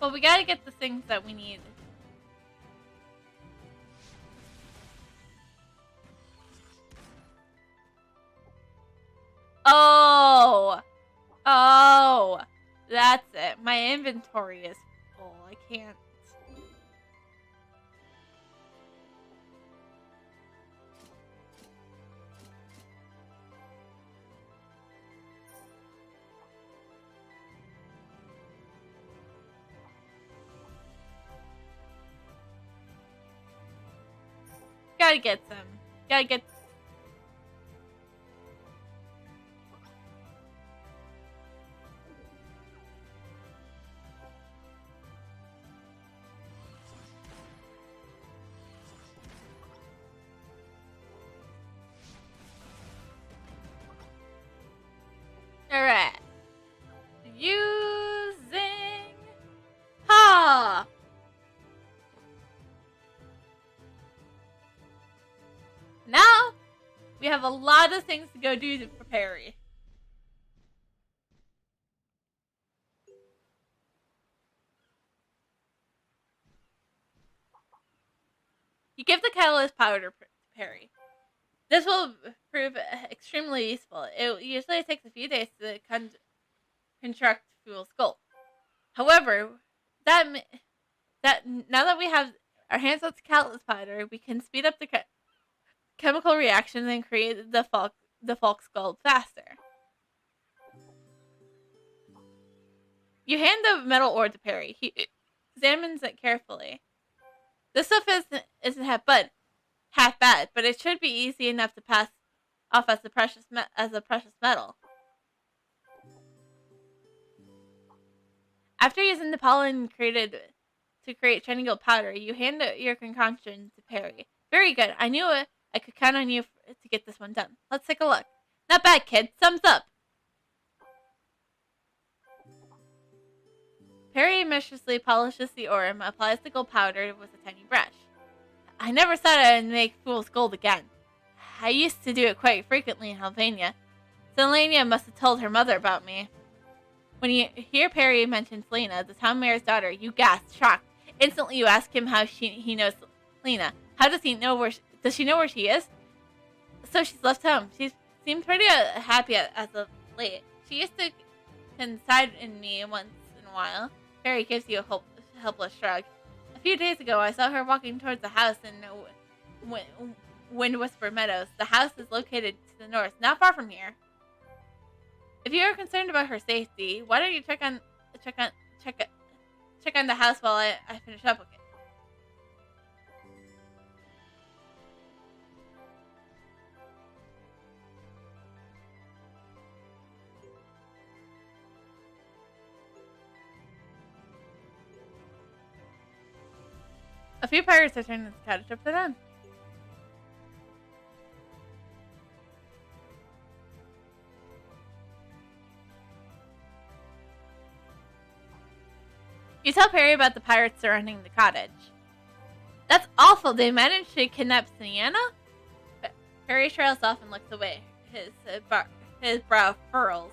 Speaker 1: Well, we gotta get the things that we need. Oh! Oh! That's it. My inventory is full. I can't. Gotta get some. Gotta get... Alright. Using... Ha! Now, we have a lot of things to go do for Perry. You give the catalyst powder to Perry. This will prove extremely useful. It usually takes a few days to construct Fool's Gold. However, now that we have our hands on the catalyst powder, we can speed up the chemical reactions and create the Fool's Gold faster. You hand the metal ore to Perry. He examines it carefully. This stuff isn't half bad, but it should be easy enough to pass off as a precious metal. After using the pollen created to create shining gold powder, you hand your concoction to Perry. Very good. I knew it. I could count on you to get this one done. Let's take a look. Not bad, kid. Thumbs up. Perry maliciously polishes the orb, applies the gold powder with a tiny brush. I never thought I would make fool's gold again. I used to do it quite frequently in Albania. Selenia must have told her mother about me. When you hear Perry mention Selena, the town mayor's daughter, you gasp, shocked. Instantly you ask him how he knows Selena. How does he know does she know where she is? So she's left home. She seemed pretty happy as of late. She used to confide in me once in a while. Perry gives you a helpless shrug. A few days ago, I saw her walking towards the house in Wind Whisper Meadows. The house is located to the north, not far from here. If you are concerned about her safety, why don't you check on the house while I finish up with it? A few pirates are turning this cottage upside down. You tell Perry about the pirates surrounding the cottage. That's awful. They managed to kidnap Sienna? Perry trails off and looks away. His brow furrows.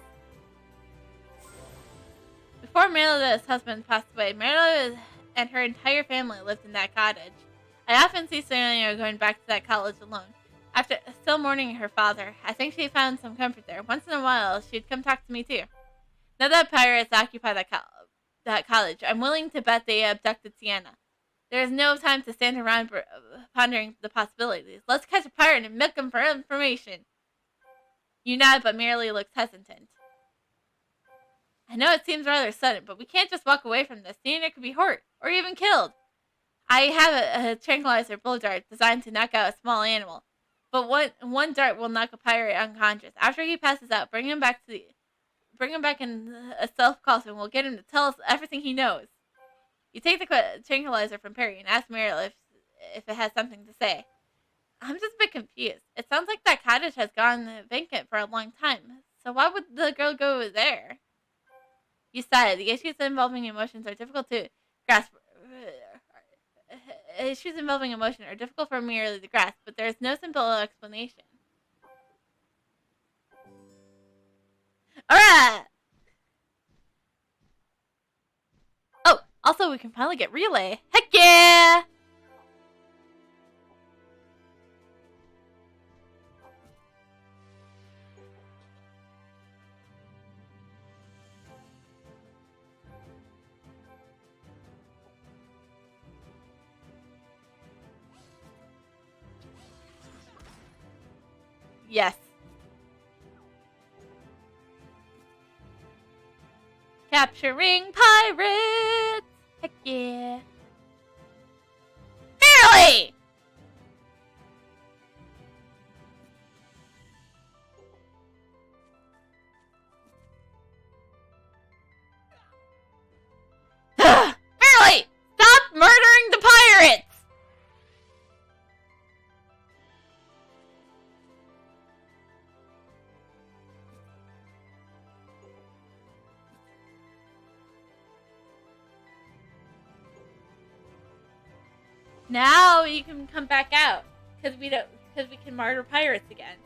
Speaker 1: Before Marila's husband passed away, Marila and her entire family lived in that cottage. I often see Sienna going back to that college alone. After still mourning her father, I think she found some comfort there. Once in a while, she'd come talk to me too. Now that pirates occupy that college, I'm willing to bet they abducted Sienna. There is no time to stand around pondering the possibilities. Let's catch a pirate and milk him for information. You nod, but merely looks hesitant. I know it seems rather sudden, but we can't just walk away from this. Sienna could be hurt, or even killed. I have a tranquilizer blow dart designed to knock out a small animal, but one dart will knock a pirate unconscious. After he passes out, bring him back in a self-call and we'll get him to tell us everything he knows. You take the tranquilizer from Perry and ask Meryl if it has something to say. I'm just a bit confused. It sounds like that cottage has gone vacant for a long time, so why would the girl go there? You sigh. The issues involving emotions are difficult to grasp. Issues involving emotion are difficult for merely to grasp, but there is no simple explanation. Alright! Oh, also we can finally get relay. Heck yeah! Yes. Capturing pirates! Heck yeah. Barely! Barely! Stop murdering the pirates! Now you can come back out, because we can murder pirates again.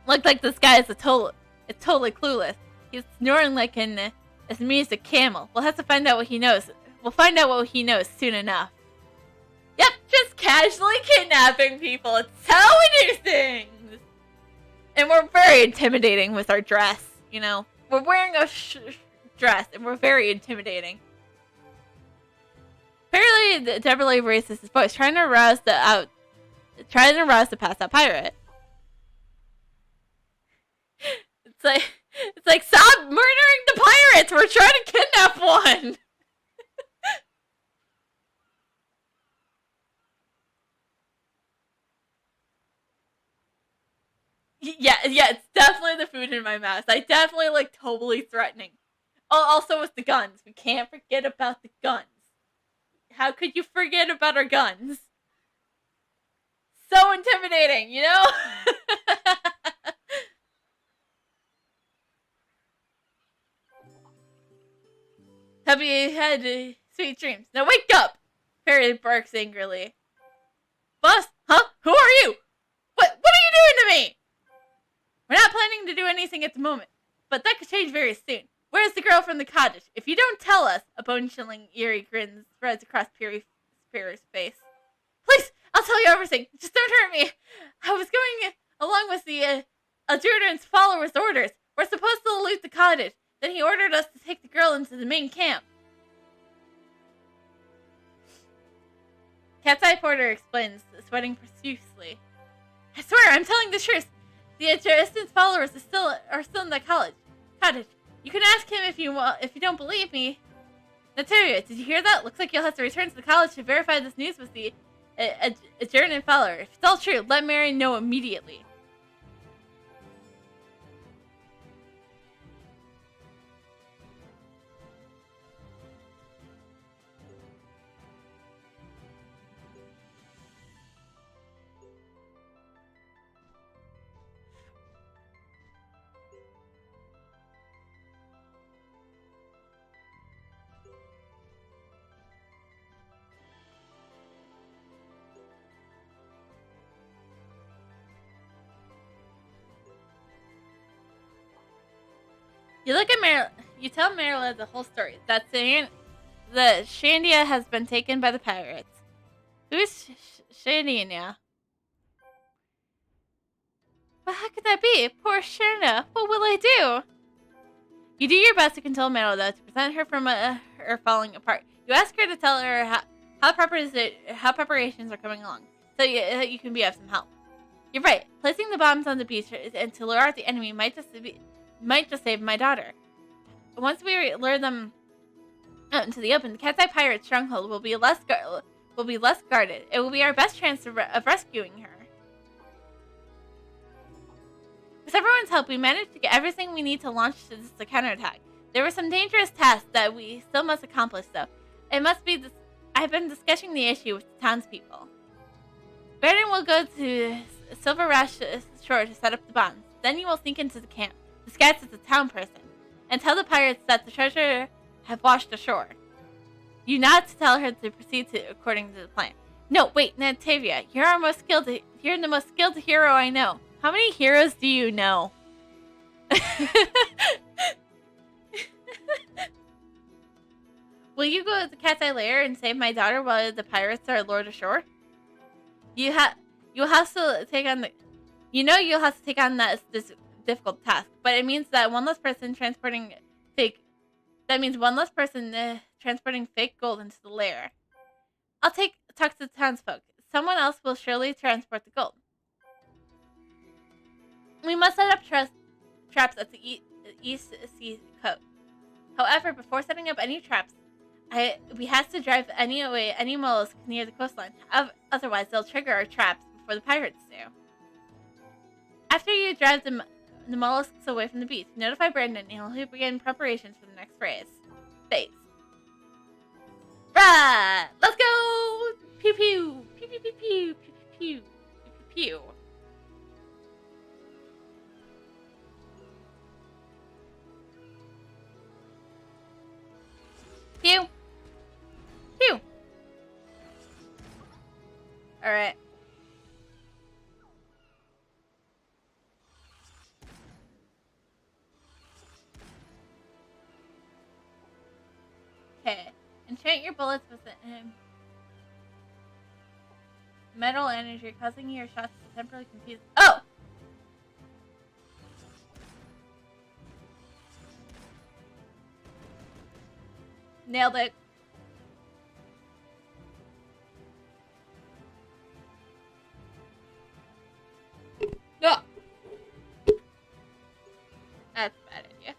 Speaker 1: Looked like this guy is totally clueless. He's snoring like an amused camel. We'll have to find out what he knows. We'll find out what he knows soon enough. Yep, just casually kidnapping people. It's how we do things. And we're very intimidating with our dress, you know. We're wearing a dress, and we're very intimidating. Apparently, Deborah raises his voice, trying to arouse the passed out pirate. It's like stop murdering the pirates. We're trying to kidnap one. Yeah, it's definitely the food in my mouth. I definitely look totally threatening. Oh, also with the guns. We can't forget about the guns. How could you forget about our guns? So intimidating, you know? Happy had sweet dreams. Now wake up! Perry barks angrily. Boss? Huh? Who are you? What are you doing to me? We're not planning to do anything at the moment, but that could change very soon. Where's the girl from the cottage? If you don't tell us, a bone-chilling, eerie grin spreads across Perry's face. Please, I'll tell you everything. Just don't hurt me. I was going along with the adjutant's followers' orders. We're supposed to loot the cottage. Then he ordered us to take the girl into the main camp. Cat's Eye Porter explains, sweating profusely. I swear, I'm telling the truth. The adjutant's followers are still in the cottage. You can ask him if you don't believe me. Natalia, did you hear that? Looks like you'll have to return to the college to verify this news with the adjutant follower. If it's all true, let Mary know immediately. You look at you tell Marilla the whole story. That the Shandia has been taken by the pirates. Who's Shandia? But how could that be? Poor Shandia. What will I do? You do your best to control Marilla, to prevent her from her falling apart. You ask her to tell her how preparations are coming along, so you can be of some help. You're right. Placing the bombs on the beach and to lure out the enemy might just save my daughter. Once we lure them out into the open, the Cat's Eye Pirate stronghold will be less guarded. It will be our best chance of rescuing her. With everyone's help, we managed to get everything we need to launch the counterattack. There were some dangerous tasks that we still must accomplish, though. I've been discussing the issue with the townspeople. Brandon will go to Silver Rash Shore to set up the bombs. Then you will sneak into the camp, disguised as a town person, and tell the pirates that the treasure have washed ashore. You nod to tell her to proceed according to the plan. No, wait, Natavia, you're the most skilled hero I know. How many heroes do you know? Will you go to the Cat's Eye Lair and save my daughter while the pirates are lured ashore? You'll have to take on this difficult task, but it means that one less person transporting fake gold into the lair. I'll talk to the townsfolk. Someone else will surely transport the gold. We must set up traps at the east sea coast. However, before setting up any traps, we have to drive any mollusks near the coastline. Otherwise, they'll trigger our traps before the pirates do. After you drive the mollusks away from the beach, notify Brandon and he'll begin preparations for the next phase. Right! Let's go! Pew pew! Pew pew pew pew! Pew pew pew! Pew pew! Pew! Pew! Alright. Okay. Enchant your bullets with metal energy, causing your shots to temporarily confuse. Oh! Nailed it. No. That's a bad idea.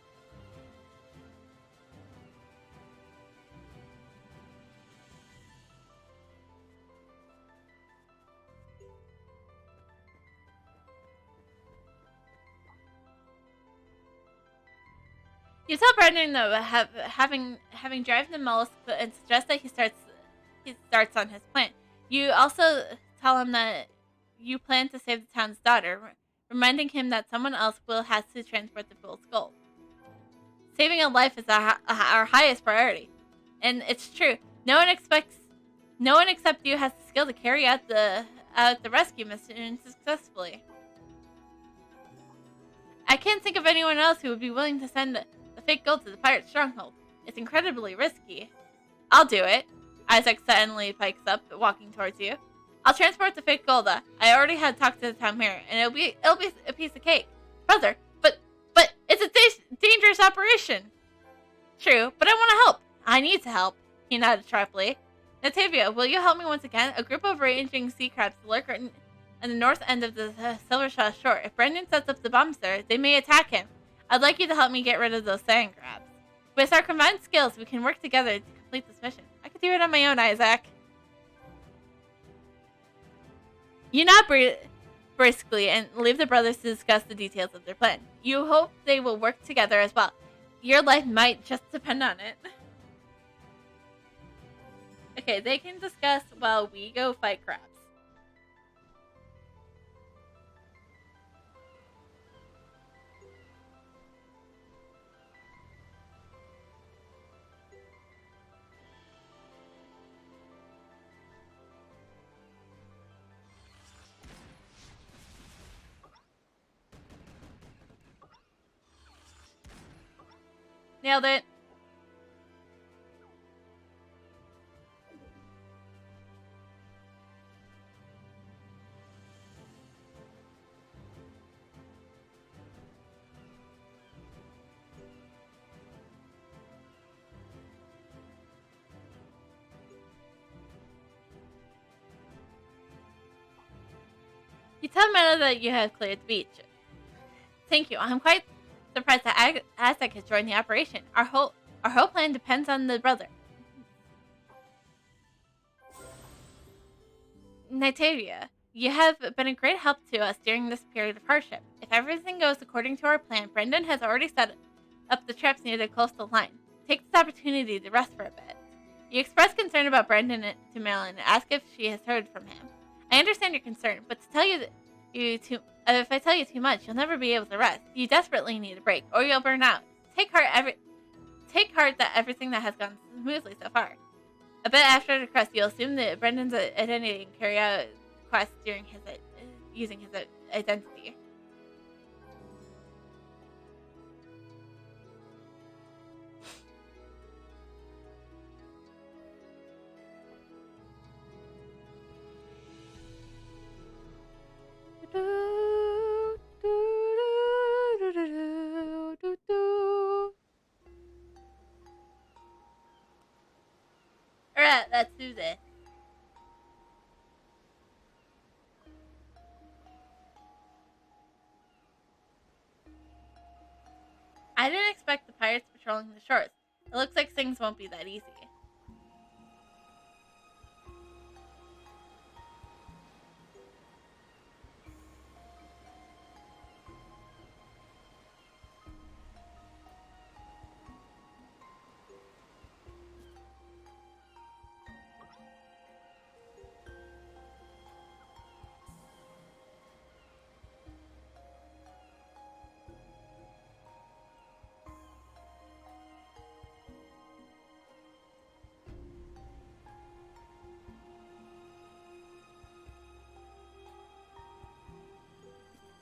Speaker 1: You tell Brendan though, having driven the mollusk and suggest that he starts on his plan. You also tell him that you plan to save the town's daughter, reminding him that someone else will have to transport the fool's gold. Saving a life is our highest priority. And it's true. No one except you has the skill to carry out the rescue mission successfully. I can't think of anyone else who would be willing to send the fake gold to the pirate stronghold. It's incredibly risky. I'll do it. Isaac suddenly pikes up, walking towards you. I'll transport the fake gold. I already had talked to the town mayor, and it'll be a piece of cake. Brother, but it's a dangerous operation. True, but I want to help. I need to help. He nodded sharply. Natavia, will you help me once again? A group of raging sea crabs lurk in the north end of the Silvershaw shore. If Brendan sets up the bombs there, they may attack him. I'd like you to help me get rid of those sand crabs. With our combined skills, we can work together to complete this mission. I could do it on my own, Isaac. You nod briskly and leave the brothers to discuss the details of their plan. You hope they will work together as well. Your life might just depend on it. Okay, they can discuss while we go fight crabs. Nailed it. You tell Meta that you have cleared the beach. Thank you. I'm quite surprised that Aztec has joined the operation. Our whole plan depends on the brother. Nitavia, you have been a great help to us during this period of hardship. If everything goes according to our plan, Brendan has already set up the traps near the coastal line. Take this opportunity to rest for a bit. You expressed concern about Brendan to Marilyn and ask if she has heard from him. I understand your concern, but to tell you if I tell you too much, you'll never be able to rest. You desperately need a break, or you'll burn out. Take heart that everything that has gone smoothly so far. A bit after the quest, you'll assume that Brendan's identity and carry out quests during using his identity. Alright, let's do this. I didn't expect the pirates patrolling the shores. It looks like things won't be that easy.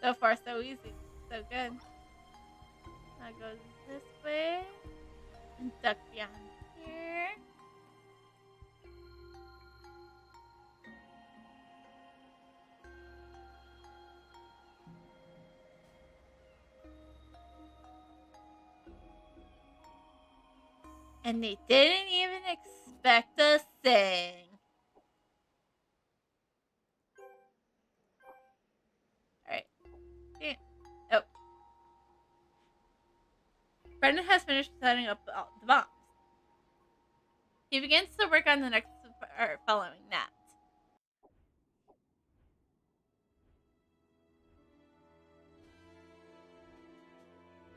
Speaker 1: So far, so easy. So good. Now goes this way. And duck beyond here. And they didn't even expect a thing. Alright. Yeah. Oh. Brendan has finished setting up the bombs. He begins to work on the next part following that.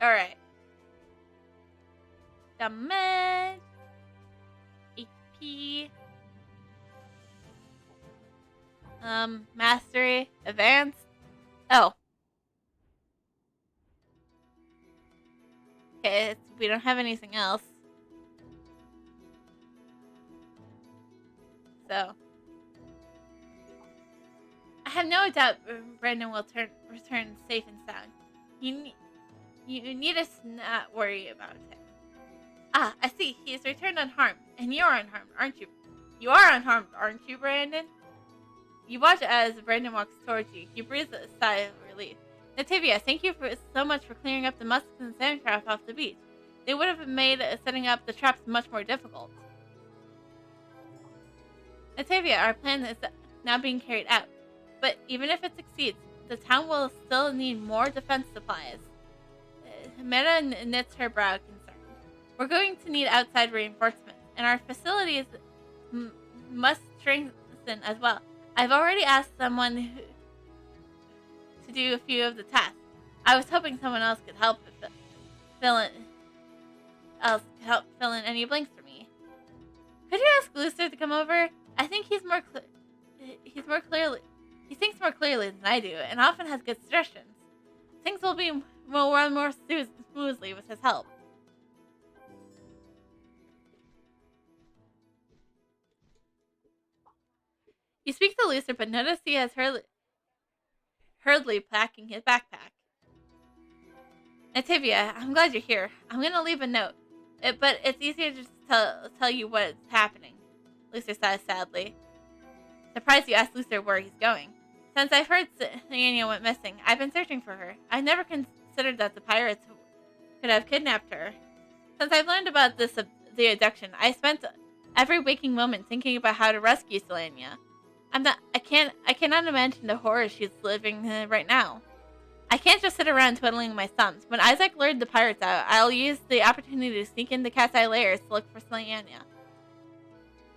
Speaker 1: Alright. Damage. HP. Mastery. Advanced. Oh. Okay, we don't have anything else. so. I have no doubt Brandon will return safe and sound. You need us not worry about him. Ah, I see. He has returned unharmed, and you're unharmed, aren't you? You are unharmed, aren't you, Brandon? You watch as Brandon walks towards you. You breathe a sigh of relief. Nativia, thank you so much for clearing up the musks and sandcraft off the beach. They would have made setting up the traps much more difficult. Nativia, our plan is now being carried out. But even if it succeeds, the town will still need more defense supplies. Meta knits her brow concerned. We're going to need outside reinforcements, and our facilities must strengthen as well. I've already asked someone to do a few of the tasks. I was hoping someone else could help fill in any blanks for me. Could you ask Lucer to come over? I think he thinks more clearly than I do, and often has good suggestions. Things will run more smoothly with his help. You speak to Lucer, but notice he has hurriedly packing his backpack. Nativia, I'm glad you're here. I'm going to leave a note, but it's easier just to tell you what's happening. Lucer sighs sadly. Surprised you asked Lucer where he's going. Since I've heard Sienna went missing, I've been searching for her. I never considered that the pirates could have kidnapped her. Since I've learned about the abduction, I spent every waking moment thinking about how to rescue Selenia. I cannot imagine the horror she's living right now. I can't just sit around twiddling my thumbs. When Isaac lured the pirates out, I'll use the opportunity to sneak into Cat's Eye Lairs to look for Selenia.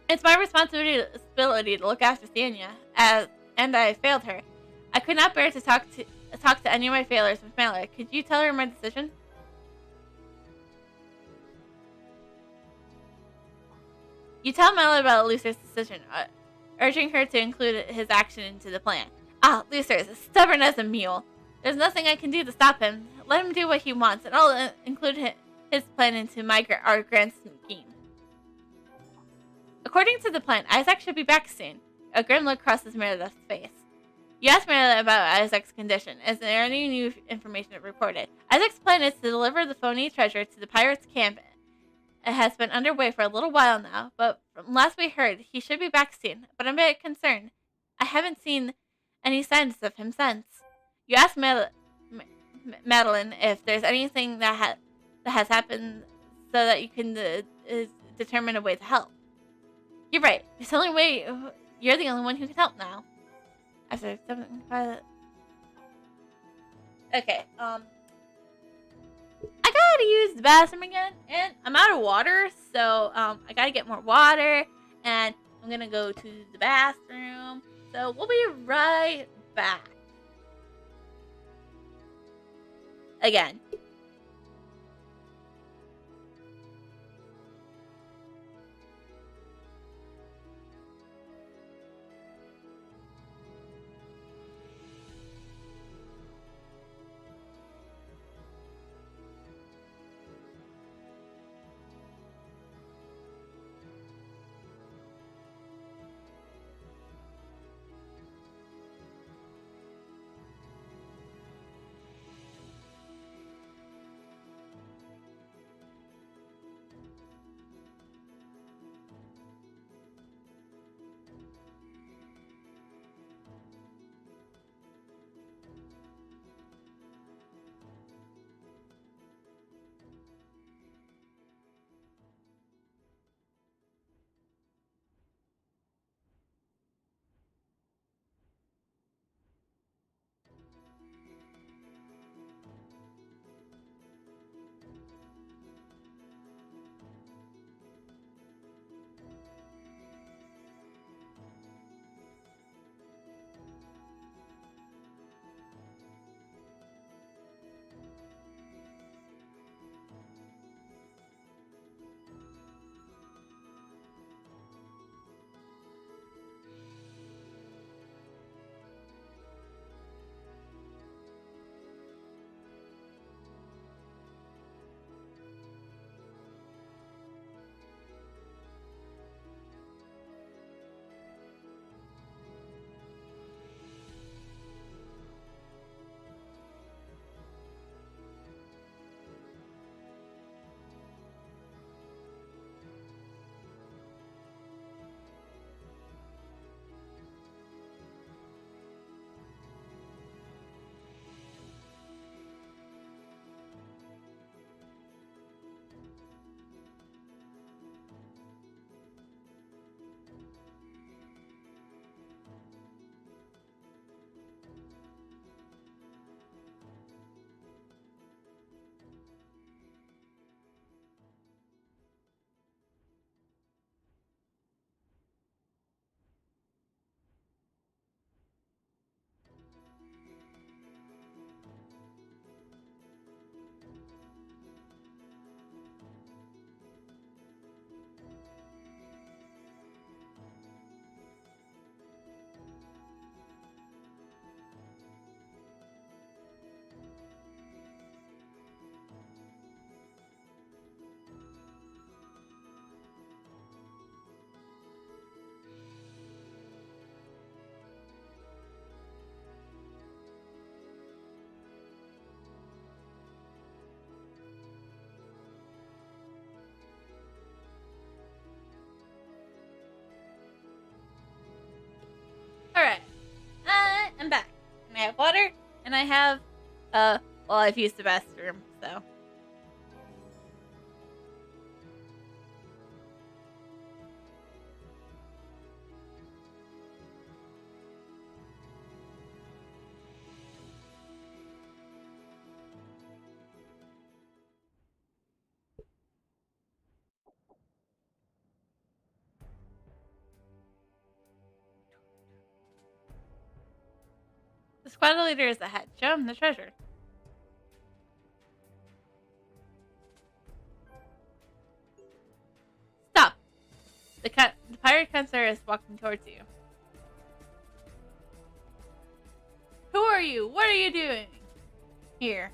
Speaker 1: It's my responsibility to look after Selenia, and I failed her. I could not bear to talk to any of my failures with Mela. Could you tell her my decision? You tell Mela about Lucer's decision, urging her to include his action into the plan. Ah, Lucer is as stubborn as a mule. There's nothing I can do to stop him. Let him do what he wants, and I'll include his plan into our grand scheme. According to the plan, Isaac should be back soon. A grim look crosses Meredith's face. You asked Meredith about Isaac's condition. Is there any new information reported? Isaac's plan is to deliver the phony treasure to the pirates' camp. It has been underway for a little while now, but from last we heard, he should be back soon. But I'm a bit concerned. I haven't seen any signs of him since. You asked Madeline if there's anything that has happened so that you can determine a way to help. You're right. You're the only one who can help now. After something. Okay. I gotta use the bathroom again, and I'm out of water, so I gotta get more water, and I'm gonna go to the bathroom. So we'll be right back. Again. I have? Well, I've used the bathroom, so. The squad leader is ahead. Show him the treasure. Stop! The pirate counselor is walking towards you. Who are you? What are you doing here?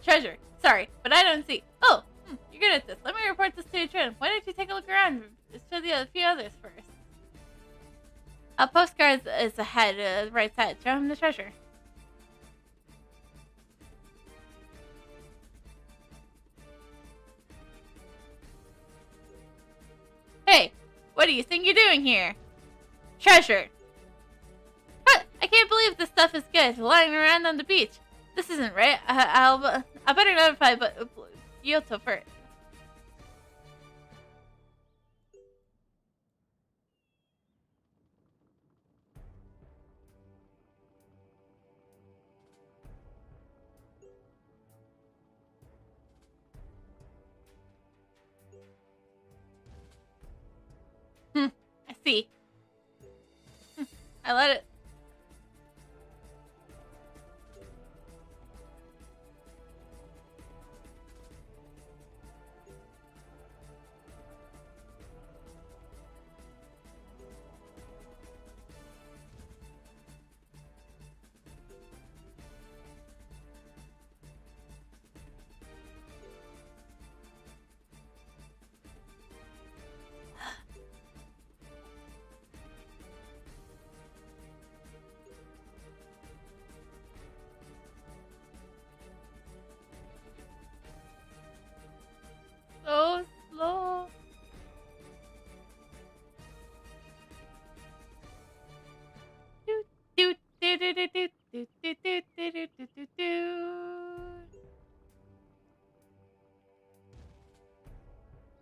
Speaker 1: Treasure. Sorry, but I don't see. Oh, you're good at this. Let me report this to your trend. Why don't you take a look around? Show the few others first. A postcard is ahead, right side. Show him the treasure. Hey, what do you think you're doing here? Treasure. What? I can't believe this stuff is good, lying around on the beach. This isn't right. I better notify Yoto first. I see. I let it. So slow. Do do do do do do do do do do do do do.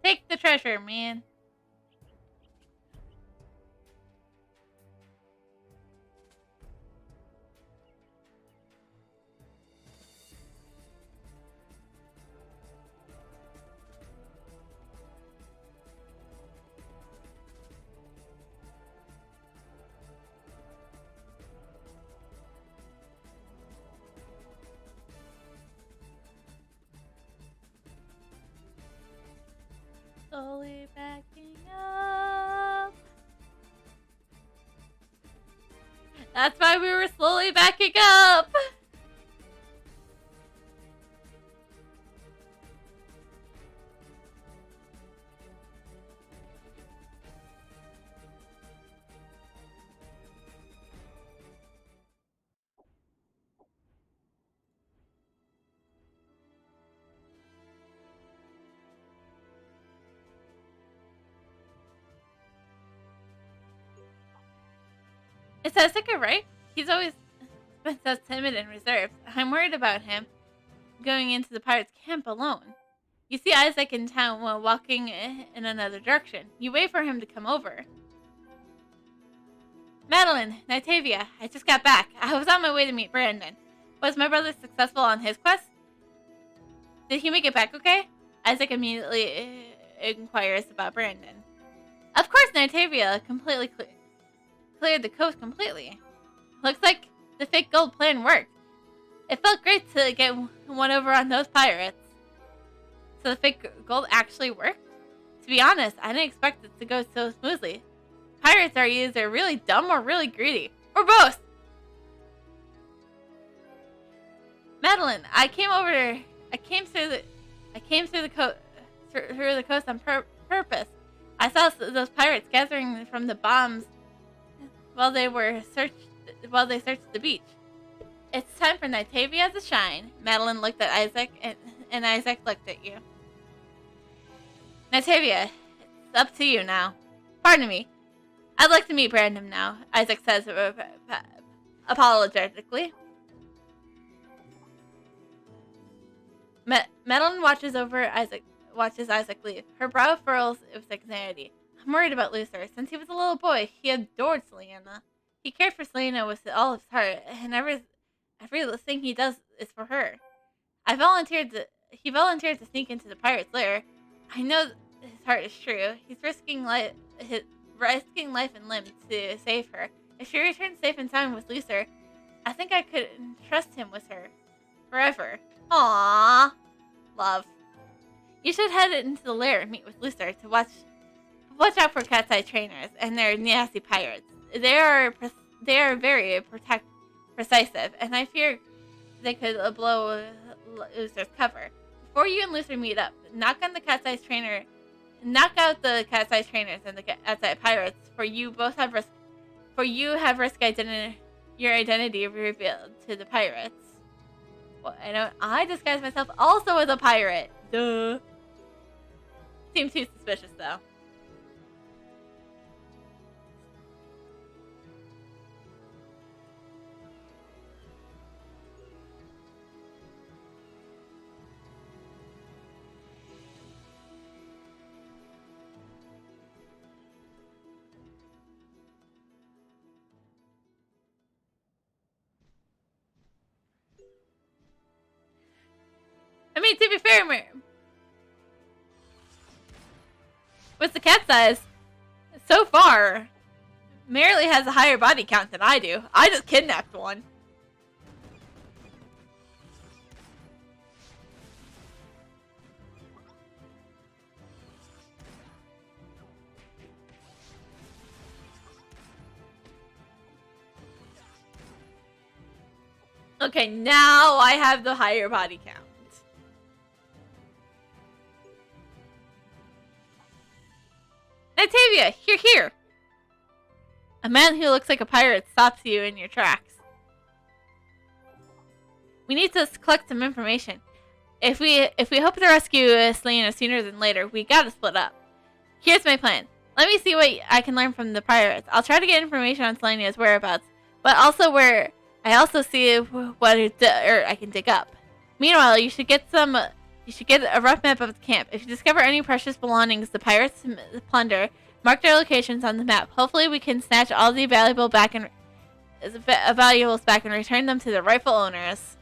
Speaker 1: Take the treasure, man. Slowly backing up. That's why we were slowly backing up. Is Faceook right? He's always been so timid and reserved. I'm worried about him going into the pirates' camp alone. You see Isaac in town while walking in another direction. You wait for him to come over. Madeline, Nitavia, I just got back. I was on my way to meet Brandon. Was my brother successful on his quest? Did he make it back okay? Isaac immediately inquires about Brandon. Of course, Nitavia completely cleared the coast completely. Looks like the fake gold plan worked. It felt great to get one over on those pirates. So the fake gold actually worked? To be honest, I didn't expect it to go so smoothly. Pirates are either really dumb or really greedy. Or both! Madeline, I came through the coast on purpose. I saw those pirates gathering from the bombs while they searched the beach. It's time for Nitavia to shine. Madeline looked at Isaac, and Isaac looked at you. Nitavia, it's up to you now. Pardon me. I'd like to meet Brandon now, Isaac says, apologetically. Madeline watches Isaac leave. Her brow furrows with anxiety. I'm worried about Luther. Since he was a little boy, he adored Selena. He cared for Selena with all his heart, and everything he does is for her. He volunteered to sneak into the pirate's lair. I know his heart is true. He's risking life and limb to save her. If she returns safe and sound with Luther, I think I could trust him with her forever. Aww. Love. You should head into the lair and meet with Luther to watch out for cat's eye trainers and their nasty pirates. They are very precisive, and I fear they could blow Luther's cover. Before you and Luther meet up, knock out the cat's eye trainers and the cat's eye pirates, for you have risk your identity revealed to the pirates. Well, I disguise myself also as a pirate. Duh. Seems too suspicious, though. I mean, to be fair, with the cat size, so far, Merrily has a higher body count than I do. I just kidnapped one. Okay, now I have the higher body count. Natavia, you're here. A man who looks like a pirate stops you in your tracks. We need to collect some information. If we hope to rescue Selena sooner than later, we gotta split up. Here's my plan. Let me see what I can learn from the pirates. I'll try to get information on Selena's whereabouts, but also see what I can dig up. Meanwhile, you should get a rough map of the camp. If you discover any precious belongings the pirates plunder, mark their locations on the map. Hopefully we can snatch all the valuables back and return them to their rightful owners.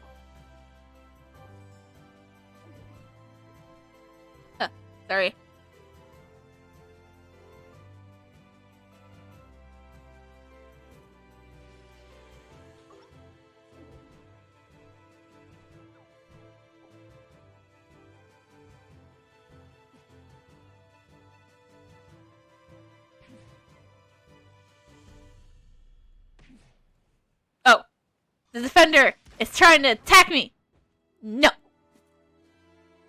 Speaker 1: Sorry. Oh, the defender is trying to attack me. No.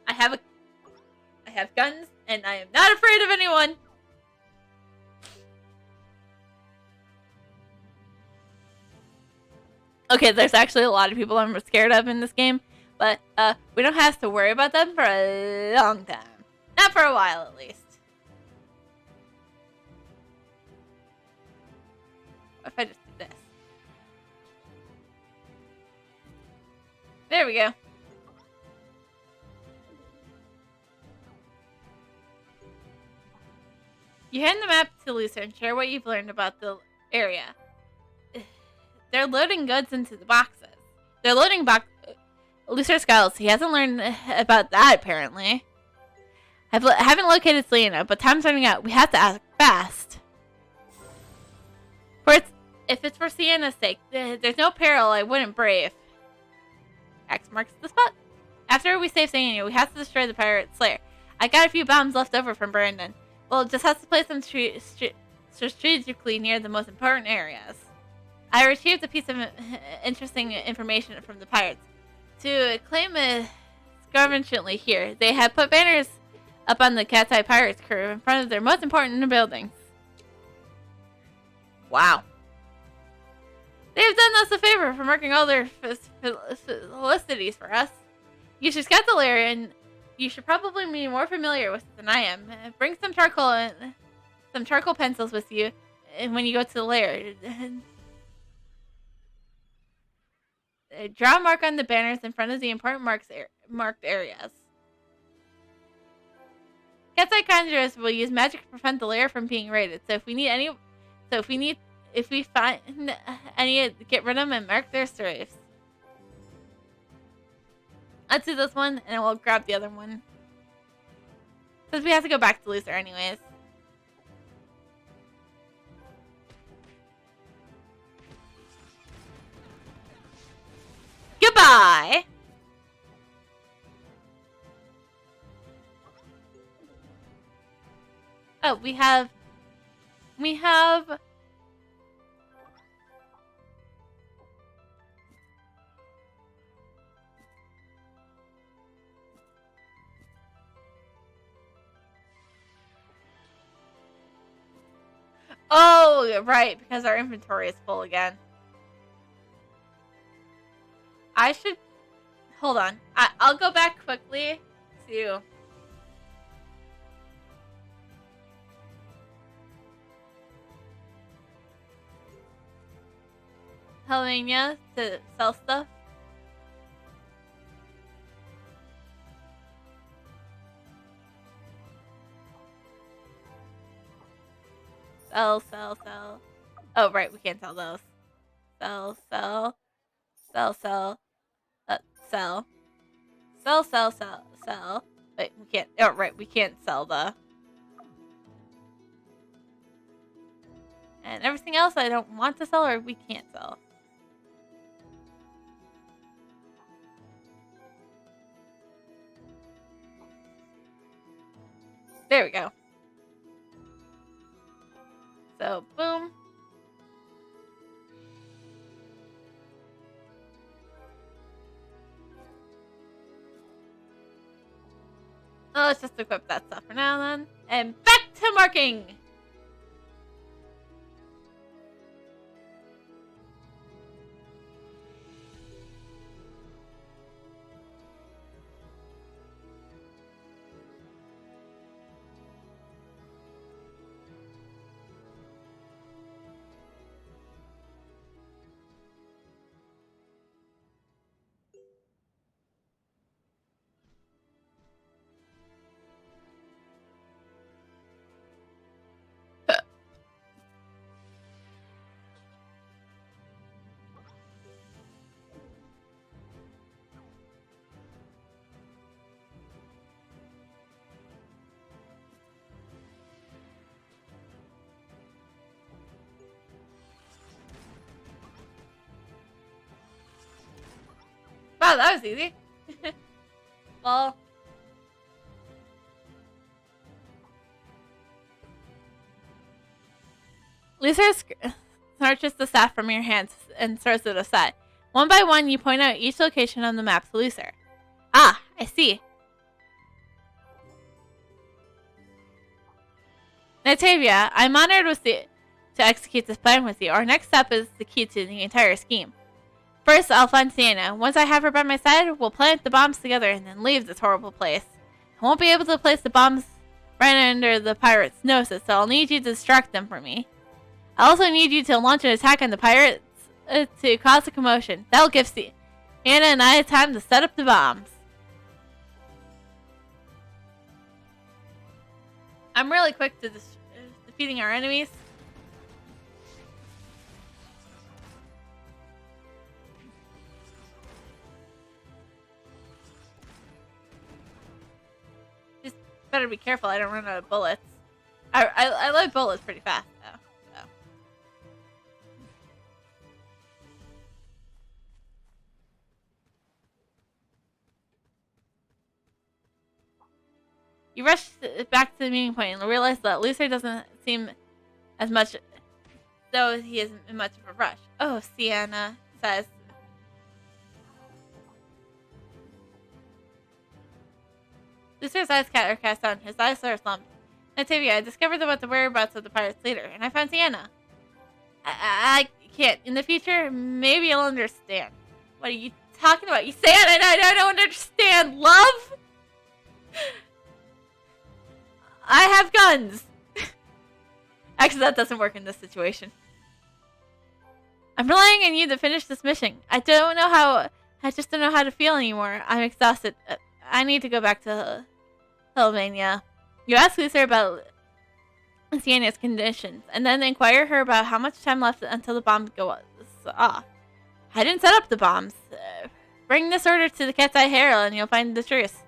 Speaker 1: I have guns, and I am not afraid of anyone. Okay, there's actually a lot of people I'm scared of in this game, but we don't have to worry about them for a long time. Not for a while, at least. What if I just do this? There we go. You hand the map to Luther and share what you've learned about the area. They're loading goods into the boxes. They're loading Luther scowls. He hasn't learned about that, apparently. I haven't located Selena, but time's running out. We have to act fast. If it's for Siena's sake, there's no peril I wouldn't brave. X marks the spot. After we save Selena, we have to destroy the pirate slayer. I got a few bombs left over from Brandon. We'll just have to place them strategically near the most important areas. I retrieved a piece of interesting information from the pirates. To claim scavengently here, they have put banners up on the Cat's Eye Pirates crew in front of their most important buildings. Wow. They have done us a favor for marking all their felicities for us. You should scout the lair, and you should probably be more familiar with it than I am. Bring some charcoal and some charcoal pencils with you when you go to the lair. Draw a mark on the banners in front of the important marked areas. Cat's Eye Conjurers will use magic to prevent the lair from being raided. So if we find any, get rid of them and mark their strafes. Let's do this one, and we'll grab the other one. Since we have to go back to Luther anyways. Goodbye! Oh, we have... Oh, right, because our inventory is full again. I should... Hold on. I'll go back quickly to... Helenia to sell stuff. Sell. Oh, right, we can't sell those. Sell. Sell. Wait, we can't. Oh, right, we can't sell the... And everything else I don't want to sell or we can't sell. There we go. So, boom. Oh, let's just equip that stuff for now then. And back to marking! Wow, that was easy. Well... Lisa snatches the staff from your hands and throws it aside. One by one, you point out each location on the map to Luther. Ah, I see. Natavia, I'm honored to execute this plan with you. Our next step is the key to the entire scheme. First, I'll find Sienna. Once I have her by my side, we'll plant the bombs together and then leave this horrible place. I won't be able to place the bombs right under the pirates' noses, so I'll need you to distract them for me. I also need you to launch an attack on the pirates to cause a commotion. That'll give Sienna and I time to set up the bombs. I'm really quick to defeating our enemies. Just better be careful I don't run out of bullets. I load bullets pretty fast though. So. You rush back to the meeting point and realize that Luther doesn't seem as much though he isn't in much of a rush. Oh, Sienna says. Luther's eyes are cast down. His eyes are slumped. Natavia, I discovered about the whereabouts of the pirate's leader, and I found Sienna. I can't. In the future, maybe you'll understand. What are you talking about? You say it, and I don't understand. Love? I have guns. Actually, that doesn't work in this situation. I'm relying on you to finish this mission. I just don't know how to feel anymore. I'm exhausted. I need to go back to Sylvania. You ask Luther about Sienna's conditions, and then inquire her about how much time left until the bomb goes off. I didn't set up the bombs. Bring this order to the Cat's Eye Herald and you'll find the truth.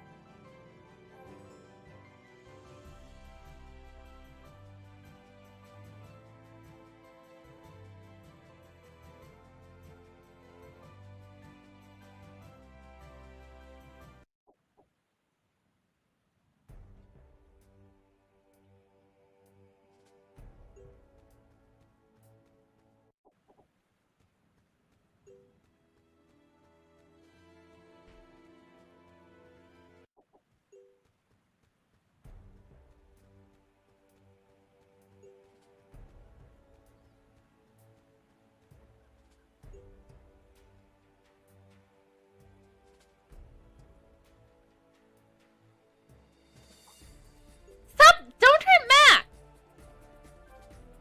Speaker 1: Don't hurt Mac!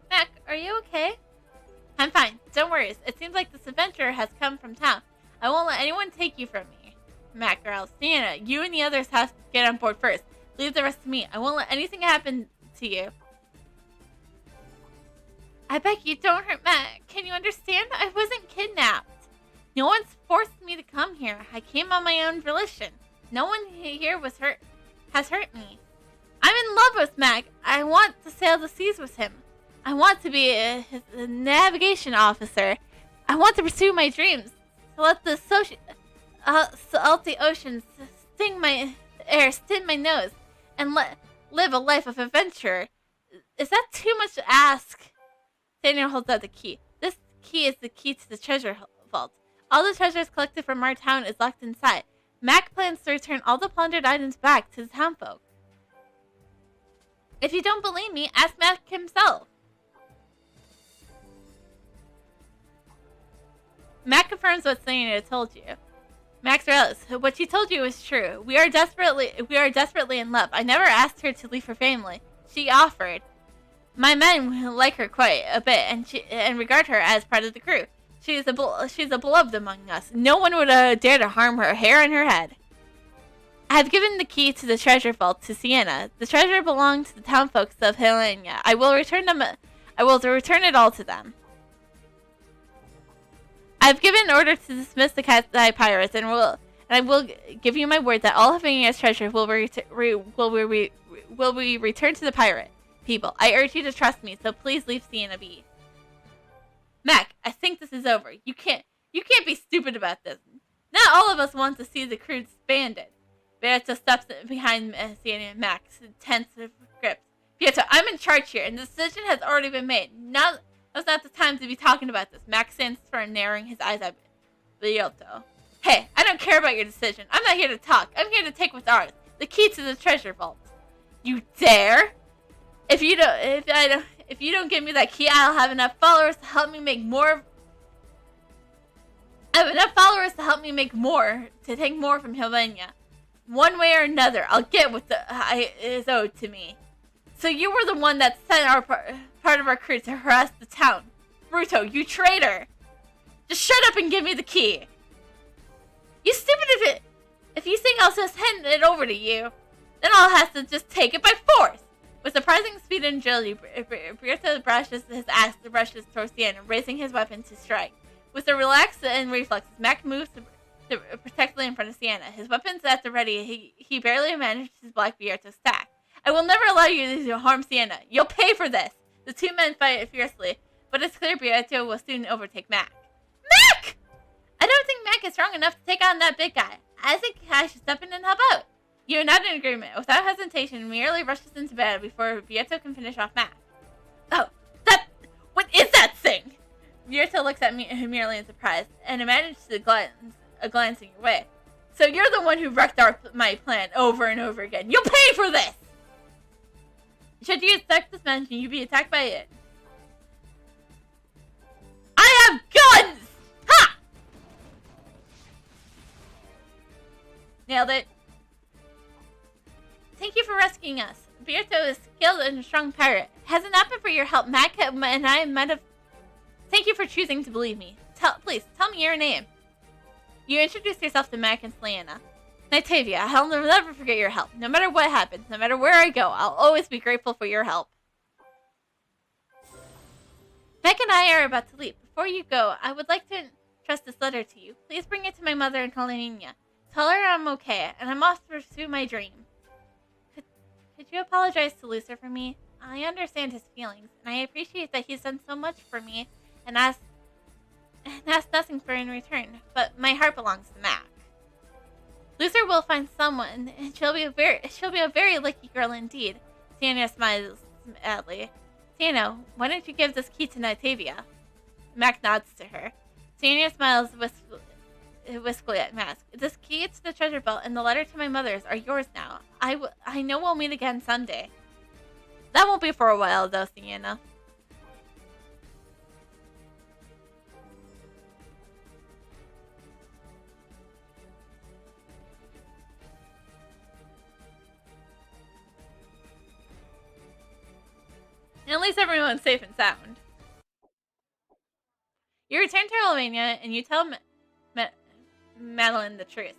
Speaker 1: Mac, are you okay? I'm fine. Don't worry. It seems like this adventurer has come from town. I won't let anyone take you from me. Mac growls. Sienna, you and the others have to get on board first. Leave the rest to me. I won't let anything happen to you. I beg you, don't hurt Mac. Can you understand? I wasn't kidnapped. No one's forced me to come here. I came on my own volition. No one here has hurt me. I'm in love with Mac. I want to sail the seas with him. I want to be his navigation officer. I want to pursue my dreams. To let the salty oceans sting my nose, and live a life of adventure. Is that too much to ask? Daniel holds out the key. This key is the key to the treasure vault. All the treasures collected from our town is locked inside. Mac plans to return all the plundered items back to the townfolk. If you don't believe me, ask Mac himself. Mac confirms what Selena told you. Max realizes what she told you is true. We are desperately in love. I never asked her to leave her family. She offered. My men like her quite a bit, and regard her as part of the crew. She's a beloved among us. No one would dare to harm her hair on her head. I have given the key to the treasure vault to Sienna. The treasure belongs to the townfolk of Helena. I will return it all to them. I have given order to dismiss the Cat's Eye pirates, and I will give you my word that all of Helena's treasure will be returned to the pirate people. I urge you to trust me, so please leave Sienna be. Mac, I think this is over. You can't be stupid about this. Not all of us want to see the crew disbanded. Beato steps behind Sienna and Max, tense grip. Beato, I'm in charge here, and the decision has already been made. Now's not the time to be talking about this. Max stands firm, narrowing his eyes at Beato. Hey, I don't care about your decision. I'm not here to talk. I'm here to take what's ours. The key to the treasure vault. You dare? If you don't give me that key, I'll have enough followers to help me make more. To take more from Helena. One way or another, I'll get what is owed to me. So you were the one that sent our part of our crew to harass the town. Bruto, you traitor! Just shut up and give me the key. You stupid if you think I'll just hand it over to you, then I'll have to just take it by force. With surprising speed and agility, Bruto brushes his axe towards Sienna, raising his weapon to strike. With a relaxed and reflexes, Mac moves protectively in front of Sienna. His weapons at the ready, he barely manages to block Beato's attack. I will never allow you to harm Sienna. You'll pay for this. The two men fight fiercely, but it's clear Beato will soon overtake Mac. Mac! I don't think Mac is strong enough to take on that big guy. I think I should step in and help out. You are not in agreement. Without hesitation, merely rushes into battle before Beato can finish off Mac. Oh, what is that thing? Beato looks at me merely in surprise, and manages to glance in your way. So you're the one who wrecked my plan over and over again. You'll pay for this! Should you attack this mansion, you'll be attacked by it. I have guns! Ha! Nailed it. Thank you for rescuing us. Beato is skilled and a strong pirate. Has it not been for your help, Mac and I might have Thank you for choosing to believe me. Please, tell me your name. You introduced yourself to Mac and Selena. Nitavia, I'll never forget your help. No matter what happens, no matter where I go, I'll always be grateful for your help. Mac and I are about to leave. Before you go, I would like to entrust this letter to you. Please bring it to my mother in Helena. Tell her I'm okay, and I'm off to pursue my dream. Could you apologize to Lucer for me? I understand his feelings, and I appreciate that he's done so much for me and asked nothing for in return, but my heart belongs to Mac. Lucer will find someone, and she'll be a very lucky girl indeed. Sienna smiles sadly. Sienna, why don't you give this key to Nitavia? Mac nods to her. Sienna smiles wistfully at Mac. This key to the treasure belt and the letter to my mother's are yours now. I know we'll meet again someday. That won't be for a while, though, Sienna. And at least everyone's safe and sound. You return to Romania and you tell Madeline the truth.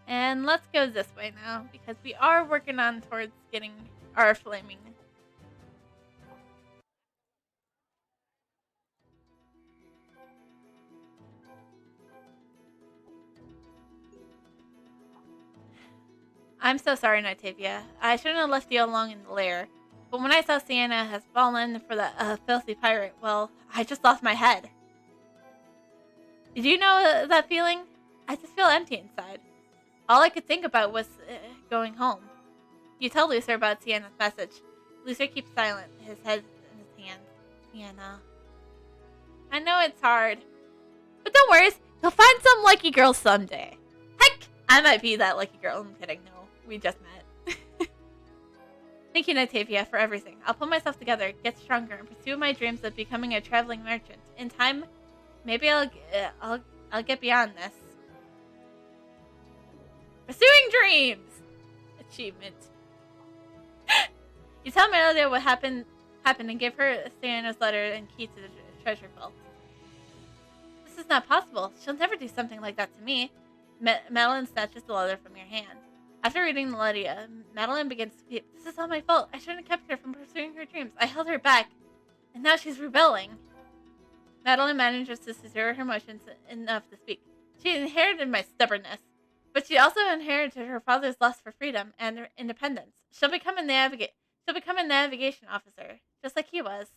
Speaker 1: And let's go this way now, because we are working on towards getting our flaming. I'm so sorry, Nitavia. I shouldn't have left you alone in the lair. But when I saw Sienna has fallen for that filthy pirate, well, I just lost my head. Did you know that feeling? I just feel empty inside. All I could think about was going home. You tell Lucer about Sienna's message. Lucer keeps silent, his head in his hand. Sienna. I know it's hard. But don't worry, you'll find some lucky girl someday. Heck, I might be that lucky girl. I'm kidding, no. We just met. Thank you, Nitavia, for everything. I'll pull myself together, get stronger, and pursue my dreams of becoming a traveling merchant. In time, maybe I'll get beyond this. Pursuing dreams! Achievement. You tell Melodia what happened and give her Sienna's letter and key to the treasure vault. This is not possible. She'll never do something like that to me. Madeline snatches the letter from your hand. After reading the letter, Madeline begins to weep. This is all my fault. I shouldn't have kept her from pursuing her dreams. I held her back, and now she's rebelling. Madeline manages to secure her emotions enough to speak. She inherited my stubbornness, but she also inherited her father's lust for freedom and independence. She'll become a navigation officer, just like he was.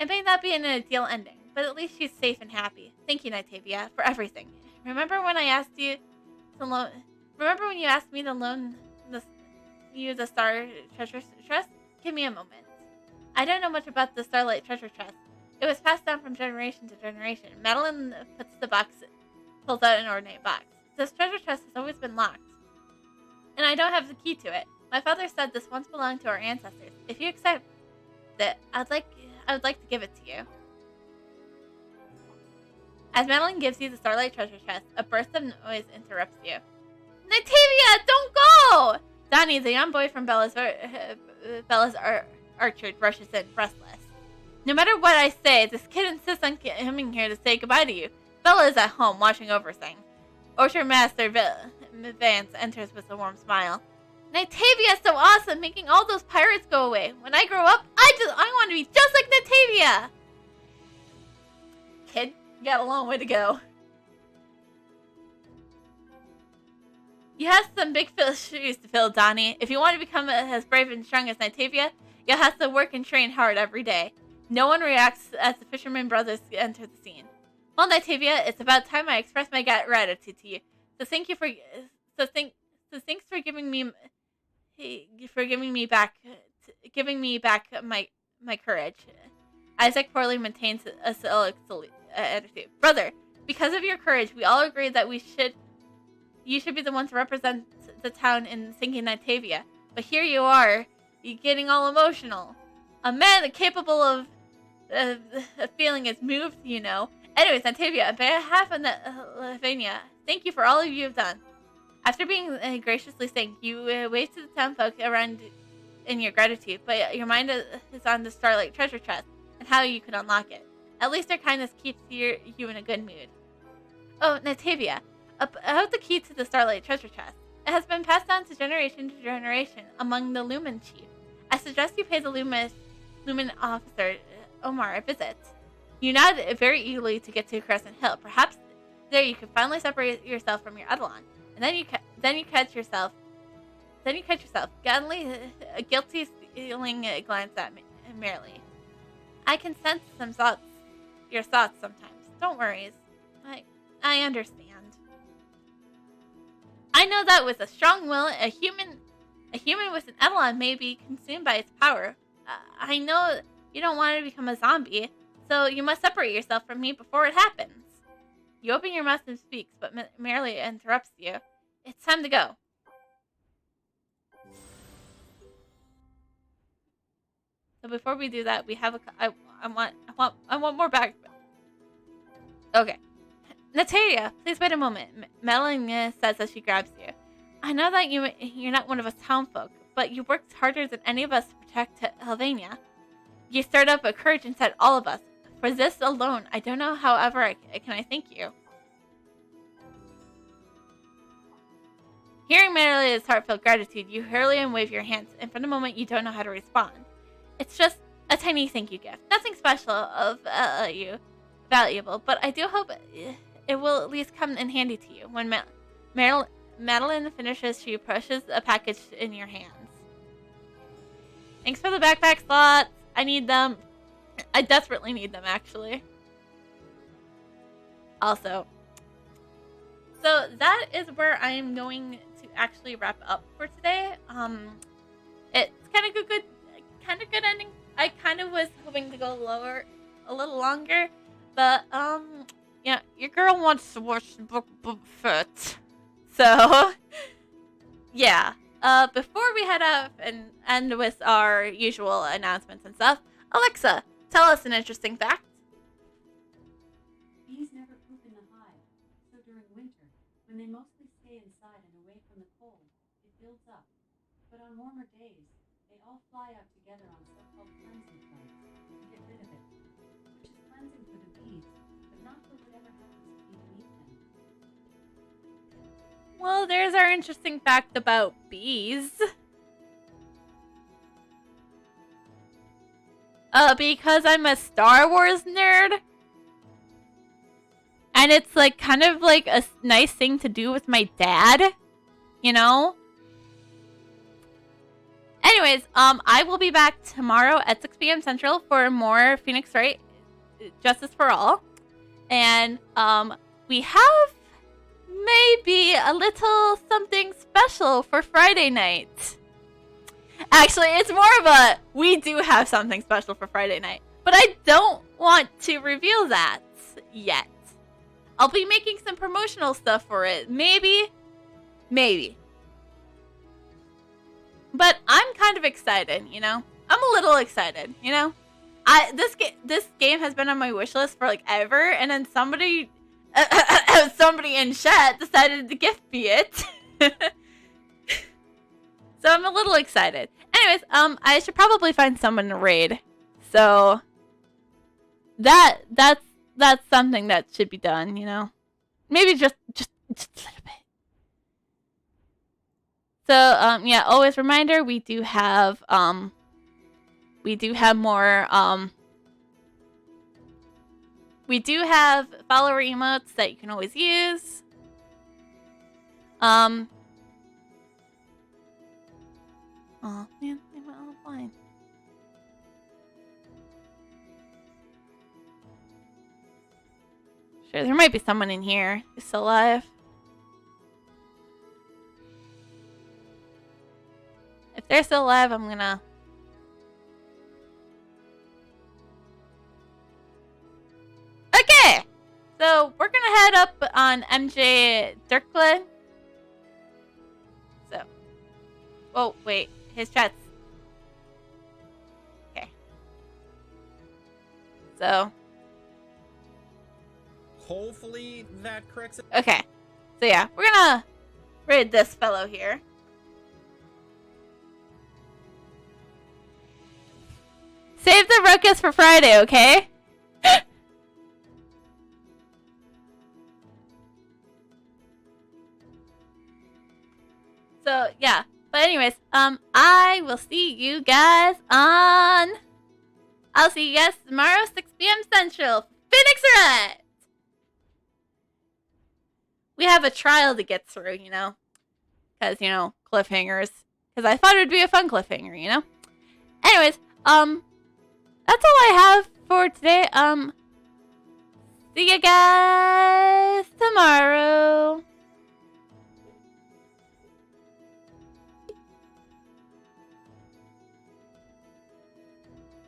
Speaker 1: It may not be an ideal ending, but at least she's safe and happy. Thank you, Nitavia, for everything. Remember when you asked me to loan you the Star Treasure Chest? Give me a moment. I don't know much about the Starlight Treasure Chest. It was passed down from generation to generation. Madeline pulls out an ornate box. This treasure chest has always been locked, and I don't have the key to it. My father said this once belonged to our ancestors. If you accept it, I would like to give it to you. As Madeline gives you the Starlight Treasure Chest, a burst of noise interrupts you. Nitavia, don't go! Donnie, the young boy from Bella's orchard, rushes in, breathless. No matter what I say, this kid insists on coming here to say goodbye to you. Bella is at home, watching over things. Orchard Master Vance enters with a warm smile. Nitavia is so awesome, making all those pirates go away. When I grow up, I want to be just like Nitavia! Kid, you got a long way to go. You have some big shoes to fill, Donnie. If you want to become as brave and strong as Nitavia, you'll have to work and train hard every day. No one reacts as the fisherman brothers enter the scene. Well, Nitavia, it's about time I express my gratitude to you. Thanks for giving me back my courage. Isaac poorly maintains a stoic attitude. Brother, because of your courage, we all agree that you should be the one to represent the town in thinking Nitavia. But here you are, you're getting all emotional. A man capable of feeling is moved, you know. Anyways, Nitavia, on behalf of Lithuania, thank you for all you have done. After being graciously thanked, you wave to the town folk around in your gratitude, but your mind is on the Starlight treasure chest and how you could unlock it. At least their kindness keeps you in a good mood. Oh, Natavia, about the key to the Starlight treasure chest. It has been passed down to generation among the Lumen chief. I suggest you pay the Lumen officer, Omar, a visit. You nod very eagerly to get to Crescent Hill. Perhaps there you can finally separate yourself from your Eidolon. And then you catch yourself. A guilty stealing glance at me, merely. I can sense your thoughts sometimes. Don't worry. I understand. I know that with a strong will, a human with an Eidolon may be consumed by its power. I know you don't want to become a zombie, so you must separate yourself from me before it happens. You open your mouth and speaks, but merely interrupts you. It's time to go. So before we do that, we have I want more back. Okay. Natalia, please wait a moment. Melanie says as she grabs you. I know that you're not one of us townfolk, but you worked harder than any of us to protect Helvania. You stirred up a courage inside all of us. For this alone, I don't know however I thank you. Hearing Marilea's heartfelt gratitude, you hurriedly and wave your hands, and for the moment you don't know how to respond. It's just a tiny thank you gift. Nothing special of valuable, but I do hope it will at least come in handy to you. When Madeline finishes, she pushes a package in your hands. Thanks for the backpack slots. I need them. I desperately need them, actually. Also, so that is where I am going to actually wrap up for today. It's kind of good ending. I kind of was hoping to go a little longer, but yeah, your girl wants to watch the book Foot. So yeah. Before we head up and end with our usual announcements and stuff, Alexa, tell us an interesting fact.
Speaker 2: Bees never poop in the hive, so during winter, when they mostly stay inside and away from the cold, it builds up. But on warmer days, they all fly out together on so-called cleansing flights to get rid of it, which is cleansing for the bees, but not for whatever happens to be beneath them.
Speaker 1: Well, there's our interesting fact about bees. Because I'm a Star Wars nerd. And it's like kind of like a nice thing to do with my dad. You know? Anyways, I will be back tomorrow at 6 p.m. Central for more Phoenix Wright Justice for All. And, we have maybe a little something special for Friday night. Actually, it's more of a, we do have something special for Friday night. But I don't want to reveal that yet. I'll be making some promotional stuff for it. Maybe. But I'm kind of excited, you know? I'm a little excited, you know? This game has been on my wish list for like ever, and then somebody in chat decided to gift me it. So I'm a little excited. Anyways, I should probably find someone to raid. So that's something that should be done, you know. Maybe just a little bit. So yeah, always reminder, we do have more we do have follower emotes that you can always use. Oh man, they went offline. Sure, there might be someone in here who's still alive. If they're still alive, I'm gonna... Okay! So, we're gonna head up on MJ Dirkland. So. Oh, wait. His chat's... Okay. So.
Speaker 4: Hopefully that corrects it.
Speaker 1: Okay. So yeah, we're gonna raid this fellow here. breakfast for Friday, okay? So, yeah. But anyways, I will see you guys on... I'll see you guys tomorrow, 6 p.m. Central. Phoenix Red! We have a trial to get through, you know? Because, you know, cliffhangers. Because I thought it would be a fun cliffhanger, you know? Anyways, that's all I have for today. See you guys tomorrow.